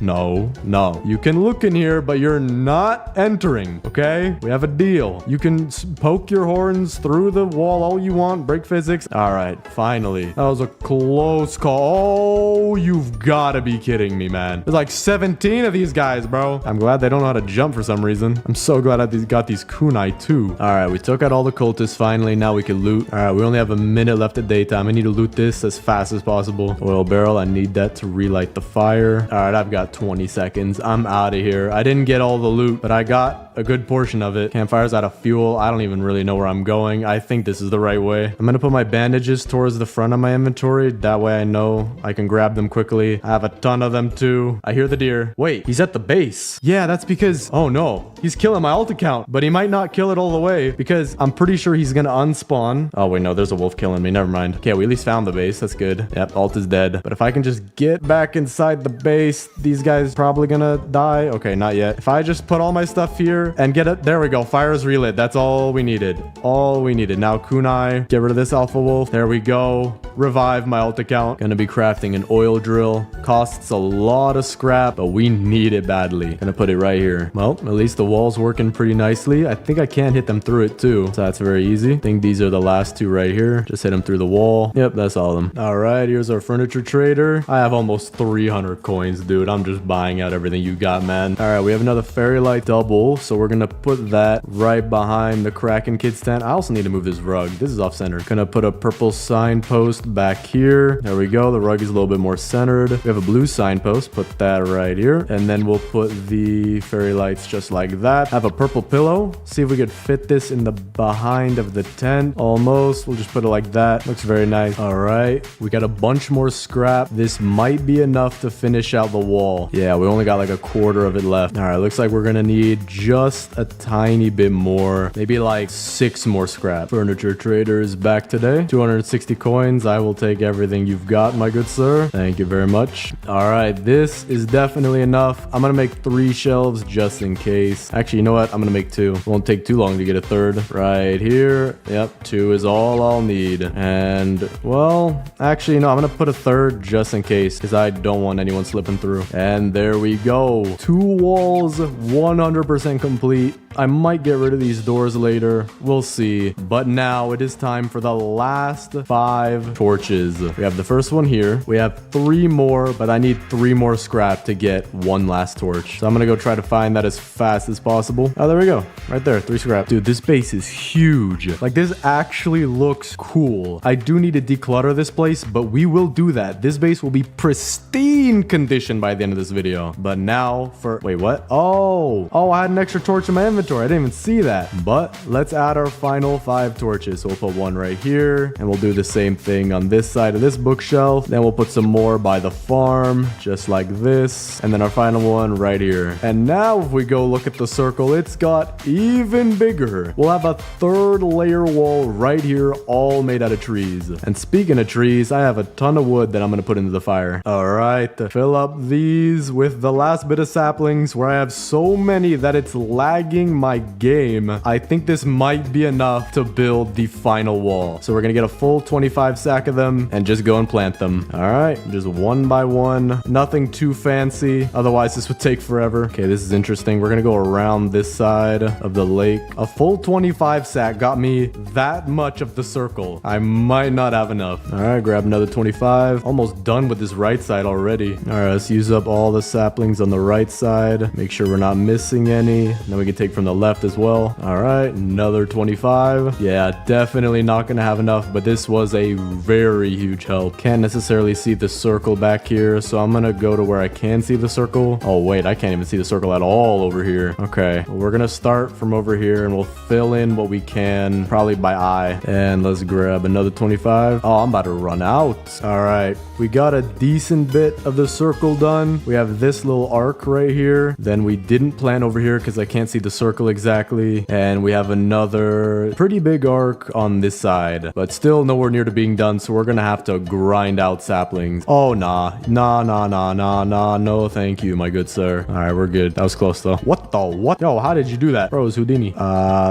You can look in here, but you're not entering, okay? We have a deal. You can poke your horns through the wall all you want. Break physics. All right, finally. That was a close call. Oh, you've got to be kidding me, man. There's like 17 of these guys, bro. I'm glad they don't don't know how to jump for some reason. I'm so glad I got these kunai too. All right, we took out all the cultists finally. Now we can loot. All right, we only have a minute left of daytime. I need to loot this as fast as possible. Oil barrel, I need that to relight the fire. All right, I've got 20 seconds. I'm out of here. I didn't get all the loot, but I got a good portion of it. Campfire's out of fuel. I don't even really know where I'm going. I think this is the right way. I'm gonna put my bandages towards the front of my inventory. That way I know I can grab them quickly. I have a ton of them too. I hear the deer. Wait, he's at the base. Yeah, that's because, oh no, he's killing my ult account, but he might not kill it all the way because I'm pretty sure he's gonna unspawn. Oh wait, no, there's a wolf killing me. Never mind. Okay, we at least found the base. That's good. Yep, ult is dead. But if I can just get back inside the base, these guys probably gonna die. Okay, not yet. If I just put all my stuff here and get it, there we go. Fire is relit. That's all we needed. All we needed. Now kunai, get rid of this alpha wolf. There we go. Revive my ult account. Gonna be crafting an oil drill. Costs a lot of scrap, but we need it badly. Gonna put it right here. Well, at least the wall's working pretty nicely. I think I can hit them through it too, so that's very easy. I think these are the last two right here. Just hit them through the wall. Yep, that's all of them. All right, here's our furniture trader. I have almost 300 coins, dude. I'm just buying out everything you got, man. All right, we have another fairy light double, so we're gonna put that right behind the Kraken Kids tent. I also need to move this rug. This is off center. Gonna put a purple signpost back here. There we go. The rug is a little bit more centered. We have a blue signpost. Put that right here. And then we'll put the fairy lights just like that. Have a purple pillow. See if we could fit this in the behind of the tent. Almost. We'll just put it like that. Looks very nice. All right. We got a bunch more scrap. This might be enough to finish out the wall. Yeah, we only got like a quarter of it left. All right. Looks like we're gonna need just a tiny bit more. Maybe like 6 more scrap. Furniture trader is back today. 260 coins. I will take everything you've got, my good sir. Thank you very much. All right. This is definitely enough. I'm gonna make 3 shelves just in case. Actually, you know what? I'm gonna make 2. It won't take too long to get a third. Right here. Yep. 2 is all I'll need. And well, actually, no, I'm gonna put a third just in case because I don't want anyone slipping through. And there we go. 2 walls, 100% complete. I might get rid of these doors later. We'll see. But now it is time for the last 5 torches. We have the first one here. We have 3 more, but I need 3 more scrap to get 1 last torch. So I'm gonna go try to find that as fast as possible. Oh, there we go. Right there, 3 scrap. Dude, this base is huge. Like, this actually looks cool. I do need to declutter this place, but we will do that. This base will be pristine condition by the end of this video. But now for... Wait, what? Oh, I had an extra torch in my inventory. I didn't even see that. But let's add our final 5 torches. So we'll put 1 right here, and we'll do the same thing on this side of this bookshelf. Then we'll put some more by the farm, just like this. And then our final one right here. And now if we go look at the circle, it's got even bigger. We'll have a 3rd layer wall right here, all made out of trees. And speaking of trees, I have a ton of wood that I'm going to put into the fire. All right, fill up these with the last bit of saplings where I have so many that it's lagging my game. I think this might be enough to build the final wall. So we're gonna get a full 25 sack of them and just go and plant them. All right, just one by one. Nothing too fancy. Otherwise, this would take forever. Okay, this is interesting. We're gonna go around this side of the lake. A full 25 sack got me that much of the circle. I might not have enough. All right, grab another 25. Almost done with this right side already. All right, let's use up all the saplings on the right side. Make sure we're not missing any. Then we can take from the left as well. All right, another 25. Yeah, definitely not gonna have enough, but this was a very huge help. Can't necessarily see the circle back here, so I'm gonna go to where I can see the circle. Oh wait, I can't even see the circle at all over here. Okay, well, we're gonna start from over here and we'll fill in what we can, probably by eye. And let's grab another 25. Oh, I'm about to run out. All right, we got a decent bit of the circle done. We have this little arc right here. Then we didn't plant over here because I can't see the circle exactly. And we have another pretty big arc on this side, but still nowhere near to being done. So we're gonna have to grind out saplings. Oh, nah, no, thank you, my good sir. All right, we're good. That was close though. What the what? Yo, how did you do that? Bro, it was Houdini.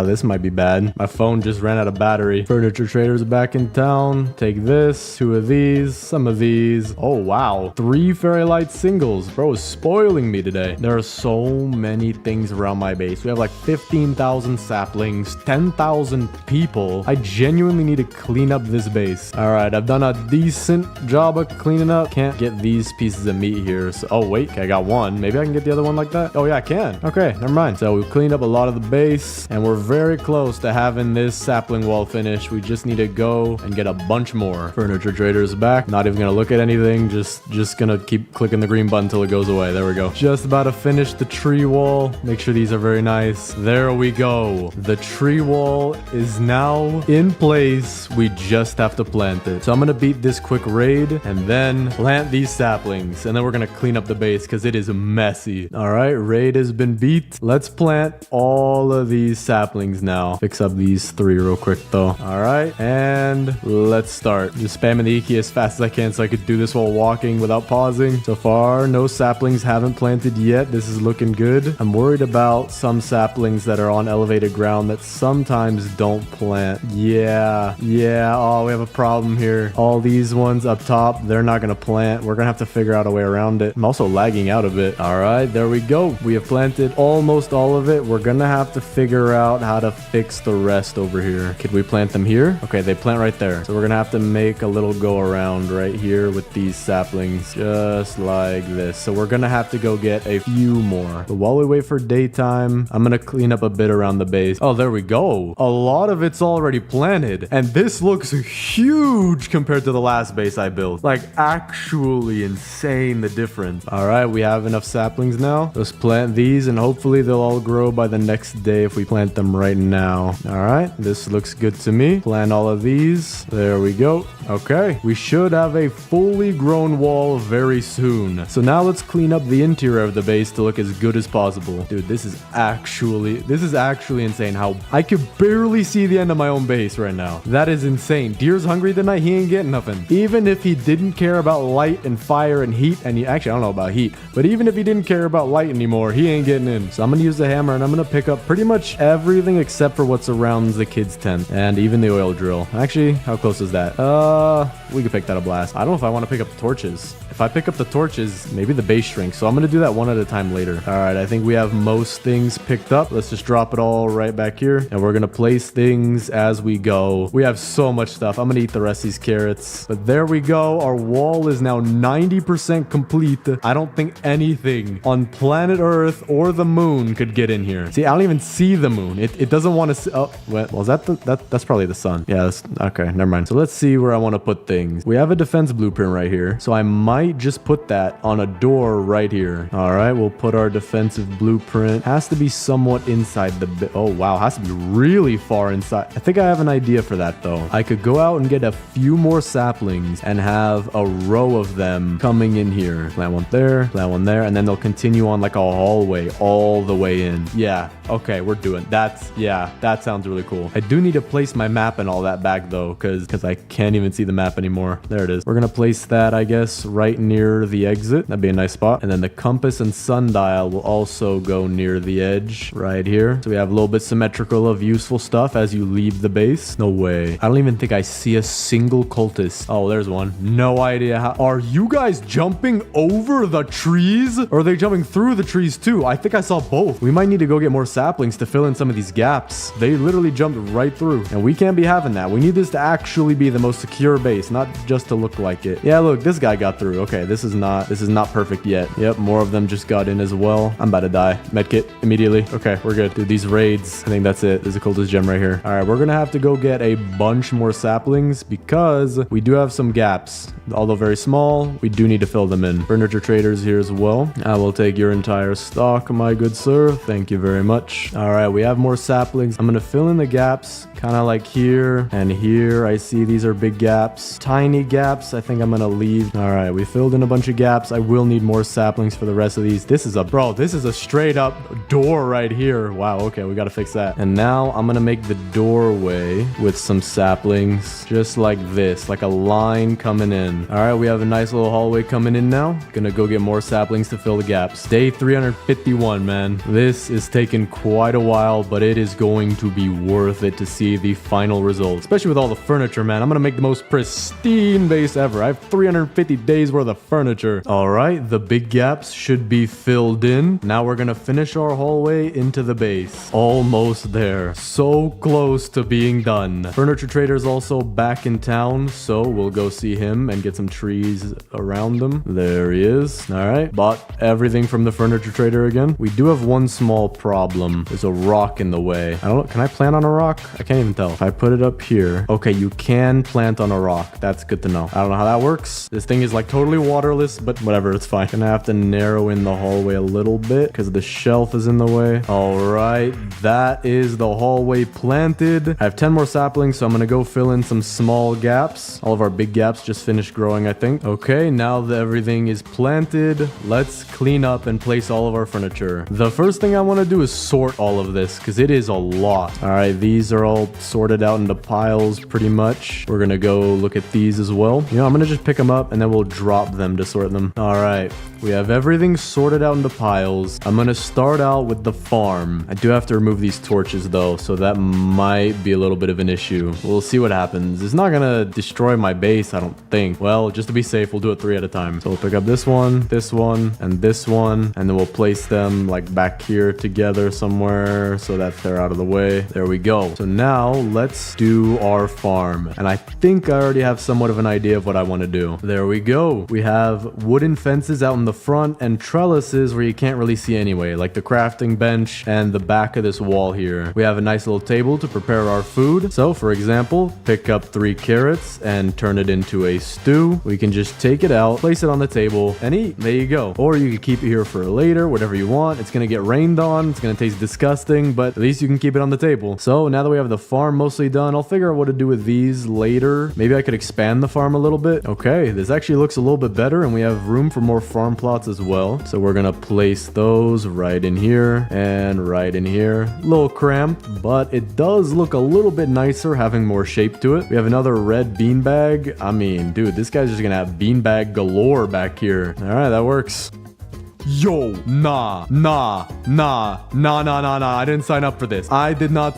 This might be bad. My phone just ran out of battery. Furniture traders back in town. Take this, 2 of these, some of these. Oh wow, 3 fairy light singles. Bro is spoiling me today. There are so many things around my base. We have like 15,000 saplings, 10,000 people. I genuinely need to clean up this base. All right, I've done a decent job of cleaning up. Can't get these pieces of meat here. So, oh wait, okay, I got one. Maybe I can get the other one like that. Oh yeah, I can. Okay, never mind. So we've cleaned up a lot of the base and we're very close to having this sapling wall finished. We just need to go and get a bunch more. Furniture trader's back. Not even gonna look at anything. Just gonna keep clicking the green button until it goes away. There we go. Just about to finish the tree wall. Make sure these are very nice. There we go. The tree wall is now in place. We just have to plant it. So I'm gonna beat this quick raid and then plant these saplings. And then we're gonna clean up the base because it is messy. All right, raid has been beat. Let's plant all of these saplings now. Fix up these 3 real quick though. All right, and let's start. Just spamming the E as fast as I can so I could do this while walking without pausing. So far, no saplings haven't planted yet. This is looking good. I'm worried about some saplings that are on elevated ground that sometimes don't plant. Yeah. Oh, we have a problem here. All these ones up top, they're not gonna plant. We're gonna have to figure out a way around it. I'm also lagging out a bit. All right, there we go. We have planted almost all of it. We're gonna have to figure out how to fix the rest over here. Could we plant them here? Okay, they plant right there. So we're gonna have to make a little go around right here with these saplings, just like this. So we're gonna have to go get a few more. But while we wait for daytime, I'm gonna clean up a bit around the base. Oh, there we go. A lot of it's already planted. And this looks huge compared to the last base I built. Like, actually insane the difference. All right, we have enough saplings now. Let's plant these and hopefully they'll all grow by the next day if we plant them right now. All right, this looks good to me. Plant all of these. There we go. Okay, we should have a fully grown wall very soon. So now let's clean up the interior of the base to look as good as possible. Dude, this is actually insane how I could barely see the end of my own base right now. That is insane. Deer's hungry tonight. He ain't getting nothing. Even if he didn't care about light and fire and heat, and actually, I don't know about heat, but even if he didn't care about light anymore, he ain't getting in. So I'm going to use the hammer and I'm going to pick up pretty much everything except for what surrounds the kids' tent and even the oil drill. Actually, how close is that? We could pick that a blast. I don't know if I want to pick up the torches. If I pick up the torches, maybe the base shrinks. So I'm going to do that one at a time later. All right, I think we have most things picked up. Let's just drop it all right back here. And we're going to place things as we go. We have so much stuff. I'm going to eat the rest of these carrots. But there we go. Our wall is now 90% complete. I don't think anything on planet Earth or the moon could get in here. See, I don't even see the moon. It doesn't want to see. Oh, well, is that's probably the sun. Yeah, okay, never mind. So let's see where I want to put things. We have a defense blueprint right here. So I might just put that on a door right here. All right, we'll put our defensive blueprint. Has to be somewhat inside the oh wow, has to be really far inside. I think I have an idea for that though. I could go out and get a few more saplings and have a row of them coming in here. Plant one there, plant one there, and then they'll continue on like a hallway all the way in. Yeah, okay, we're doing yeah, that sounds really cool. I do need to place my map and all that back though, because I can't even see the map anymore. There it is. We're gonna place that, I guess, right near the exit. That'd be a nice spot. And then the compass and sundial will also go near the edge right here. So we have a little bit symmetrical of useful stuff as you leave the base. No way. I don't even think I see a single cultist. Oh, there's one. No idea how. Are you guys jumping over the trees? Or are they jumping through the trees too? I think I saw both. We might need to go get more saplings to fill in some of these gaps. They literally jumped right through. And we can't be having that. We need this to actually be the most secure base, not just to look like it. Yeah, look, this guy got through. Okay, this is not perfect yet. Yep, more of them just got in as well. I'm about to die. Medkit immediately. Okay, we're good. Dude, these raids, I think that's it. There's a cultist gem right here. All right, we're gonna have to go get a bunch more saplings because we do have some gaps. Although very small, we do need to fill them in. Furniture traders here as well. I will take your entire stock, my good sir. Thank you very much. All right, we have more saplings. I'm gonna fill in the gaps, kind of like here and here. I see these are big gaps, tiny gaps. I think I'm gonna leave. All right, we filled in a bunch of gaps. I will need more saplings for the rest of these. This is a straight up door right here. Wow, okay, we gotta fix that. And now I'm gonna make the doorway with some saplings, just like this, like a line coming in. All right, we have a nice little hallway coming in now. Gonna go get more saplings to fill the gaps. Day 351, man. This is taking quite a while, but it is going to be worth it to see the final results, especially with all the furniture, man. I'm gonna make the most most pristine base ever. I have 350 days worth of furniture. All right, the big gaps should be filled in. Now we're gonna finish our hallway into the base. Almost there. So close to being done. Furniture trader's also back in town, so we'll go see him and get some trees around them. There he is. All right, bought everything from the furniture trader again. We do have one small problem. There's a rock in the way. I don't know. Can I plant on a rock? I can't even tell. If I put it up here. Okay, you can plant on a rock. That's good to know. I don't know how that works. This thing is like totally waterless, but whatever, it's fine. Gonna have to narrow in the hallway a little bit because the shelf is in the way. All right, that is the hallway planted. I have 10 more saplings, so I'm gonna go fill in some small gaps. All of our big gaps just finished growing, I think. Okay, now that everything is planted, let's clean up and place all of our furniture. The first thing I want to do is sort all of this because it is a lot. All right, these are all sorted out into piles pretty much. We're gonna go look at these as well. You know, I'm gonna just pick them up and then we'll drop them to sort them. All right, we have everything sorted out into piles. I'm gonna start out with the farm. I do have to remove these torches though, so that might be a little bit of an issue. We'll see what happens. It's not gonna destroy my base, I don't think. Well, just to be safe, we'll do it 3 at a time. So we'll pick up this one, and this one, and then we'll place them like back here together somewhere so that they're out of the way. There we go. So now let's do our farm. And I think I already have somewhat of an idea of what I want to do. There we go. We have wooden fences out in the front and trellises where you can't really see anyway, like the crafting bench and the back of this wall here. We have a nice little table to prepare our food. So for example, pick up 3 carrots and turn it into a stew. We can just take it out, place it on the table and eat. There you go. Or you can keep it here for later, whatever you want. It's gonna get rained on. It's gonna taste disgusting, but at least you can keep it on the table. So now that we have the farm mostly done, I'll figure out what to do with these later. Maybe I could expand the farm a little bit. Okay, this actually looks a little bit better and we have room for more farm plots as well. So we're gonna place those right in here and right in here. A little cramped, but it does look a little bit nicer having more shape to it. We have another red beanbag. I mean, dude, this guy's just gonna have beanbag galore back here. All right, that works. Yo, nah. I didn't sign up for this. I did not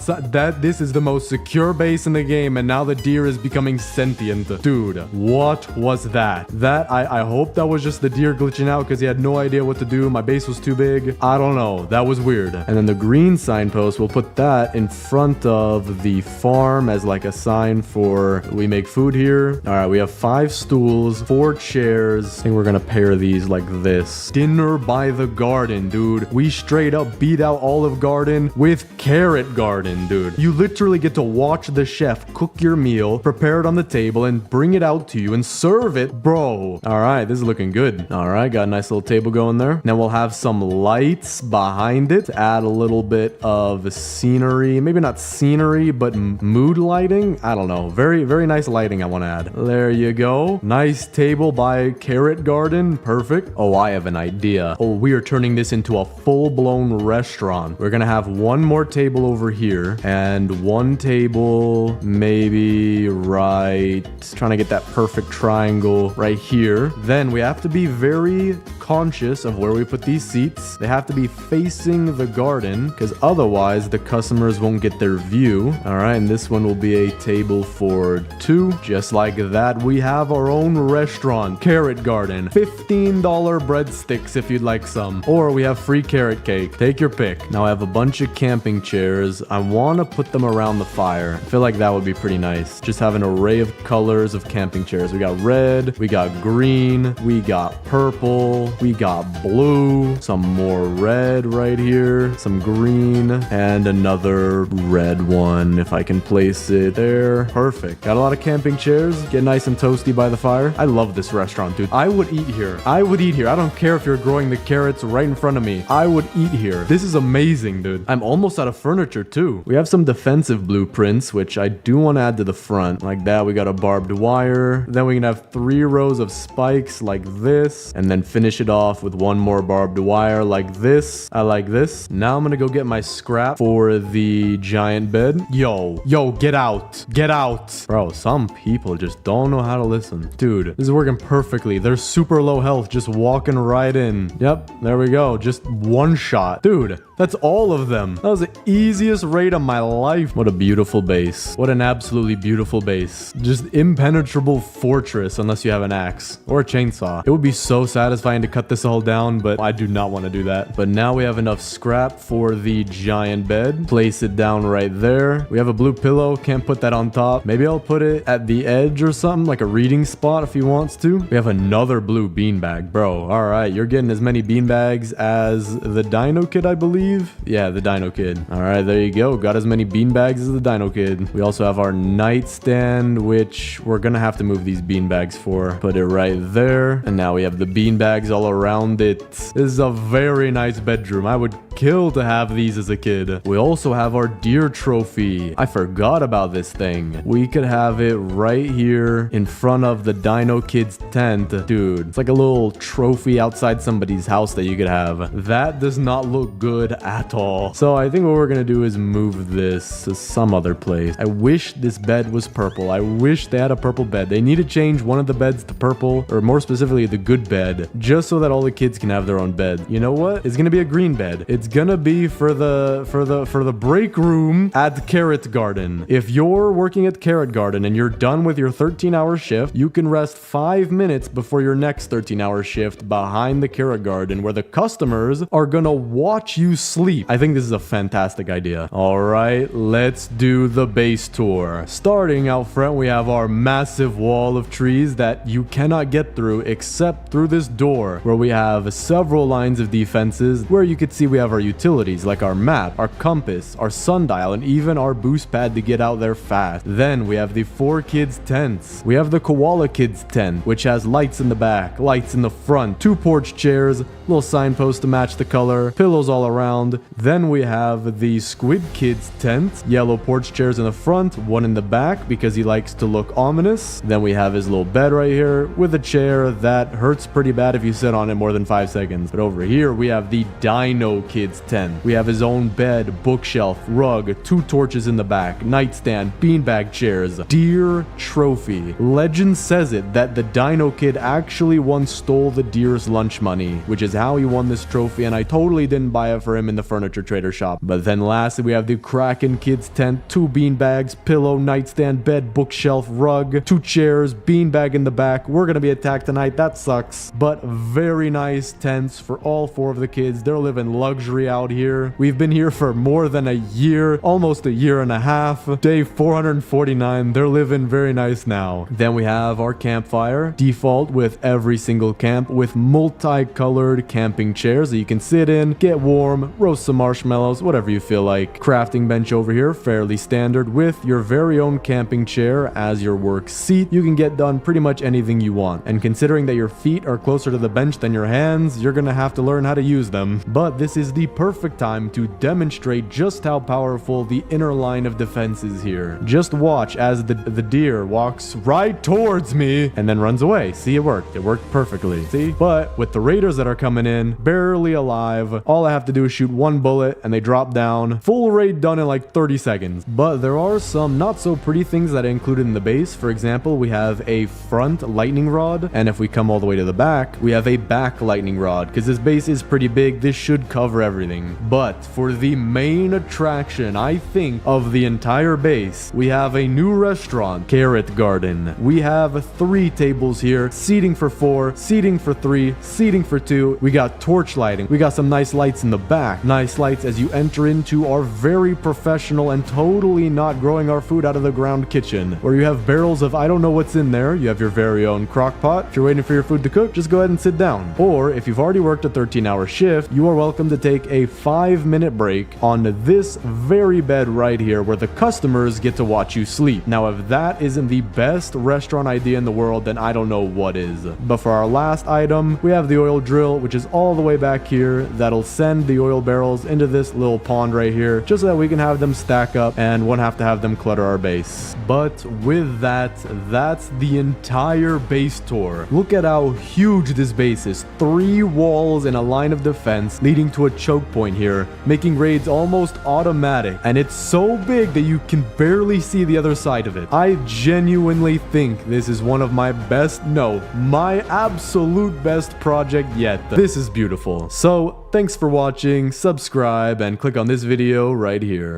this is the most secure base in the game and now the deer is becoming sentient. Dude, what was that? I hope that was just the deer glitching out because he had no idea what to do. My base was too big. I don't know. That was weird. And then the green signpost, we'll put that in front of the farm as like a sign for we make food here. All right, we have 5 stools, 4 chairs. I think we're gonna pair these like this. Dinner by the garden, dude. We straight up beat out Olive Garden with Carrot Garden, dude. You literally get to watch the chef cook your meal, prepare it on the table, and bring it out to you and serve it, bro. All right, this is looking good. All right, got a nice little table going there. Now we'll have some lights behind it to add a little bit of scenery. Maybe not scenery, but mood lighting. I don't know. Very, very nice lighting I want to add. There you go. Nice table by Carrot Garden. Perfect. Oh, I have an idea. Oh, we are turning this into a full-blown restaurant. We're gonna have one more table over here and one table maybe right, trying to get that perfect triangle right here. Then we have to be very conscious of where we put these seats. They have to be facing the garden because otherwise the customers won't get their view. All right, and this one will be a table for 2. Just like that, we have our own restaurant, Carrot Garden. $15 breadsticks if you'd like some. Or we have free carrot cake. Take your pick. Now I have a bunch of camping chairs. I want to put them around the fire. I feel like that would be pretty nice. Just have an array of colors of camping chairs. We got red, we got green, we got purple, we got blue, some more red right here, some green, and another red one if I can place it there. Perfect. Got a lot of camping chairs. Get nice and toasty by the fire. I love this restaurant, dude. I would eat here. I would eat here. I don't care if you're growing the carrots right in front of me. I would eat here. This is amazing, dude. I'm almost out of furniture too. We have some defensive blueprints, which I do want to add to the front. Like that, we got a barbed wire. Then we can have 3 rows of spikes like this, and then finish it off with one more barbed wire like this. I like this. Now I'm gonna go get my scrap for the giant bed. Yo, get out. Get out. Bro, some people just don't know how to listen. Dude, this is working perfectly. They're super low health, just walking right in. Yep, there we go. Just one shot. Dude, that's all of them. That was the easiest raid of my life. What a beautiful base. What an absolutely beautiful base. Just impenetrable fortress unless you have an axe or a chainsaw. It would be so satisfying to cut this all down, but I do not want to do that. But now we have enough scrap for the giant bed. Place it down right there. We have a blue pillow. Can't put that on top. Maybe I'll put it at the edge or something, like a reading spot if he wants to. We have another blue beanbag. Bro, all right. You're getting as many beanbags as the Dino Kid, I believe. Yeah, the Dino Kid. All right, there you go. Got as many beanbags as the Dino Kid. We also have our nightstand, which we're gonna have to move these beanbags for. Put it right there. And now we have the beanbags all around it. This is a very nice bedroom. I would kill to have these as a kid. We also have our deer trophy. I forgot about this thing. We could have it right here in front of the Dino Kid's tent. Dude, it's like a little trophy outside somebody's house that you could have. That does not look good at all. So I think what we're gonna do is move this to some other place. I wish this bed was purple. I wish they had a purple bed. They need to change one of the beds to purple, or more specifically the good bed, just so that all the kids can have their own bed. You know what? It's gonna be a green bed. It's gonna be for the break room at Carrot Garden. If you're working at Carrot Garden and you're done with your 13-hour shift, you can rest 5 minutes before your next 13-hour shift behind the Carrot Garden, where the customers are gonna watch you sleep. I think this is a fantastic idea. All right, let's do the base tour. Starting out front, we have our massive wall of trees that you cannot get through except through this door, where we have several lines of defenses, where you could see we have our utilities like our map, our compass, our sundial, and even our boost pad to get out there fast. Then we have the 4 kids tents. We have the Koala Kids tent, which has lights in the back, lights in the front, 2 porch chairs, little signpost to match the color, pillows all around. Then we have the Squid Kids tent, yellow porch chairs in the front, 1 in the back because he likes to look ominous. Then we have his little bed right here with a chair that hurts pretty bad if you sit on it more than 5 seconds. But over here we have the Dino Kids tent. We have his own bed, bookshelf, rug, 2 torches in the back, nightstand, beanbag chairs, deer trophy. Legend says it that the Dino Kid actually once stole the deer's lunch money, which is how he won this trophy, and I totally didn't buy it for him in the furniture trader shop. But then lastly, we have the Kraken Kids tent, 2 beanbags, pillow, nightstand, bed, bookshelf, rug, 2 chairs, beanbag in the back. We're gonna be attacked tonight. That sucks. But very nice tents for all 4 of the kids. They're living luxury out here. We've been here for more than a year, almost a year and a half. Day 449. They're living very nice now. Then we have our campfire, default with every single camp, with multicolored camping chairs that you can sit in, get warm, roast some marshmallows, whatever you feel like. Crafting bench over here, fairly standard, with your very own camping chair as your work seat. You can get done pretty much anything you want. And considering that your feet are closer to the bench than your hands, you're gonna have to learn how to use them. But this is the perfect time to demonstrate just how powerful the inner line of defense is here. Just watch as the deer walks right towards me and then runs away. See, it worked. It worked perfectly. See? But with the raiders that are coming in, barely alive, all I have to do is shoot 1 bullet and they drop down. Full raid done in like 30 seconds. But there are some not so pretty things that I included in the base. For example, we have a front lightning rod, and if we come all the way to the back, we have a back lightning rod, because this base is pretty big. This should cover everything. But for the main attraction, I think, of the entire base, we have a new restaurant, Carrot Garden. We have 3 tables here, seating for 4, seating for 3, seating for 2. We got torch lighting. We got some nice lights in the back. Nice lights as you enter into our very professional and totally not growing our food out of the ground kitchen, where you have barrels of I don't know what's in there. You have your very own crock pot. If you're waiting for your food to cook, just go ahead and sit down. Or if you've already worked a 13-hour shift, you are welcome to take a 5-minute break on this very bed right here, where the customers get to watch you sleep. Now, if that isn't the best restaurant idea in the world, then I don't know what is. But for our last item, we have the oil drill, which is all the way back here. That'll send the oil barrels into this little pond right here, just so that we can have them stack up and won't have to have them clutter our base. But with that, that's the entire base tour. Look at how huge this base is. 3 walls and a line of defense leading to a choke point here, making raids almost automatic. And it's so big that you can barely see the other side of it. I genuinely think this is one of my best, no, my absolute best project yet. This is beautiful. So thanks for watching, subscribe, and click on this video right here.